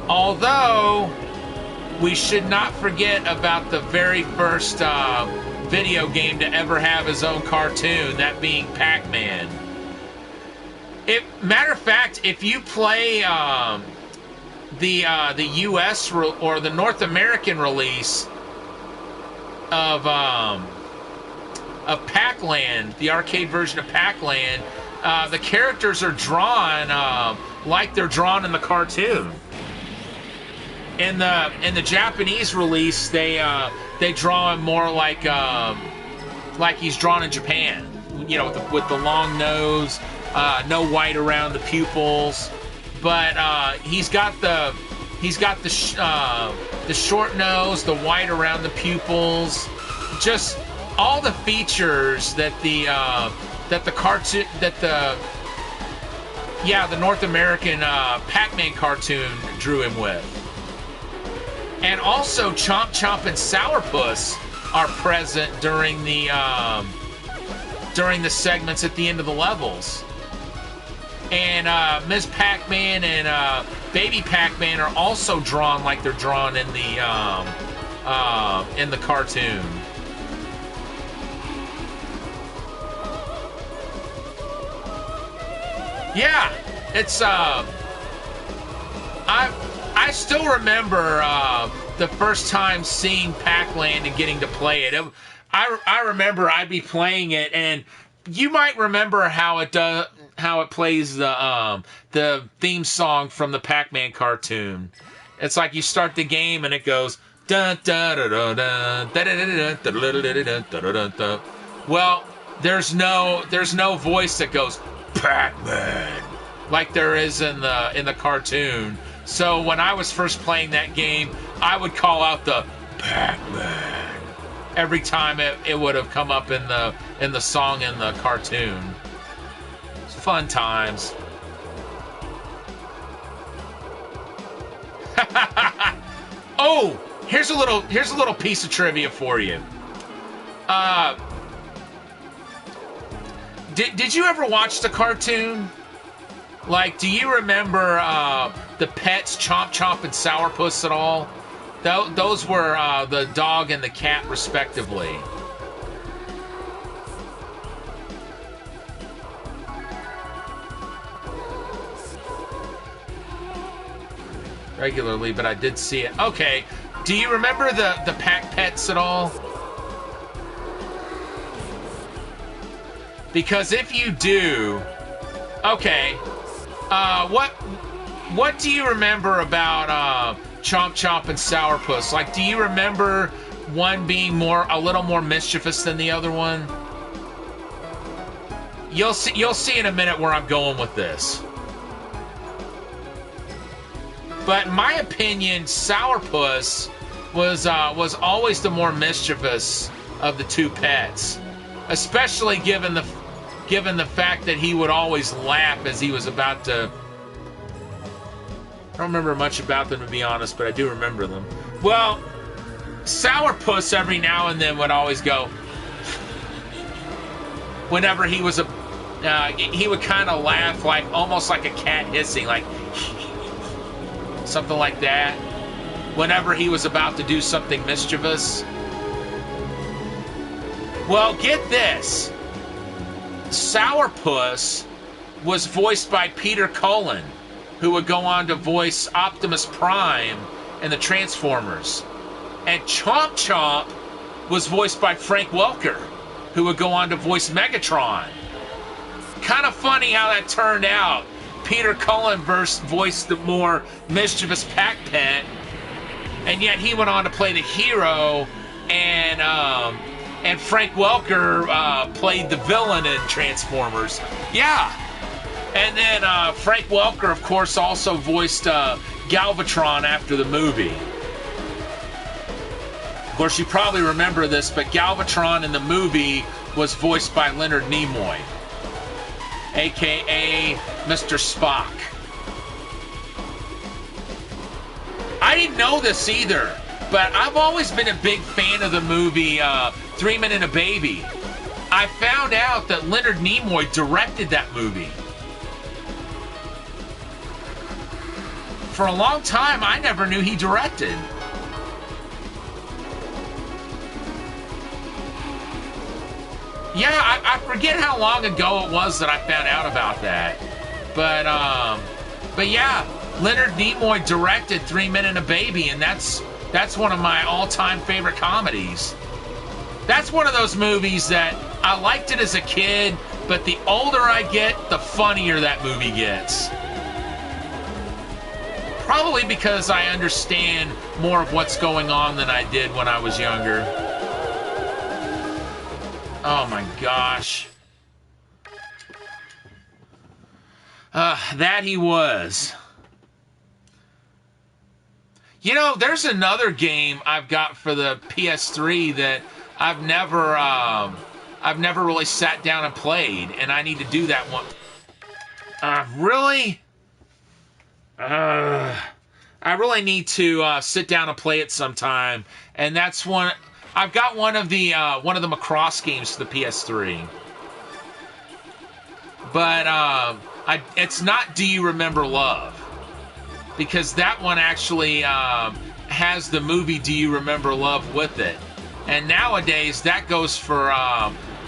Although, we should not forget about the very first video game to ever have his own cartoon, that being Pac-Man. Matter of fact, if you play the U.S. or the North American release of Pac-Land, the arcade version of Pac-Land, the characters are drawn like they're drawn in the cartoon. In the Japanese release, they draw him more like he's drawn in Japan. You know, with the long nose, no white around the pupils, but he's got the short nose, the white around the pupils, just all the features that the North American Pac-Man cartoon drew him with. And also Chomp Chomp and Sourpuss are present during the segments at the end of the levels. And Ms. Pac-Man and Baby Pac-Man are also drawn like they're drawn in the cartoon. Yeah, it's I still remember the first time seeing Pac-Land and getting to play it. I remember I'd be playing it, and you might remember how it plays the theme song from the Pac-Man cartoon. It's like you start the game and it goes dun dun dun dun dun dun dun dun dun. Well, there's no voice that goes Pac-Man like there is in the cartoon. So when I was first playing that game, I would call out the Pac-Man every time it would have come up in the song in the cartoon. It's fun times. Oh, here's a little piece of trivia for you. Did you ever watch the cartoon? Like, do you remember the pets Chomp Chomp and Sourpuss at all? Those were the dog and the cat, respectively. Regularly, but I did see it. Okay, do you remember the Pac Pets at all? Because if you do, okay, what do you remember about Chomp Chomp and Sourpuss? Like, do you remember one being a little more mischievous than the other one? You'll see in a minute where I'm going with this. But in my opinion, Sourpuss was always the more mischievous of the two pets, especially given the fact that he would always laugh as he was about to. I don't remember much about them, to be honest, but I do remember them. Well, Sourpuss every now and then would always go. Whenever he was he would kind of laugh like almost like a cat hissing, like. Something like that. Whenever he was about to do something mischievous. Well, get this. Sourpuss was voiced by Peter Cullen, who would go on to voice Optimus Prime in the Transformers. And Chomp Chomp was voiced by Frank Welker, who would go on to voice Megatron. Kind of funny how that turned out. Peter Cullen voiced the more mischievous Pac-Pet, and yet he went on to play the hero, and Frank Welker played the villain in Transformers. Yeah. And then Frank Welker, of course, also voiced Galvatron after the movie. Of course, you probably remember this, but Galvatron in the movie was voiced by Leonard Nimoy, a.k.a. Mr. Spock. I didn't know this either, but I've always been a big fan of the movie 3 Men and a Baby. I found out that Leonard Nimoy directed that movie. For a long time, I never knew he directed. Yeah, I forget how long ago it was that I found out about that. But yeah, Leonard Nimoy directed 3 Men and a Baby, and that's one of my all-time favorite comedies. That's one of those movies that I liked it as a kid, but the older I get, the funnier that movie gets. Probably because I understand more of what's going on than I did when I was younger. Oh my gosh. That he was. You know, there's another game I've got for the PS3 that I've never really sat down and played, and I need to do that one. Really? I really need to sit down and play it sometime, and that's one. I've got one of the Macross games for the PS3, but it's not Do You Remember Love, because that one actually has the movie Do You Remember Love with it, and nowadays that goes for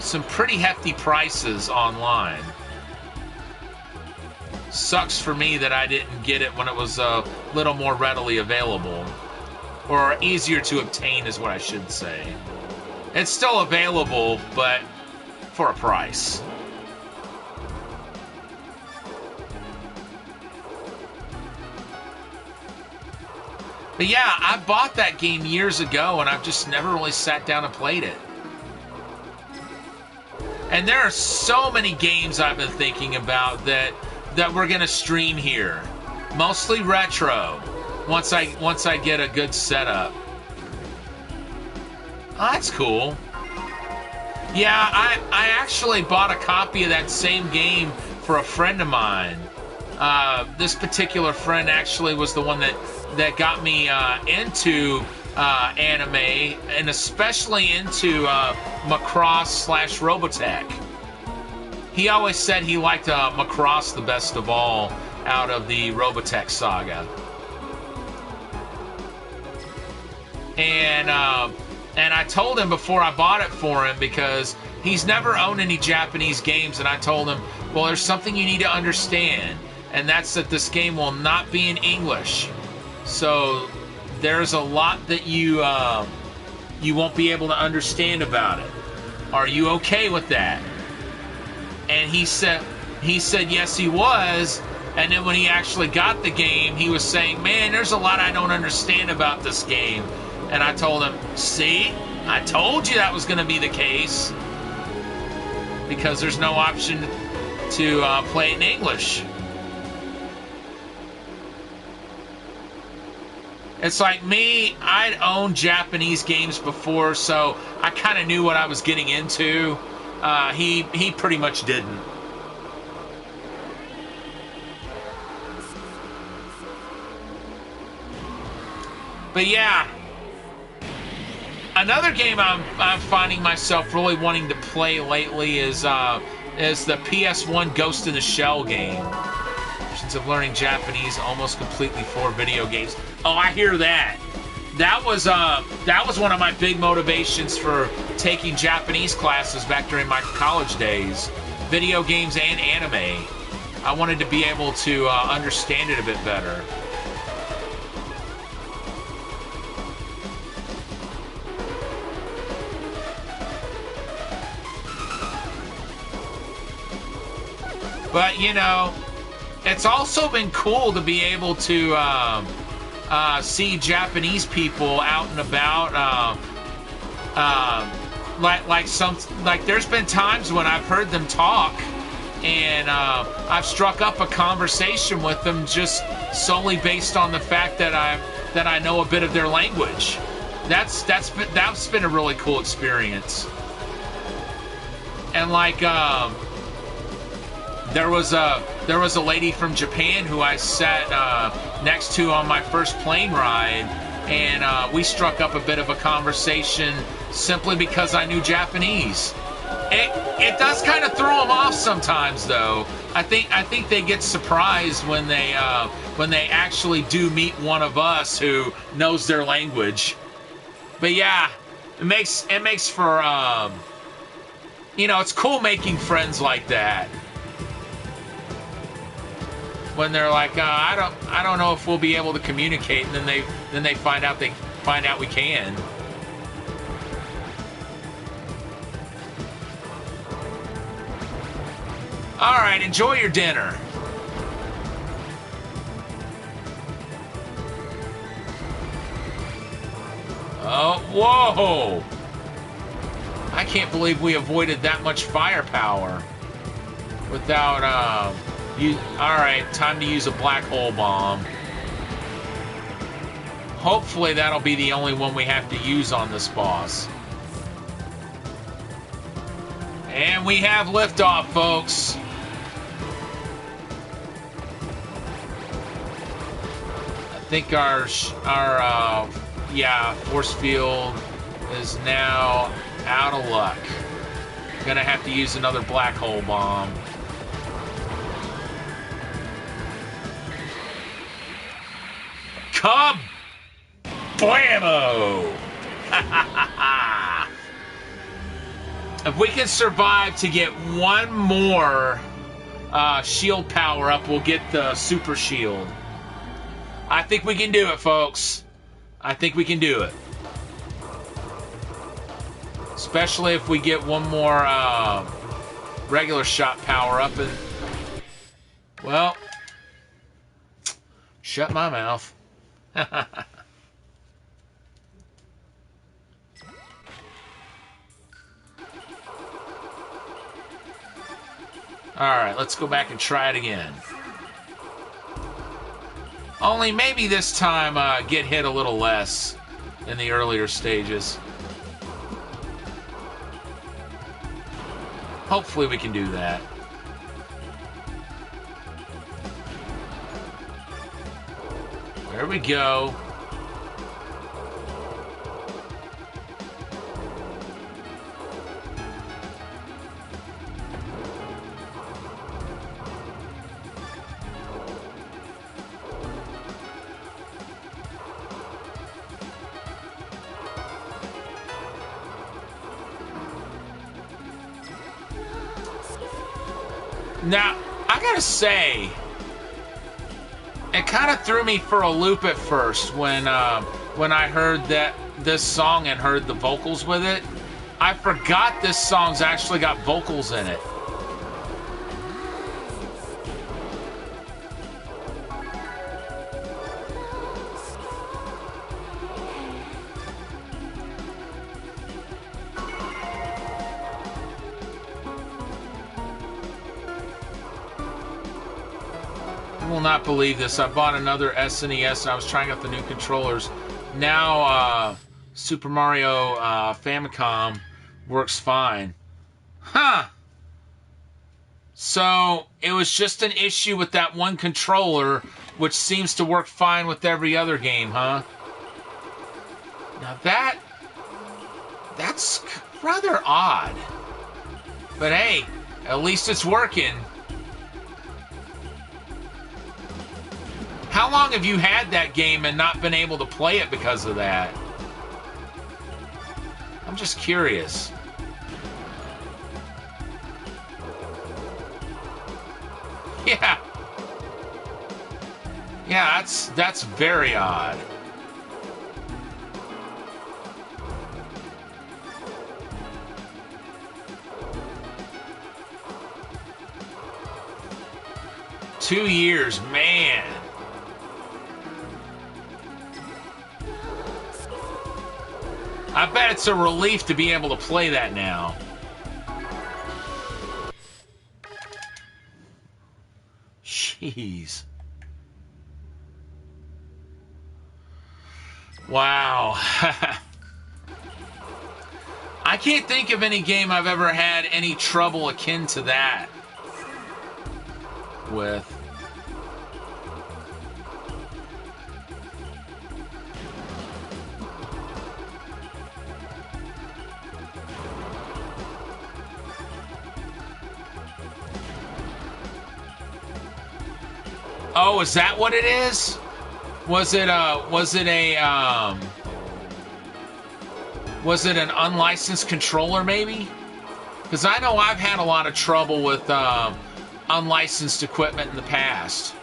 some pretty hefty prices online. Sucks for me that I didn't get it when it was a little more readily available. Or easier to obtain is what I should say. It's still available, but for a price. But yeah, I bought that game years ago, and I've just never really sat down and played it. And there are so many games I've been thinking about that we're gonna stream here. Mostly retro. Once I get a good setup. Oh, that's cool. Yeah, I actually bought a copy of that same game for a friend of mine. This particular friend actually was the one that got me into anime, and especially into Macross / Robotech. He always said he liked Macross the best of all out of the Robotech saga. And I told him before I bought it for him, because he's never owned any Japanese games, and I told him, well, there's something you need to understand, and that's that this game will not be in English. So there's a lot that you won't be able to understand about it. Are you okay with that? And he said yes, he was. And then when he actually got the game, he was saying, man, there's a lot I don't understand about this game. And I told him, see, I told you that was going to be the case, because there's no option to play it in English. It's like me, I'd owned Japanese games before, so I kind of knew what I was getting into. He pretty much didn't. But yeah, another game I'm finding myself really wanting to play lately is the PS1 Ghost in the Shell game. Since I'm learning Japanese almost completely for video games. Oh, I hear that. That was one of my big motivations for taking Japanese classes back during my college days. Video games and anime. I wanted to be able to understand it a bit better. But, you know, it's also been cool to be able to see Japanese people out and about. Like there's been times when I've heard them talk, and I've struck up a conversation with them just solely based on the fact that I know a bit of their language. That's been a really cool experience. And like there was a lady from Japan who I sat next to on my first plane ride, and we struck up a bit of a conversation simply because I knew Japanese. It does kind of throw them off sometimes, though. I think they get surprised when they actually do meet one of us who knows their language. But yeah, it makes for it's cool making friends like that. When they're like, I don't know if we'll be able to communicate, and then they find out we can. All right, enjoy your dinner. Oh, whoa! I can't believe we avoided that much firepower without, Alright, time to use a black hole bomb. Hopefully that'll be the only one we have to use on this boss. And we have liftoff, folks. I think our force field is now out of luck. Gonna have to use another black hole bomb. Blammo! If we can survive to get one more shield power up, we'll get the super shield. I think we can do it, folks. I think we can do it. Especially if we get one more regular shot power up. And well, shut my mouth. Alright, let's go back and try it again. Only maybe this time get hit a little less in the earlier stages. Hopefully we can do that. There we go. Now, I gotta say, it kind of threw me for a loop at first when I heard this song and heard the vocals with it. I forgot this song's actually got vocals in it. I will not believe this. I bought another SNES and I was trying out the new controllers. Now, Super Mario Famicom works fine. Huh. So, it was just an issue with that one controller, which seems to work fine with every other game, huh? Now that's rather odd. But hey, at least it's working. How long have you had that game and not been able to play it because of that? I'm just curious. Yeah. Yeah, that's very odd. Two years, man. I bet it's a relief to be able to play that now. Jeez. Wow. I can't think of any game I've ever had any trouble akin to that with. Oh, is that what it is? Was it an unlicensed controller maybe? Because I know I've had a lot of trouble with unlicensed equipment in the past.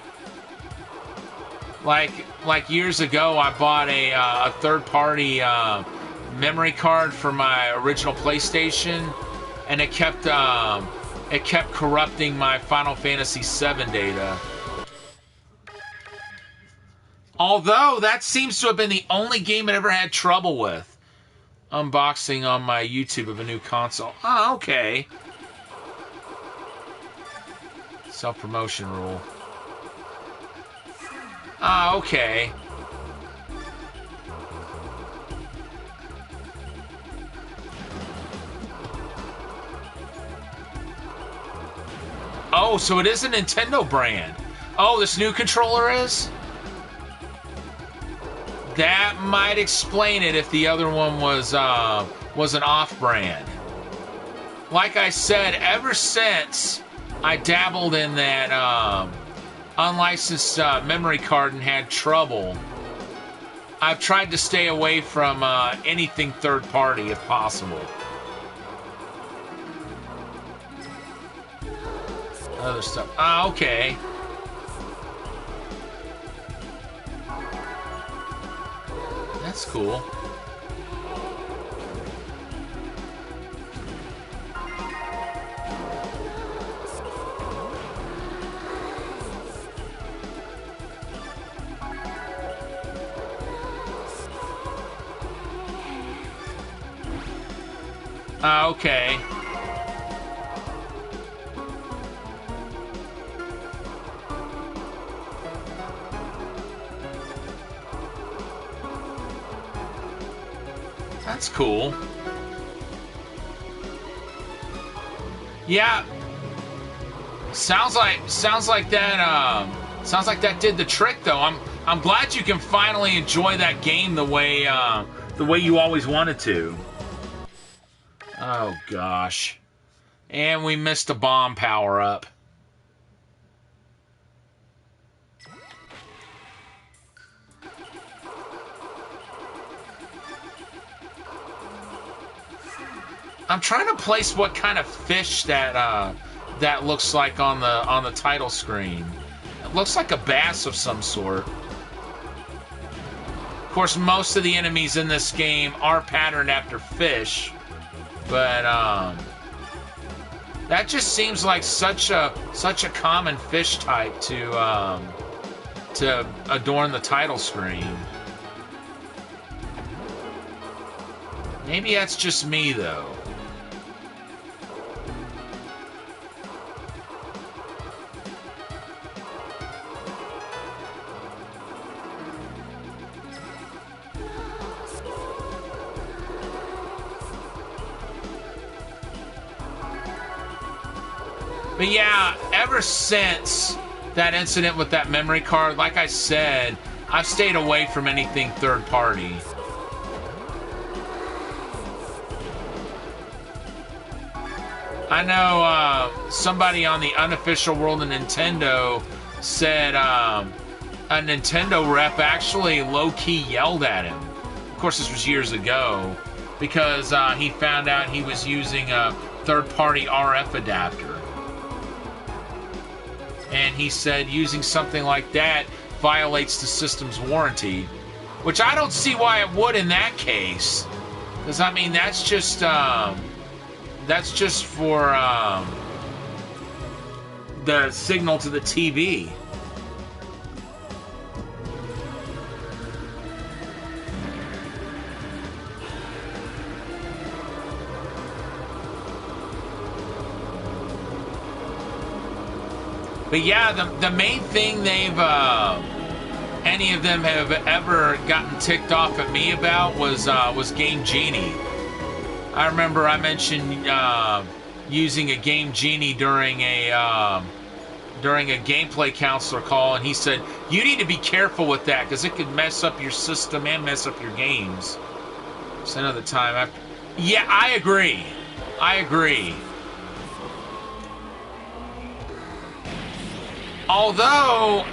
Like years ago, I bought a third-party memory card for my original PlayStation, and it kept corrupting my Final Fantasy VII data. Although, that seems to have been the only game I ever had trouble with. Unboxing on my YouTube of a new console. Oh, okay. Self-promotion rule. Ah, okay. Oh, so it is a Nintendo brand. Oh, this new controller is? That might explain it if the other one was an off-brand. Like I said, ever since I dabbled in that unlicensed memory card and had trouble, I've tried to stay away from anything third-party if possible. Other stuff. Ah, okay. That's cool. Okay. That's cool. Yeah. Sounds like that did the trick though. I'm glad you can finally enjoy that game the way you always wanted to. Oh gosh. And we missed a bomb power up. I'm trying to place what kind of fish that looks like on the title screen. It looks like a bass of some sort. Of course, most of the enemies in this game are patterned after fish, but that just seems like such a common fish type to adorn the title screen. Maybe that's just me though. But yeah, ever since that incident with that memory card, like I said, I've stayed away from anything third party. I know somebody on the unofficial World of Nintendo said a Nintendo rep actually low-key yelled at him. Of course, this was years ago, because he found out he was using a third-party RF adapter. And he said using something like that violates the system's warranty, which I don't see why it would in that case. Because, I mean, that's just for the signal to the TV. But yeah, the main thing they've any of them have ever gotten ticked off at me about was Game Genie. I remember I mentioned using a Game Genie during a gameplay counselor call, and he said, you need to be careful with that because it could mess up your system and mess up your games. So another time yeah, I agree. Although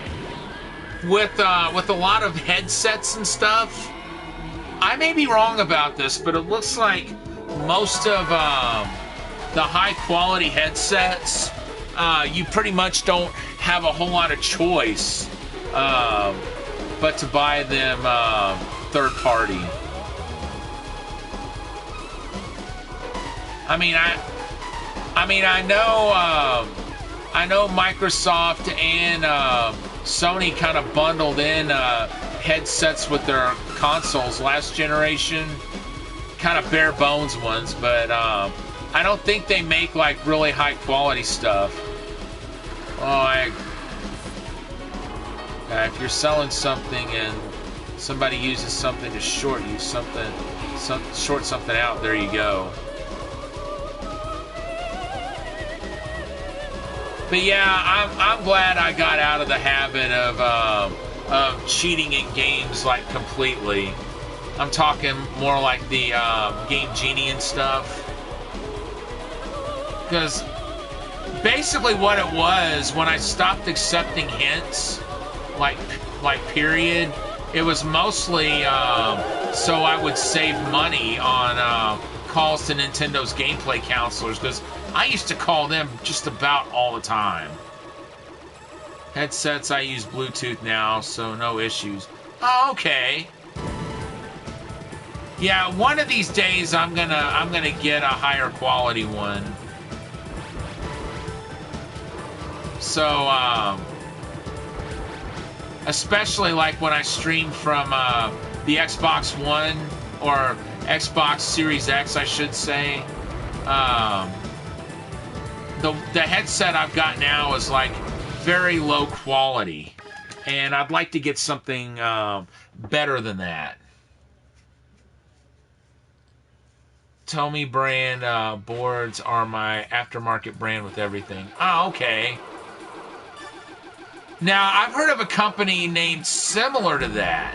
with a lot of headsets and stuff, I may be wrong about this, but it looks like most of the high quality headsets, you pretty much don't have a whole lot of choice but to buy them third party. I know Microsoft and Sony kind of bundled in headsets with their consoles last generation, kind of bare bones ones, but I don't think they make like really high quality stuff. If you're selling something and somebody uses something to short you short something out, there you go. But yeah, I'm glad I got out of the habit of cheating in games like completely. I'm talking more like the Game Genie and stuff. Because basically what it was, when I stopped accepting hints, like period, it was mostly so I would save money on calls to Nintendo's gameplay counselors, because I used to call them just about all the time. Headsets, I use Bluetooth now, so no issues. Oh, okay. Yeah, one of these days I'm gonna get a higher quality one. So, especially like when I stream from the Xbox One, or Xbox Series X, I should say. The headset I've got now is like very low quality, and I'd like to get something better than that. Tomy brand boards are my aftermarket brand with everything. Oh, okay. Now, I've heard of a company named similar to that,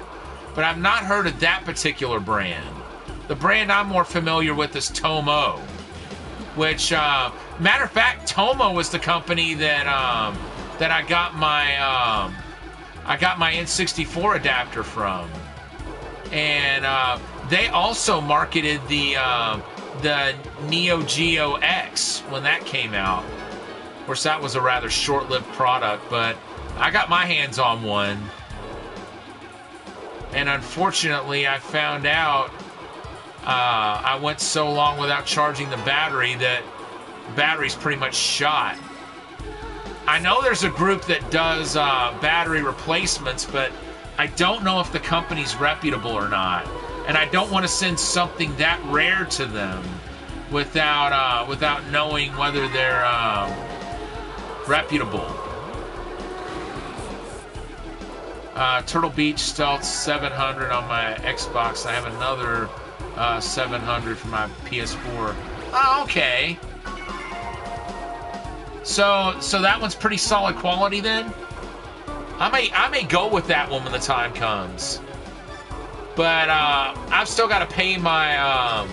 but I've not heard of that particular brand. The brand I'm more familiar with is Tomo, which, matter of fact, Tomo was the company that I got my N64 adapter from, and they also marketed the Neo Geo X when that came out. Of course, that was a rather short-lived product, but I got my hands on one, and unfortunately, I found out I went so long without charging the battery that the battery's pretty much shot. I know there's a group that does battery replacements, but I don't know if the company's reputable or not, and I don't want to send something that rare to them without knowing whether they're reputable. Turtle Beach Stealth 700 on my Xbox. I have another 700 for my PS4. Oh, okay. So that one's pretty solid quality then. I may go with that one when the time comes. But I've still got to pay my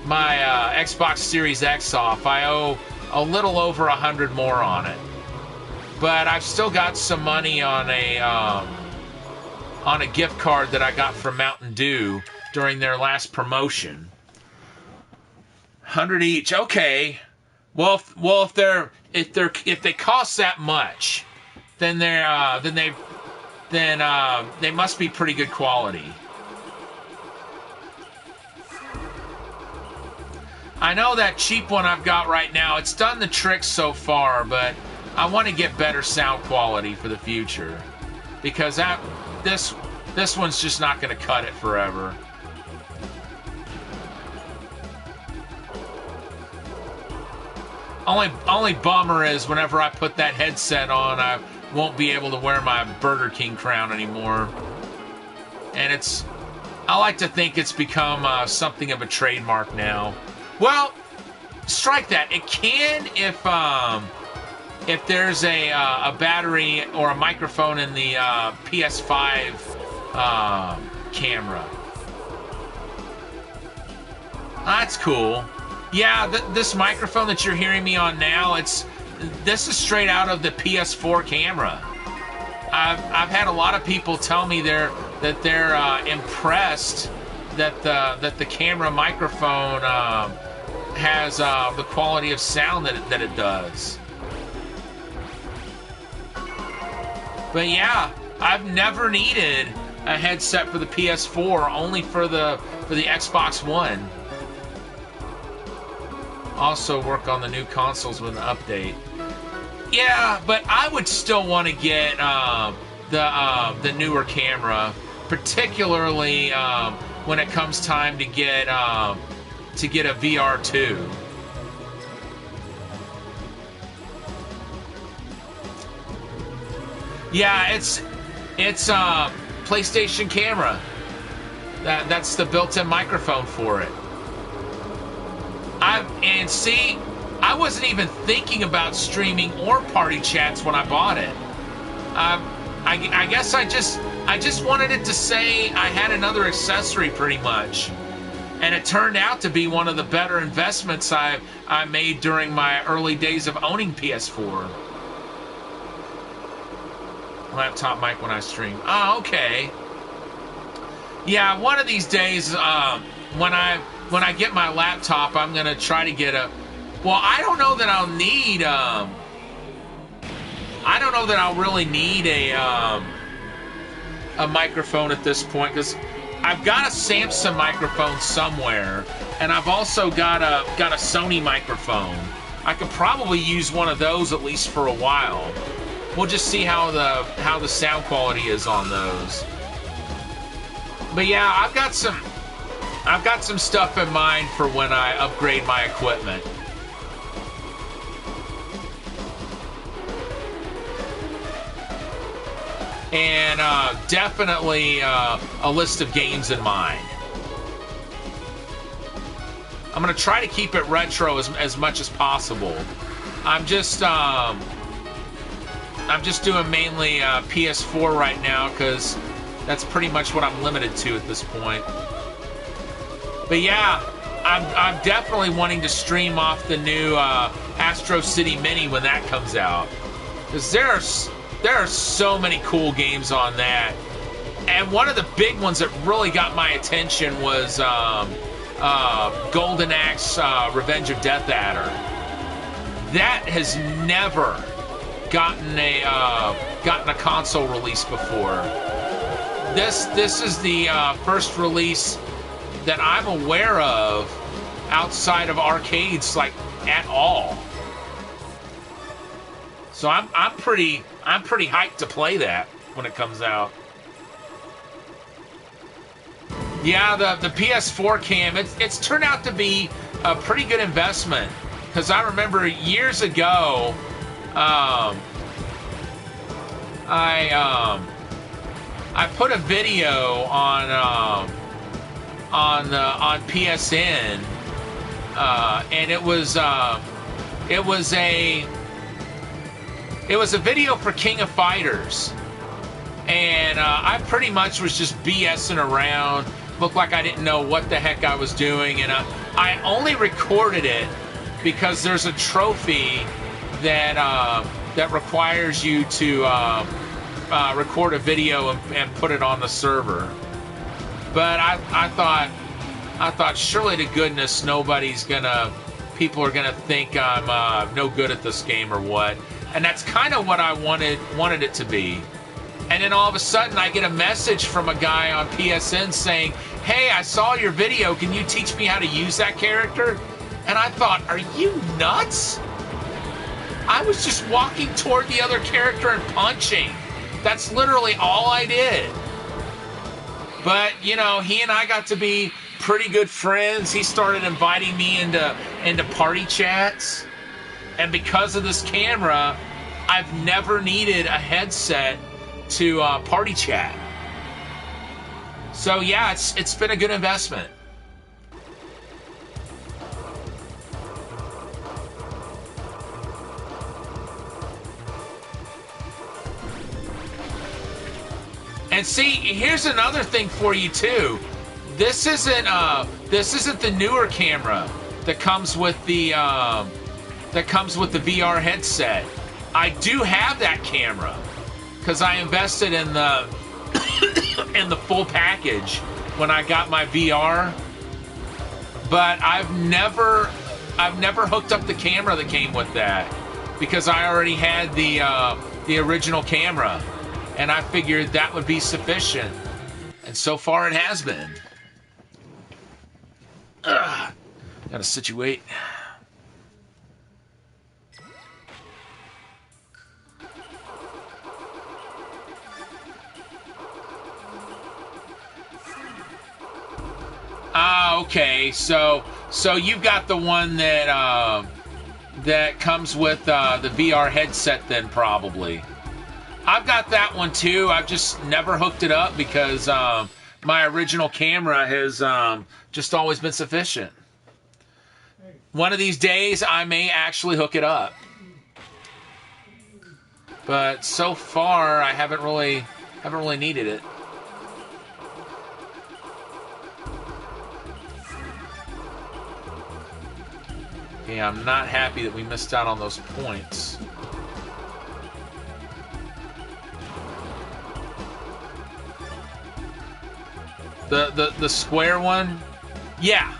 Xbox Series X off. I owe a little over 100 more on it. But I've still got some money on a gift card that I got from Mountain Dew during their last promotion. 100 each. Okay. Well, if they cost that much, then they must be pretty good quality. I know that cheap one I've got right now, it's done the trick so far, but I want to get better sound quality for the future, because this one's just not going to cut it forever. Only bummer is whenever I put that headset on, I won't be able to wear my Burger King crown anymore. And I like to think it's become something of a trademark now. Well, strike that. It can if there's a battery or a microphone in the PS5 camera. That's cool. Yeah, this microphone that you're hearing me on now, this is straight out of the PS4 camera. I've had a lot of people tell me that they're impressed that the camera microphone has the quality of sound that it does. But yeah, I've never needed a headset for the PS4, only for the Xbox One. Also work on the new consoles with an update. Yeah, but I would still want to get the newer camera, particularly when it comes time to get a VR2. Yeah, it's PlayStation camera. That's the built-in microphone for it. I wasn't even thinking about streaming or party chats when I bought it. I guess I just wanted it to say I had another accessory, pretty much. And it turned out to be one of the better investments I made during my early days of owning PS4. Laptop mic when I stream. Oh, okay. Yeah, one of these days, when I get my laptop, I'm gonna try to get a. Well, I don't know that I'll need. I don't know that I'll really need a microphone at this point, because I've got a Samsung microphone somewhere, and I've also got a Sony microphone. I could probably use one of those at least for a while. We'll just see how the sound quality is on those. But yeah, I've got some stuff in mind for when I upgrade my equipment. And definitely a list of games in mind. I'm gonna try to keep it retro as much as possible. I'm just doing mainly PS4 right now, because that's pretty much what I'm limited to at this point. But yeah, I'm definitely wanting to stream off the new Astro City Mini when that comes out, because there are so many cool games on that. And one of the big ones that really got my attention was Golden Axe Revenge of Death Adder. That has never gotten a console release before. This is the first release that I'm aware of outside of arcades, like, at all. So I'm pretty hyped to play that when it comes out. Yeah, the PS4 cam, it's turned out to be a pretty good investment, because I remember years ago, I put a video on PSN, and it was a video for King of Fighters, and I pretty much was just BSing around, looked like I didn't know what the heck I was doing, and I only recorded it because there's a trophy that requires you to record a video and put it on the server. But I thought surely to goodness people are gonna think I'm no good at this game or what. And that's kind of what I wanted it to be. And then all of a sudden I get a message from a guy on PSN saying, "Hey, I saw your video. Can you teach me how to use that character?" And I thought, are you nuts? I was just walking toward the other character and punching. That's literally all I did. But, you know, he and I got to be pretty good friends. He started inviting me into party chats. And because of this camera, I've never needed a headset to party chat. So yeah, it's been a good investment. And see, here's another thing for you too. This isn't the newer camera that comes with the VR headset. I do have that camera because I invested in the in the full package when I got my VR. But I've never hooked up the camera that came with that because I already had the original camera. And I figured that would be sufficient. And so far it has been. Gotta situate. Ah, okay. So you've got the one that that comes with the VR headset then, probably. I've got that one too. I've just never hooked it up because my original camera has just always been sufficient. One of these days, I may actually hook it up. But so far, I haven't really needed it. Yeah, I'm not happy that we missed out on those points. The square one? Yeah.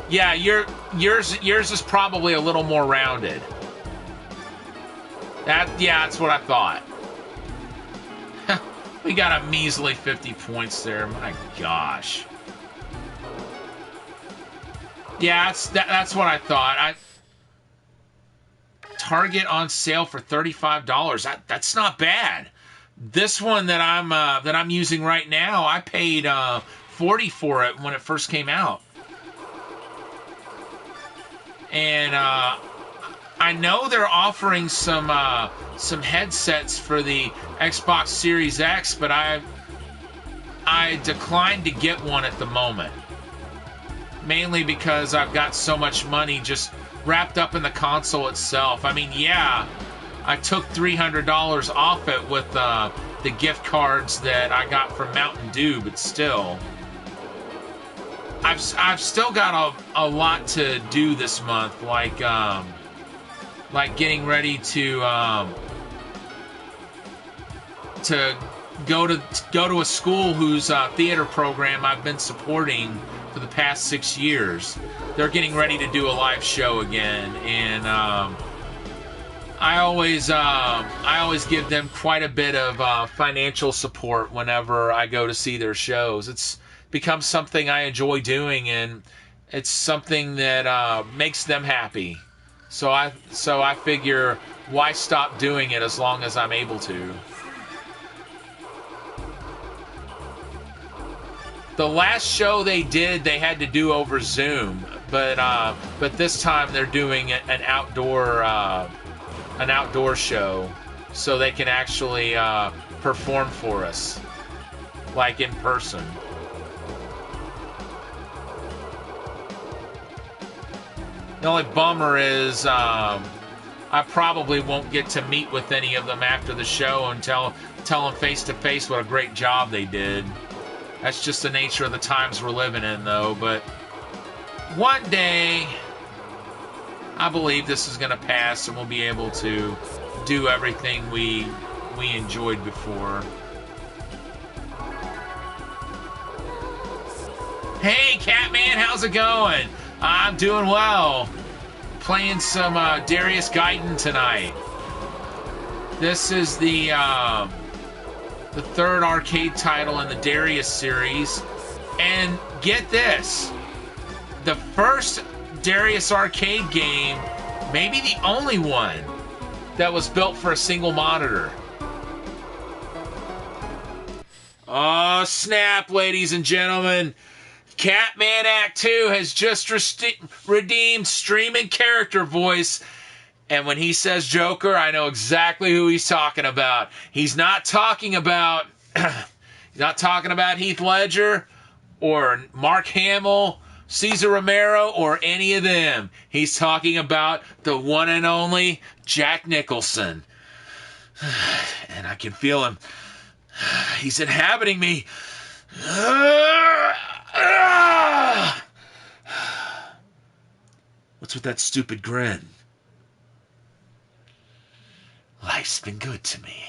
Yeah, yours is probably a little more rounded. That's what I thought. We got a measly 50 points there. My gosh. Yeah, that's what I thought. Target on sale for $35. That's not bad. This one that I'm using right now, I paid $40 for it when it first came out, and I know they're offering some headsets for the Xbox Series X, but I declined to get one at the moment, mainly because I've got so much money just wrapped up in the console itself. I mean, yeah. I took $300 off it with the gift cards that I got from Mountain Dew, but still, I've still got a lot to do this month, like getting ready to go to a school whose theater program I've been supporting for the past 6 years. They're getting ready to do a live show again, and I always give them quite a bit of financial support whenever I go to see their shows. It's become something I enjoy doing, and it's something that makes them happy. So I figure, why stop doing it as long as I'm able to? The last show they did, they had to do over Zoom, but this time they're doing an outdoor show, so they can actually perform for us, like in person. The only bummer is I probably won't get to meet with any of them after the show and tell them face to face what a great job they did. That's just the nature of the times we're living in, though. But one day, I believe this is going to pass, and we'll be able to do everything we enjoyed before. Hey, Catman, how's it going? I'm doing well. Playing some Darius Gaiden tonight. This is the third arcade title in the Darius series. And get this. The first Darius arcade game, maybe the only one, that was built for a single monitor. Oh, snap, ladies and gentlemen. Catman Act 2 has just redeemed streaming character voice. And when he says Joker, I know exactly who he's talking about. He's not talking about Heath Ledger or Mark Hamill, Cesar Romero, or any of them. He's talking about the one and only Jack Nicholson. And I can feel him. He's inhabiting me. What's with that stupid grin? Life's been good to me.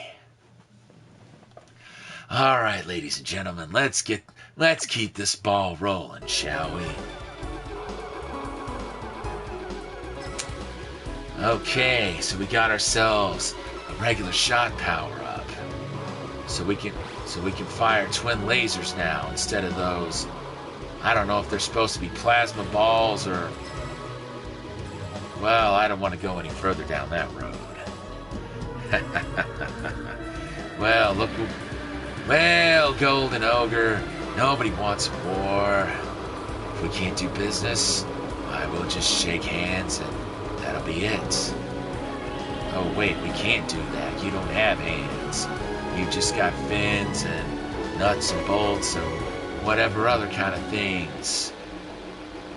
All right, ladies and gentlemen, let's keep this ball rolling, shall we? Okay, so we got ourselves a regular shot power up. So we can fire twin lasers now instead of those. I don't know if they're supposed to be plasma balls or... Well, I don't want to go any further down that road. Well, Golden Ogre, nobody wants war. If we can't do business, I will just shake hands and that'll be it. Oh wait, we can't do that. You don't have hands. You just got fins and nuts and bolts and whatever other kind of things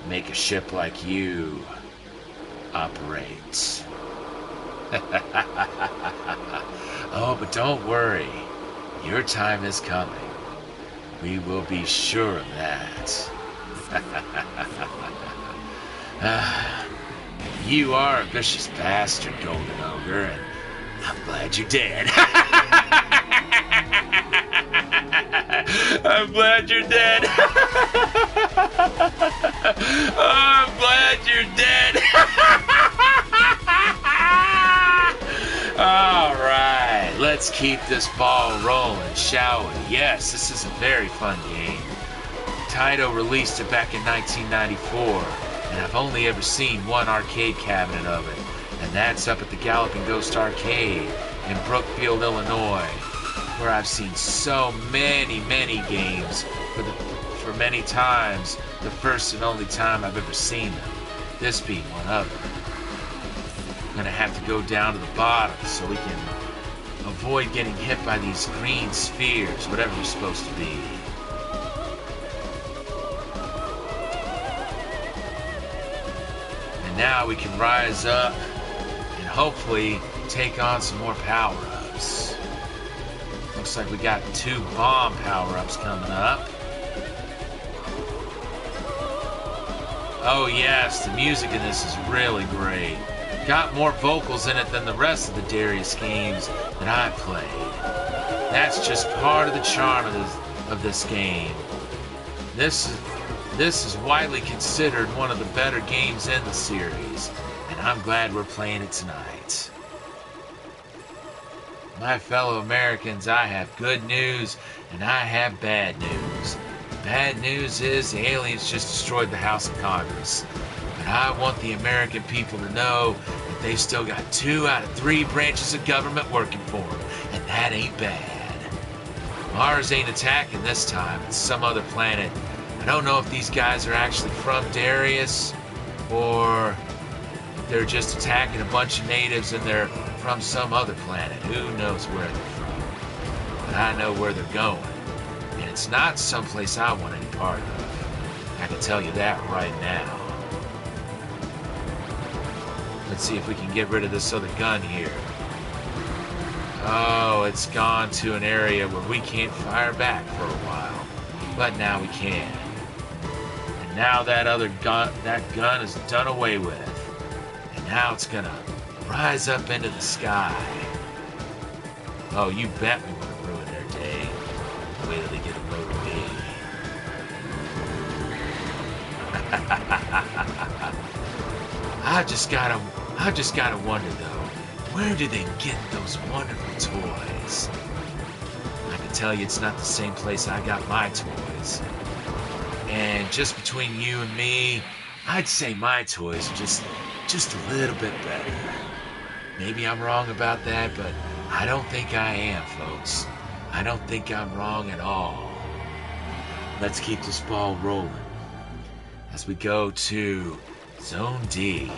make a ship like you operate. Oh, but don't worry. Your time is coming. We will be sure of that. You are a vicious bastard, Golden Ogre, and I'm glad you're dead. I'm glad you're dead. Oh, I'm glad you're dead. All right, let's keep this ball rolling, shall we? Yes, this is a very fun game. Taito released it back in 1994, and I've only ever seen one arcade cabinet of it, and that's up at the Galloping Ghost Arcade in Brookfield, Illinois, where I've seen so many games for many times, the first and only time I've ever seen them, this being one of them. I'm gonna have to go down to the bottom so we can avoid getting hit by these green spheres, whatever they're supposed to be. And now we can rise up and hopefully take on some more power-ups. Looks like we got 2 bomb power-ups coming up. Oh yes, the music in this is really great. Got more vocals in it than the rest of the Darius games that I've played. That's just part of the charm of this game. This is widely considered one of the better games in the series, and I'm glad we're playing it tonight. My fellow Americans, I have good news and I have bad news. Bad news is the aliens just destroyed the House of Congress. But I want the American people to know that they've still got 2 out of 3 branches of government working for them, and that ain't bad. Mars ain't attacking this time, it's some other planet. I don't know if these guys are actually from Darius, or they're just attacking a bunch of natives and they're from some other planet. Who knows where they're from? But I know where they're going, and it's not someplace I want any part of. I can tell you that right now. Let's see if we can get rid of this other gun here. Oh, it's gone to an area where we can't fire back for a while. But now we can. And now that gun is done away with. And now it's gonna rise up into the sky. Oh, you bet we want to ruin their day. Wait till they get a load of me. I just gotta wonder though, where do they get those wonderful toys? I can tell you it's not the same place I got my toys. And just between you and me, I'd say my toys are just a little bit better. Maybe I'm wrong about that, but I don't think I am, folks. I don't think I'm wrong at all. Let's keep this ball rolling. as we go to Zone D.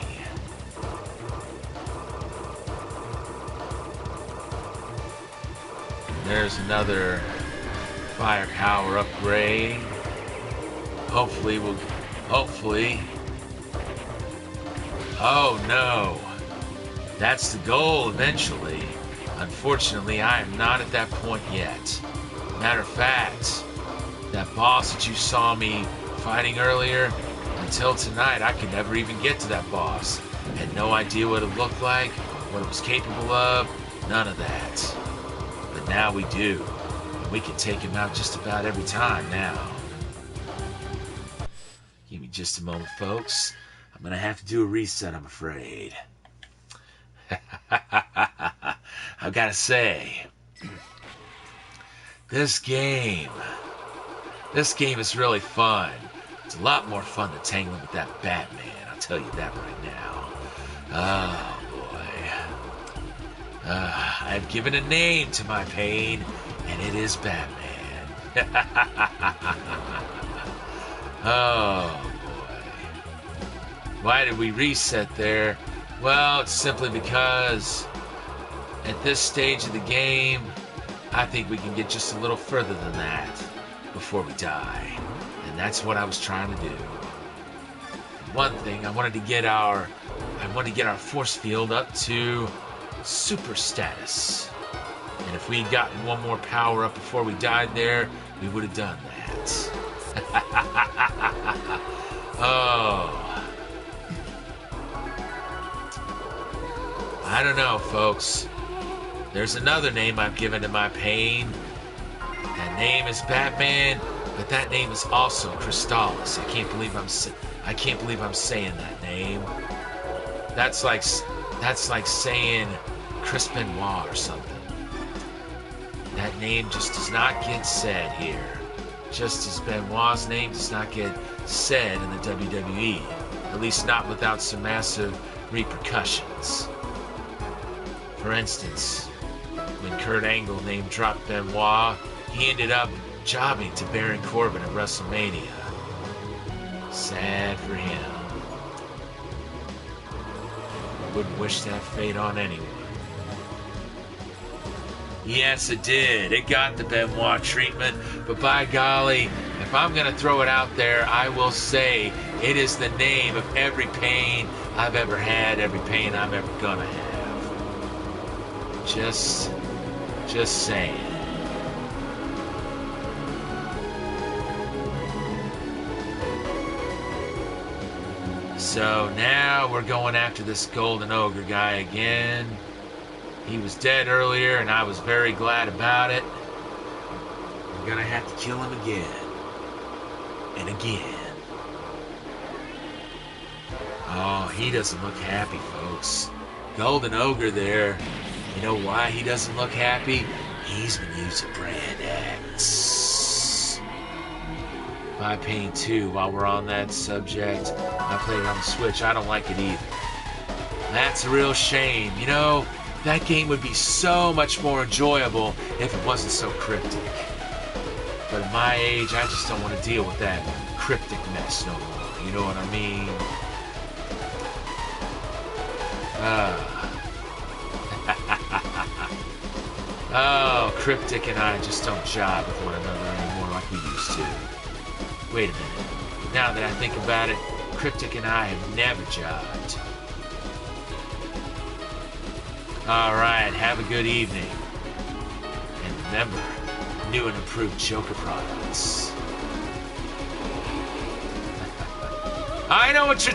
There's another firepower upgrade. Hopefully. Oh no. That's the goal eventually. Unfortunately, I am not at that point yet. Matter of fact, that boss that you saw me fighting earlier, until tonight, I could never even get to that boss. Had no idea what it looked like, what it was capable of, none of that. But now we do. And we can take him out just about every time now. Give me just a moment, folks. I'm gonna have to do a reset, I'm afraid. I've gotta say, this game is really fun. It's a lot more fun than tangling with that Batman, I'll tell you that right now. Oh boy. I've given a name to my pain, and it is Batman. Oh boy. Why did we reset there? Well, it's simply because at this stage of the game, I think we can get just a little further than that before we die. And that's what I was trying to do. One thing, I wanted to get our force field up to super status. And if we had gotten one more power up before we died there, we would have done that. Oh. I don't know, folks. There's another name I've given to my pain. That name is Batman, but that name is also Crystallis. I can't believe I'm saying that name. That's like saying Chris Benoit or something. That name just does not get said here. Just as Benoit's name does not get said in the WWE. At least not without some massive repercussions. For instance, when Kurt Angle name-dropped Benoit, he ended up jobbing to Baron Corbin at WrestleMania. Sad for him. Wouldn't wish that fate on anyone. Yes, it did. It got the Benoit treatment, but by golly, if I'm going to throw it out there, I will say it is the name of every pain I've ever had, every pain I'm ever going to have. Just saying. So now we're going after this Golden Ogre guy again. He was dead earlier and I was very glad about it. We're gonna have to kill him again. And again. Oh, he doesn't look happy, folks. Golden Ogre there. You know why he doesn't look happy? He's been using Brand X. My Pain 2, while we're on that subject, I played it on the Switch. I don't like it either. That's a real shame. You know, that game would be so much more enjoyable if it wasn't so cryptic. But at my age, I just don't want to deal with that cryptic mess no more. You know what I mean? Oh, Cryptic and I just don't jive with one another anymore like we used to. Wait a minute. Now that I think about it, Cryptic and I have never jived. Alright, have a good evening. And remember, new and improved Joker products. I know what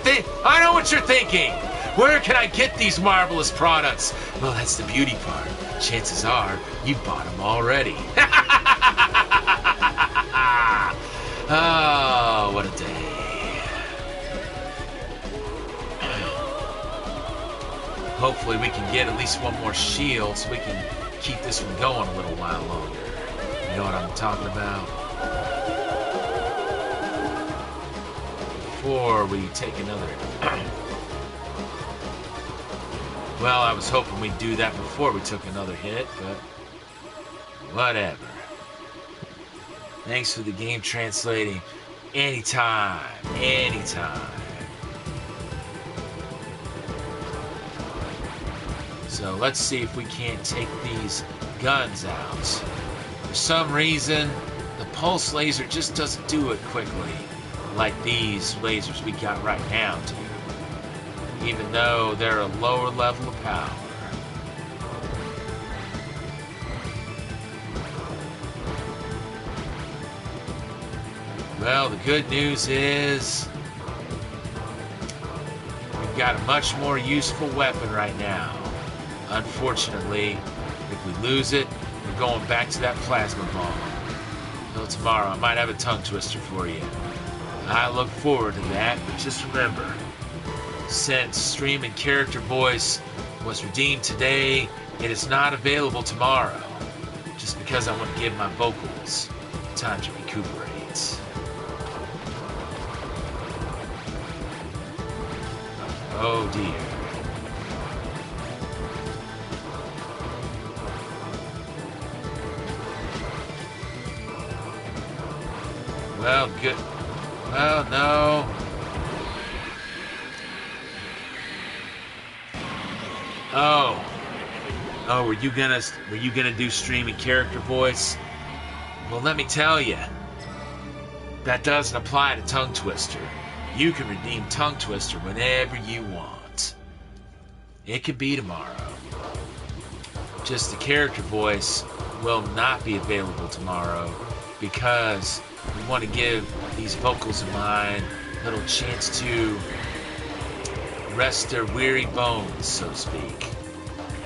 you're thinking! Where can I get these marvelous products? Well, that's the beauty part. Chances are, you bought them already. Oh, what a day. Hopefully we can get at least one more shield so we can keep this one going a little while longer. You know what I'm talking about? Before we take another... Well, I was hoping we'd do that before we took another hit, but whatever. Thanks for the game translating Anytime. Anytime. So let's see if we can't take these guns out. For some reason, the pulse laser just doesn't do it quickly like these lasers we got right now do, even though they're a lower level of power. Well, the good news is we've got a much more useful weapon right now. Unfortunately, if we lose it, we're going back to that plasma bomb. Till tomorrow, I might have a tongue twister for you. I look forward to that, but just remember, since Stream and Character Voice was redeemed today, it is not available tomorrow. Just because I want to give my vocals time to recuperate. Oh dear. Well, good. Well, no. Oh, were you gonna do Stream and Character Voice? Well, let me tell you, that doesn't apply to Tongue Twister. You can redeem Tongue Twister whenever you want. It could be tomorrow. Just the Character Voice will not be available tomorrow because we want to give these vocals of mine a little chance to rest their weary bones, so to speak.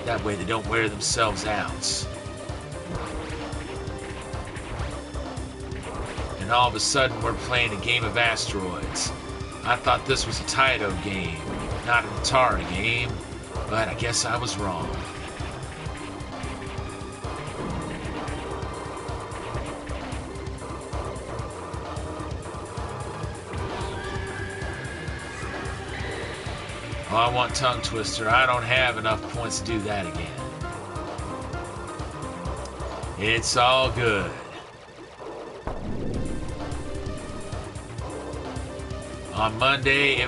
That way they don't wear themselves out. And all of a sudden we're playing a game of asteroids. I thought this was a Taito game, not an Atari game, but I guess I was wrong. Oh, I want Tongue Twister. I don't have enough points to do that again. It's all good. On Monday,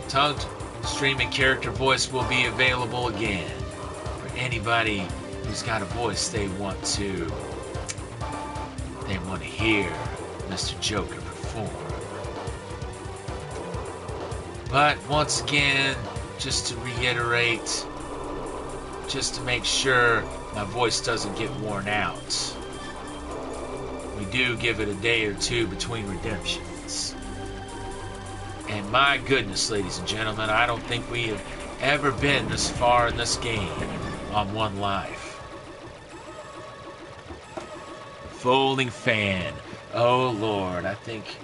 Tongue Stream and Character Voice will be available again for anybody who's got a voice they want to hear Mr. Joker perform. But once again, just to reiterate, just to make sure my voice doesn't get worn out, we do give it a day or two between redemptions. And my goodness, ladies and gentlemen, I don't think we have ever been this far in this game on one life. Folding fan. Oh Lord, I think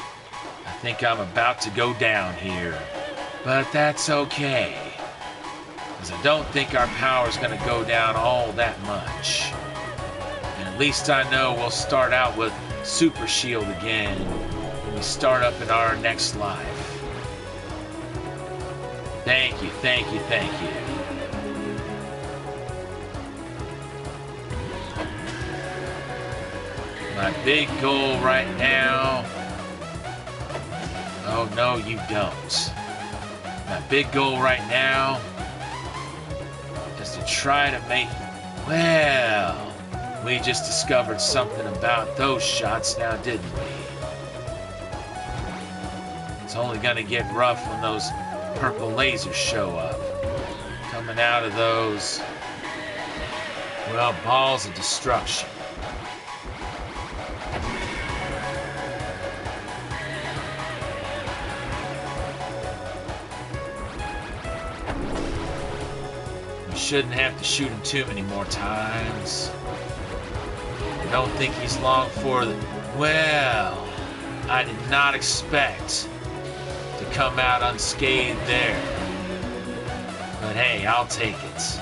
I'm about to go down here. But that's okay. Because I don't think our power is going to go down all that much. And at least I know we'll start out with Super Shield again when we start up in our next life. Thank you, thank you, thank you. My big goal right now... Oh, no, you don't. My big goal right now is to try to make... Well, we just discovered something about those shots now, didn't we? It's only going to get rough when those purple lasers show up. Coming out of those, well, balls of destruction. We shouldn't have to shoot him too many more times. I don't think he's long for the... Well, I did not expect to come out unscathed there. But hey, I'll take it.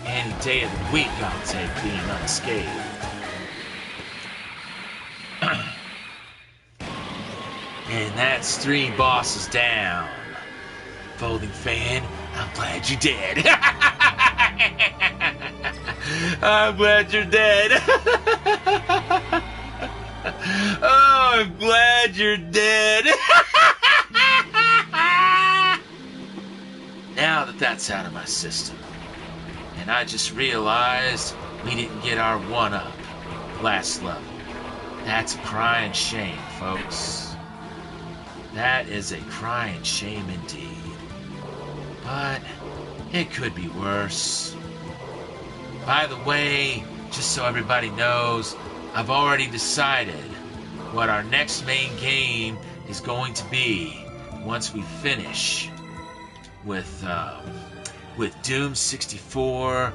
Any day of the week I'll take being unscathed. And that's 3 bosses down. Folding fan, I'm glad you're dead. I'm glad you're dead. Oh, I'm glad you're dead. shots out of my system. And I just realized we didn't get our 1-up last level. That's a crying shame, folks. That is a crying shame indeed. But it could be worse. By the way, just so everybody knows, I've already decided what our next main game is going to be once we finish with Doom 64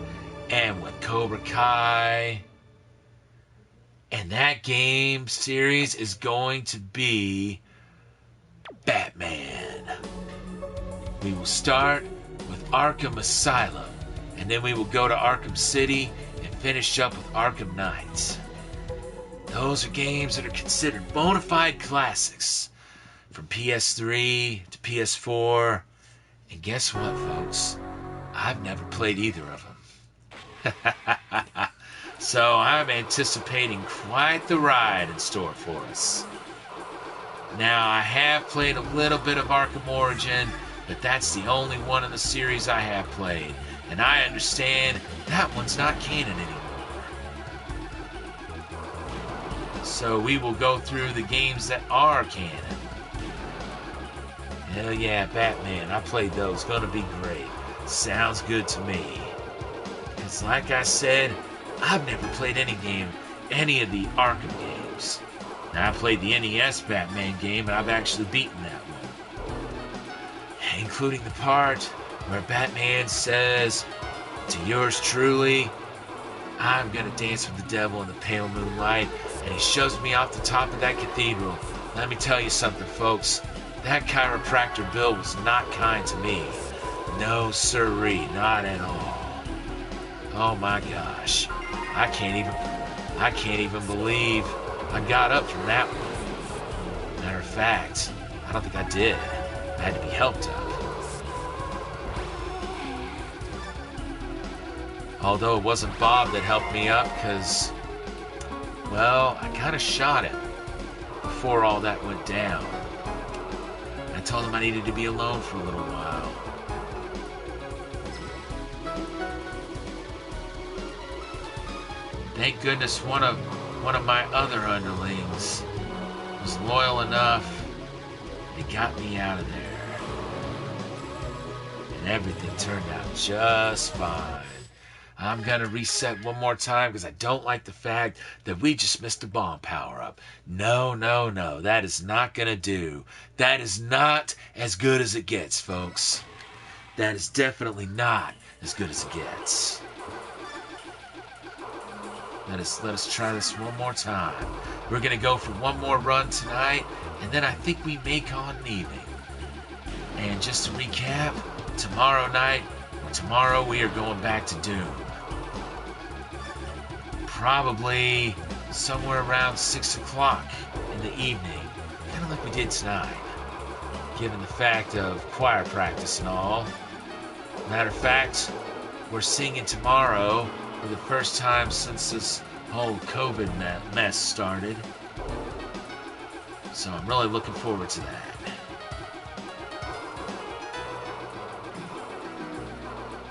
and with Cobra Kai. And that game series is going to be Batman. We will start with Arkham Asylum, and then we will go to Arkham City and finish up with Arkham Knight. Those are games that are considered bona fide classics from PS3 to PS4. And guess what, folks? I've never played either of them. So I'm anticipating quite the ride in store for us. Now, I have played a little bit of Arkham Origin, but that's the only one in the series I have played. And I understand that one's not canon anymore. So we will go through the games that are canon. Hell yeah, Batman. I played those. Gonna be great. Sounds good to me. It's like I said, I've never played any of the Arkham games. Now, I played the NES Batman game, and I've actually beaten that one. Including the part where Batman says to yours truly, I'm gonna dance with the devil in the pale moonlight, and he shoves me off the top of that cathedral. Let me tell you something, folks. That chiropractor Bill was not kind to me. No sirree, not at all. Oh my gosh. I can't even believe I got up from that one. Matter of fact, I don't think I did. I had to be helped up. Although it wasn't Bob that helped me up, because, well, I kind of shot him before all that went down. I told him I needed to be alone for a little while. Thank goodness one of my other underlings was loyal enough to got me out of there. And everything turned out just fine. I'm gonna reset one more time because I don't like the fact that we just missed a bomb power-up. No, no, no. That is not gonna do. That is not as good as it gets, folks. That is definitely not as good as it gets. Let us try this one more time. We're gonna go for one more run tonight, and then I think we may call it an evening. And just to recap, tomorrow we are going back to Doom. Probably somewhere around 6 o'clock in the evening, kind of like we did tonight, given the fact of choir practice and all. Matter of fact, we're singing tomorrow for the first time since this whole COVID mess started. So I'm really looking forward to that.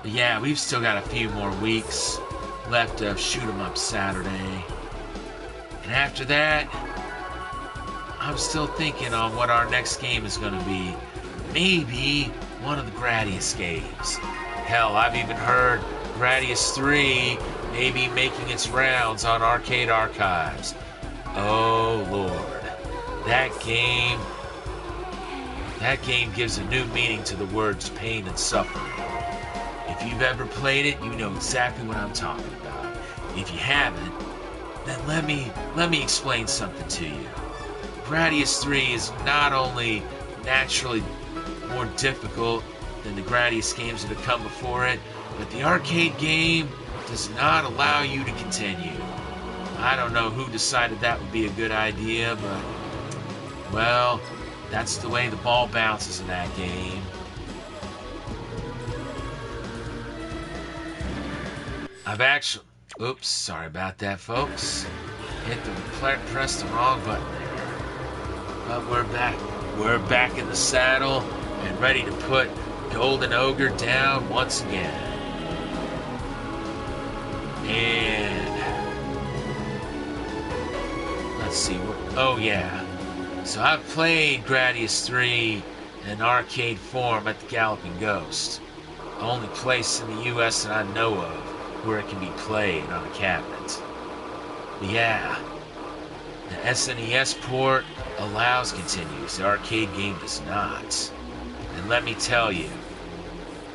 But yeah, we've still got a few more weeks left of Shoot 'em Up Saturday. And after that, I'm still thinking on what our next game is going to be. Maybe one of the Gradius games. Hell, I've even heard Gradius 3 may be making its rounds on Arcade Archives. Oh Lord. That game gives a new meaning to the words pain and suffering. If you've ever played it, you know exactly what I'm talking about. If you haven't, then let me explain something to you. Gradius 3 is not only naturally more difficult than the Gradius games that have come before it, but the arcade game does not allow you to continue. I don't know who decided that would be a good idea, but, well, that's the way the ball bounces in that game. Oops, sorry about that, folks. Pressed the wrong button there. But we're back in the saddle and ready to put Golden Ogre down once again. And let's see. Oh, yeah. So I've played Gradius 3 in an arcade form at the Galloping Ghost. The only place in the US that I know of where it can be played on a cabinet. But yeah, the SNES port allows continues. The arcade game does not. And let me tell you,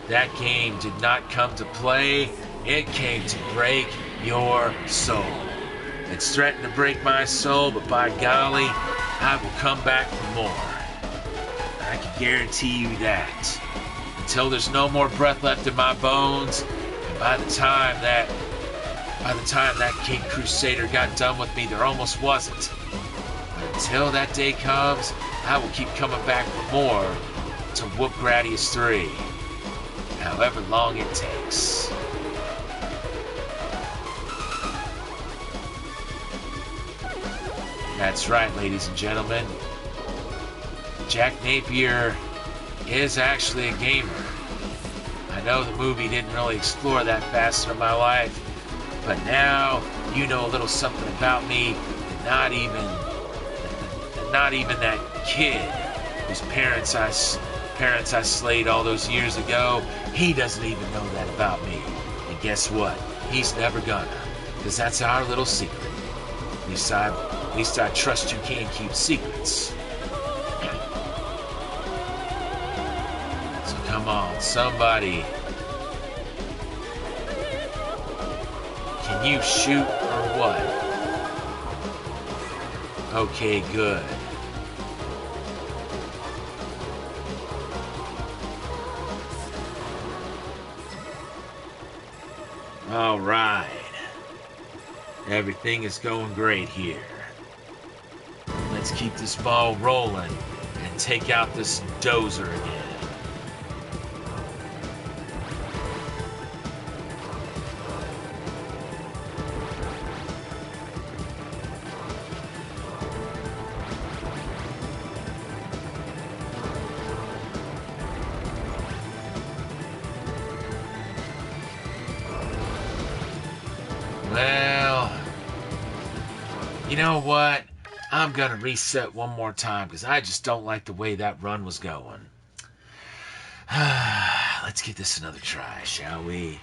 that game did not come to play. It came to break your soul. It's threatened to break my soul, but by golly, I will come back for more. I can guarantee you that. Until there's no more breath left in my bones, and by the time that King Crusader got done with me, there almost wasn't. But until that day comes, I will keep coming back for more to whoop Gradius 3, however long it takes. That's right, ladies and gentlemen. Jack Napier is actually a gamer. I know the movie didn't really explore that facet of my life, but now you know a little something about me that not even that kid whose parents I slayed all those years ago, he doesn't even know that about me. And guess what? He's never gonna, because that's our little secret. At least I trust you can keep secrets. Come on, somebody. Can you shoot or what? Okay, good. All right. Everything is going great here. Let's keep this ball rolling and take out this dozer again. Well, you know what? I'm gonna reset one more time because I just don't like the way that run was going. Let's give this another try, shall we?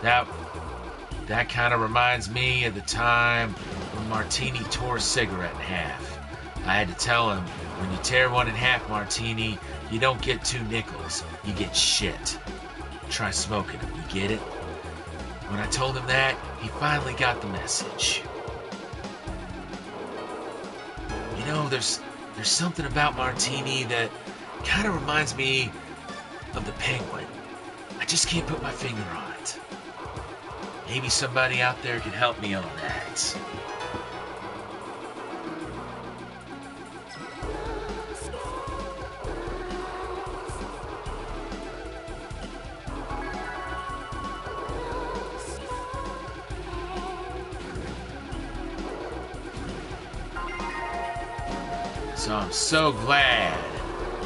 That kind of reminds me of the time when Martini tore a cigarette in half. I had to tell him, when you tear one in half, Martini, you don't get 2 nickels, you get shit. Try smoking them, you get it? When I told him that, he finally got the message. You know, there's something about Martini that kind of reminds me of the Penguin. I just can't put my finger on it. Maybe somebody out there can help me on that. So I'm so glad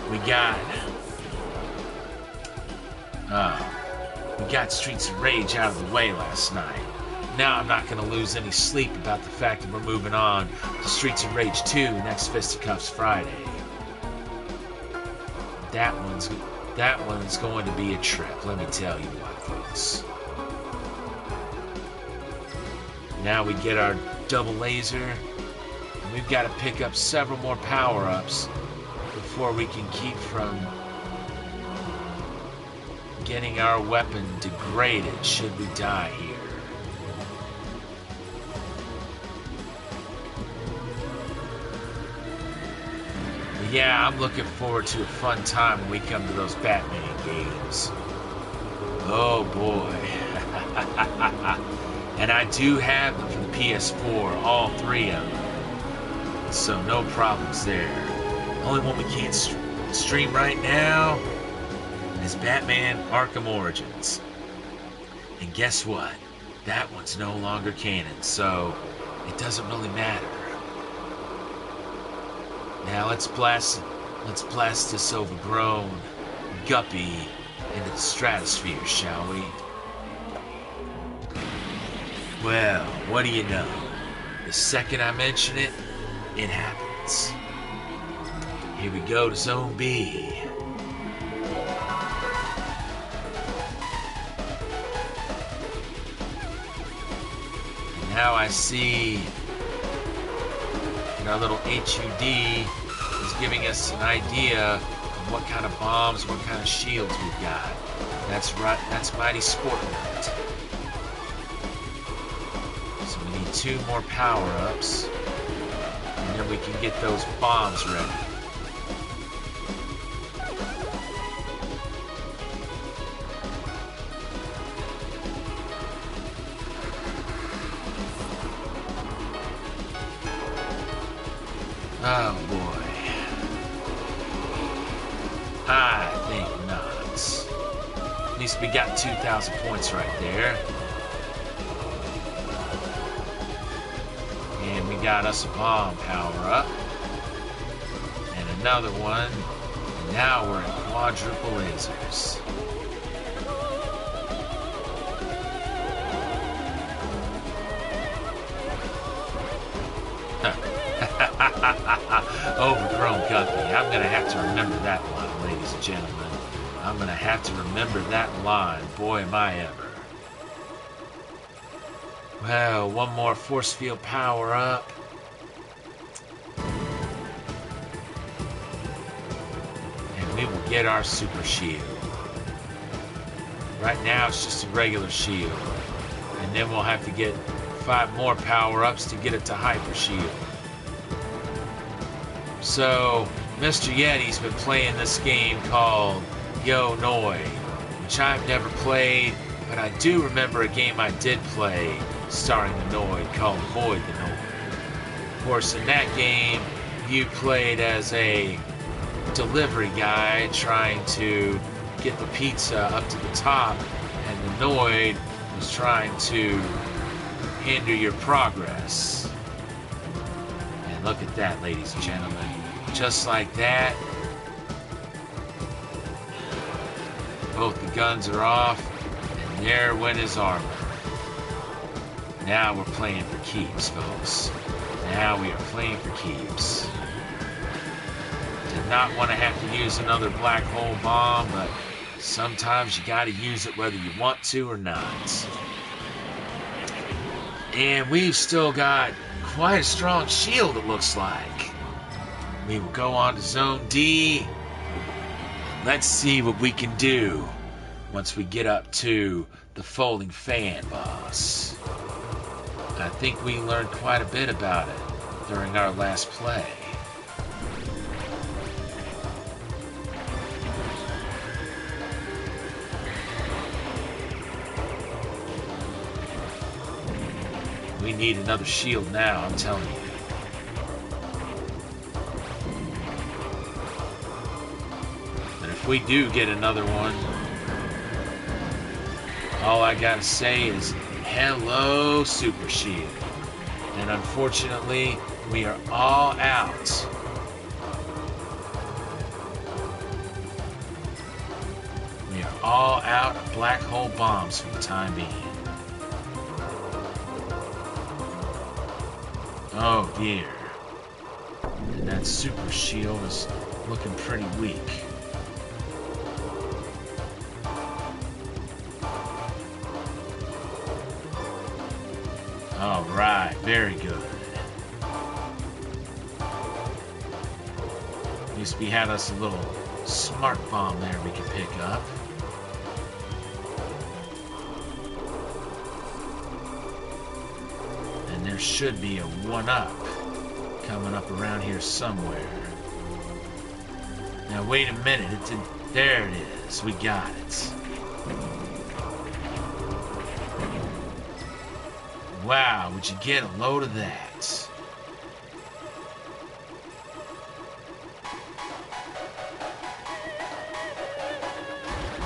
we got Streets of Rage out of the way last night. Now I'm not going to lose any sleep about the fact that we're moving on to Streets of Rage 2 next Fisticuffs Friday. That one's going to be a trip, let me tell you what, folks. Now we get our double laser. We've got to pick up several more power-ups before we can keep from getting our weapon degraded should we die here. But yeah, I'm looking forward to a fun time when we come to those Batman games. Oh boy. And I do have them for the PS4, all 3 of them. So no problems there. Only one we can't stream right now is Batman Arkham Origins. And guess what? that one's no longer canon, so it doesn't really matter. Now let's blast this overgrown guppy into the stratosphere, shall we? Well, what do you know? The second I mention it, it happens. Here we go to Zone B. And now I see that our little HUD is giving us an idea of what kind of bombs, what kind of shields we've got. That's right, that's Mighty Sport Knight. So we need 2 more power-ups, and then we can get those bombs ready. Oh boy. I think not. At least we got 2,000 points right there. And we got us a bomb power up. And another one. And now we're at quadruple lasers. Overgrown guppy. I'm going to have to remember that line, ladies and gentlemen. I'm going to have to remember that line. Boy, am I ever. Well, one more force field power up. And we will get our super shield. Right now, it's just a regular shield. And then we'll have to get 5 more power-ups to get it to hyper shield. So, Mr. Yeti's been playing this game called Yo Noid, which I've never played, but I do remember a game I did play starring the Noid called Void the Noid. Of course, in that game, you played as a delivery guy trying to get the pizza up to the top, and the Noid was trying to hinder your progress. And look at that, ladies and gentlemen. Just like that. Both the guns are off, and there went his armor. Now we're playing for keeps, folks. Now we are playing for keeps. Did not want to have to use another black hole bomb, but sometimes you gotta use it whether you want to or not. And we've still got quite a strong shield, it looks like. We will go on to Zone D. Let's see what we can do once we get up to the folding fan boss. I think we learned quite a bit about it during our last play. We need another shield now, I'm telling you. And if we do get another one, all I gotta say is, hello, Super Shield. And unfortunately, we are all out. We are all out of black hole bombs for the time being. Oh dear. And that super shield is looking pretty weak. Alright, very good. At least we had us a little smart bomb there we could pick up. And there should be a 1-up coming up around here somewhere. Now wait a minute, there it is, we got it. Wow, would you get a load of that?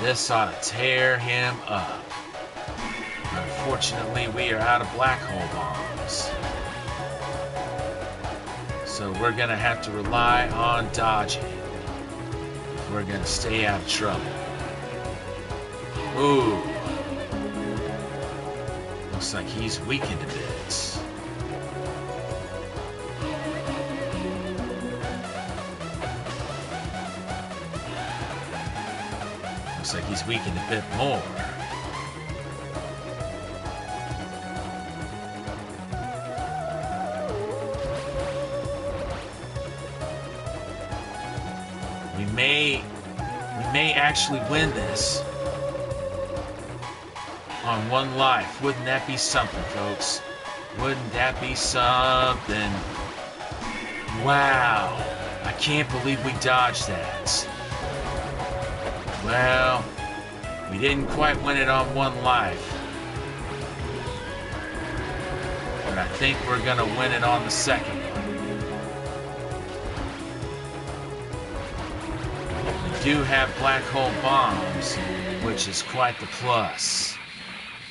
This ought to tear him up. Unfortunately, we are out of black hole bombs. So we're going to have to rely on dodging if we're going to stay out of trouble. Ooh. Looks like he's weakened a bit. Looks like he's weakened a bit more. We may actually win this on one life. Wouldn't that be something, folks? Wouldn't that be something? Wow. I can't believe we dodged that. Well, we didn't quite win it on one life. But I think we're going to win it on the second one. We do have black hole bombs, which is quite the plus.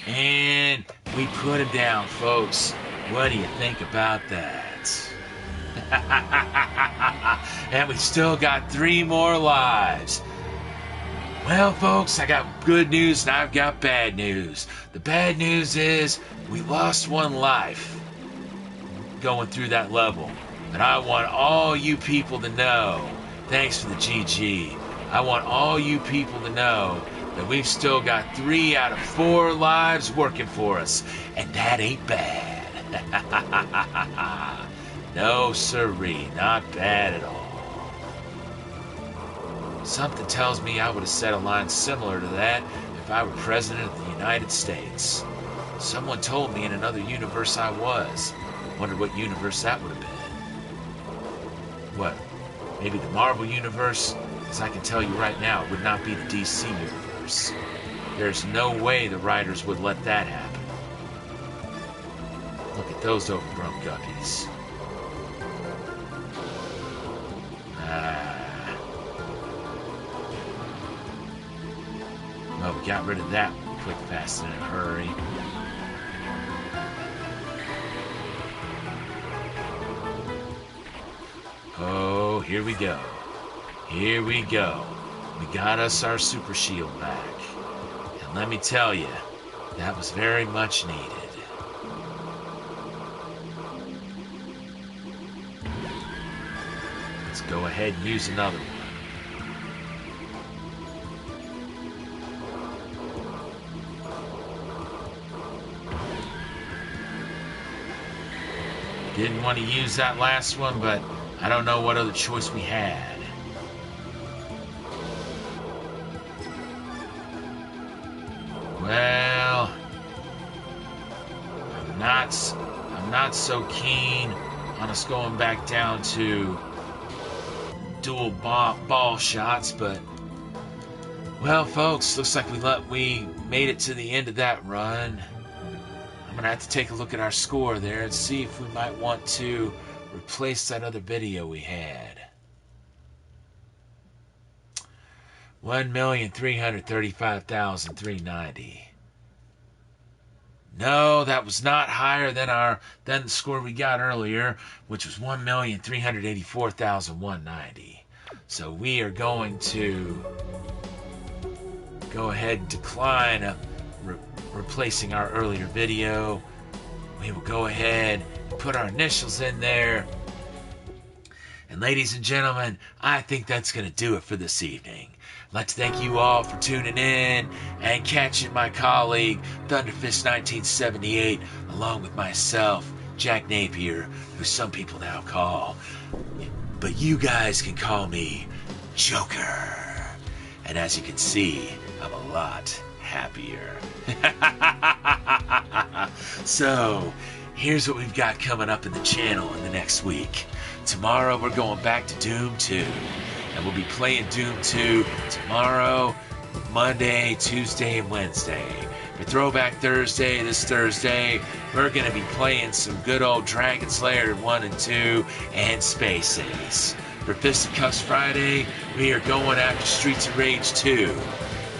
And we put him down, folks. What do you think about that? And we still got 3 more lives. Well, folks, I got good news and I've got bad news. The bad news is we lost 1 life going through that level. But I want all you people to know, thanks for the GG, I want all you people to know that we've still got 3 out of 4 lives working for us. And that ain't bad. No sirree, not bad at all. Something tells me I would have said a line similar to that if I were president of the United States. Someone told me in another universe I was. Wonder what universe that would have been. What? Maybe the Marvel universe? Because I can tell you right now, it would not be the DC universe. There's no way the writers would let that happen. Look at those overgrown guppies. Well, we got rid of that quick, fast, and in a hurry. Oh, here we go. Here we go. We got us our super shield back. And let me tell you, that was very much needed. Let's go ahead and use another one. Didn't want to use that last one, but I don't know what other choice we had. Well, I'm not so keen on us going back down to dual ball shots, but well, folks, looks like we made it to the end of that run. I'm gonna have to take a look at our score there and see if we might want to replace that other video we had. 1,335,390. No, that was not higher than the score we got earlier, which was 1,384,190. So we are going to go ahead and decline replacing our earlier video. We will go ahead and put our initials in there. And ladies and gentlemen, I think that's going to do it for this evening. I'd like to thank you all for tuning in and catching my colleague, Thunderfist 1978, along with myself, Jack Napier, who some people now call, but you guys can call me Joker. And as you can see, I'm a lot happier. So, here's what we've got coming up in the channel in the next week. Tomorrow we're going back to Doom 2. And we'll be playing Doom 2 tomorrow, Monday, Tuesday, and Wednesday. For Throwback Thursday, this Thursday, we're going to be playing some good old Dragon Slayer 1 and 2 and Space Ace. For Fisticuffs Friday, we are going after Streets of Rage 2.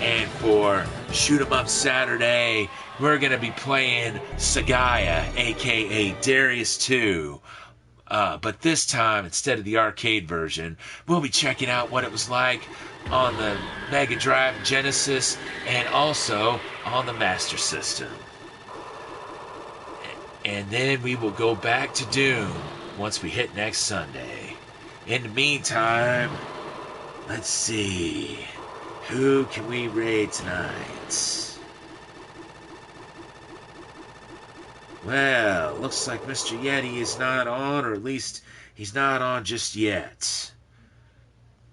And for Shoot 'em Up Saturday, we're going to be playing Sagaya, aka Darius 2. But this time, instead of the arcade version, we'll be checking out what it was like on the Mega Drive, Genesis, and also on the Master System. And then we will go back to Doom once we hit next Sunday. In the meantime, let's see. Who can we raid tonight? Well, looks like Mr. Yeti is not on, or at least he's not on just yet.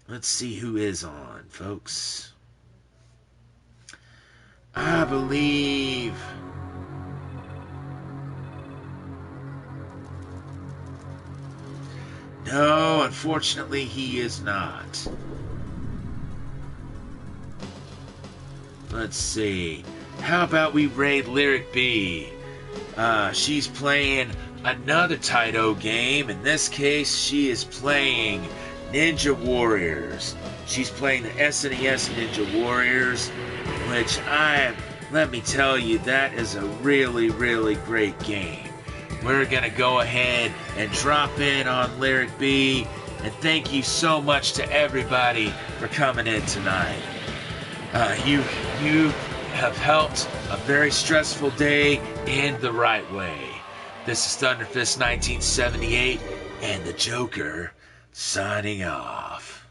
Let's see who is on, folks. I believe... No, unfortunately, he is not. Let's see. How about we raid Lyric B? She's playing another Taito game. In this case, she is playing Ninja Warriors. She's playing the SNES Ninja Warriors, which let me tell you, that is a really, really great game. We're going to go ahead and drop in on Lyric B, and thank you so much to everybody for coming in tonight. You have helped a very stressful day end the right way. This is Thunderfist 1978 and the Joker signing off.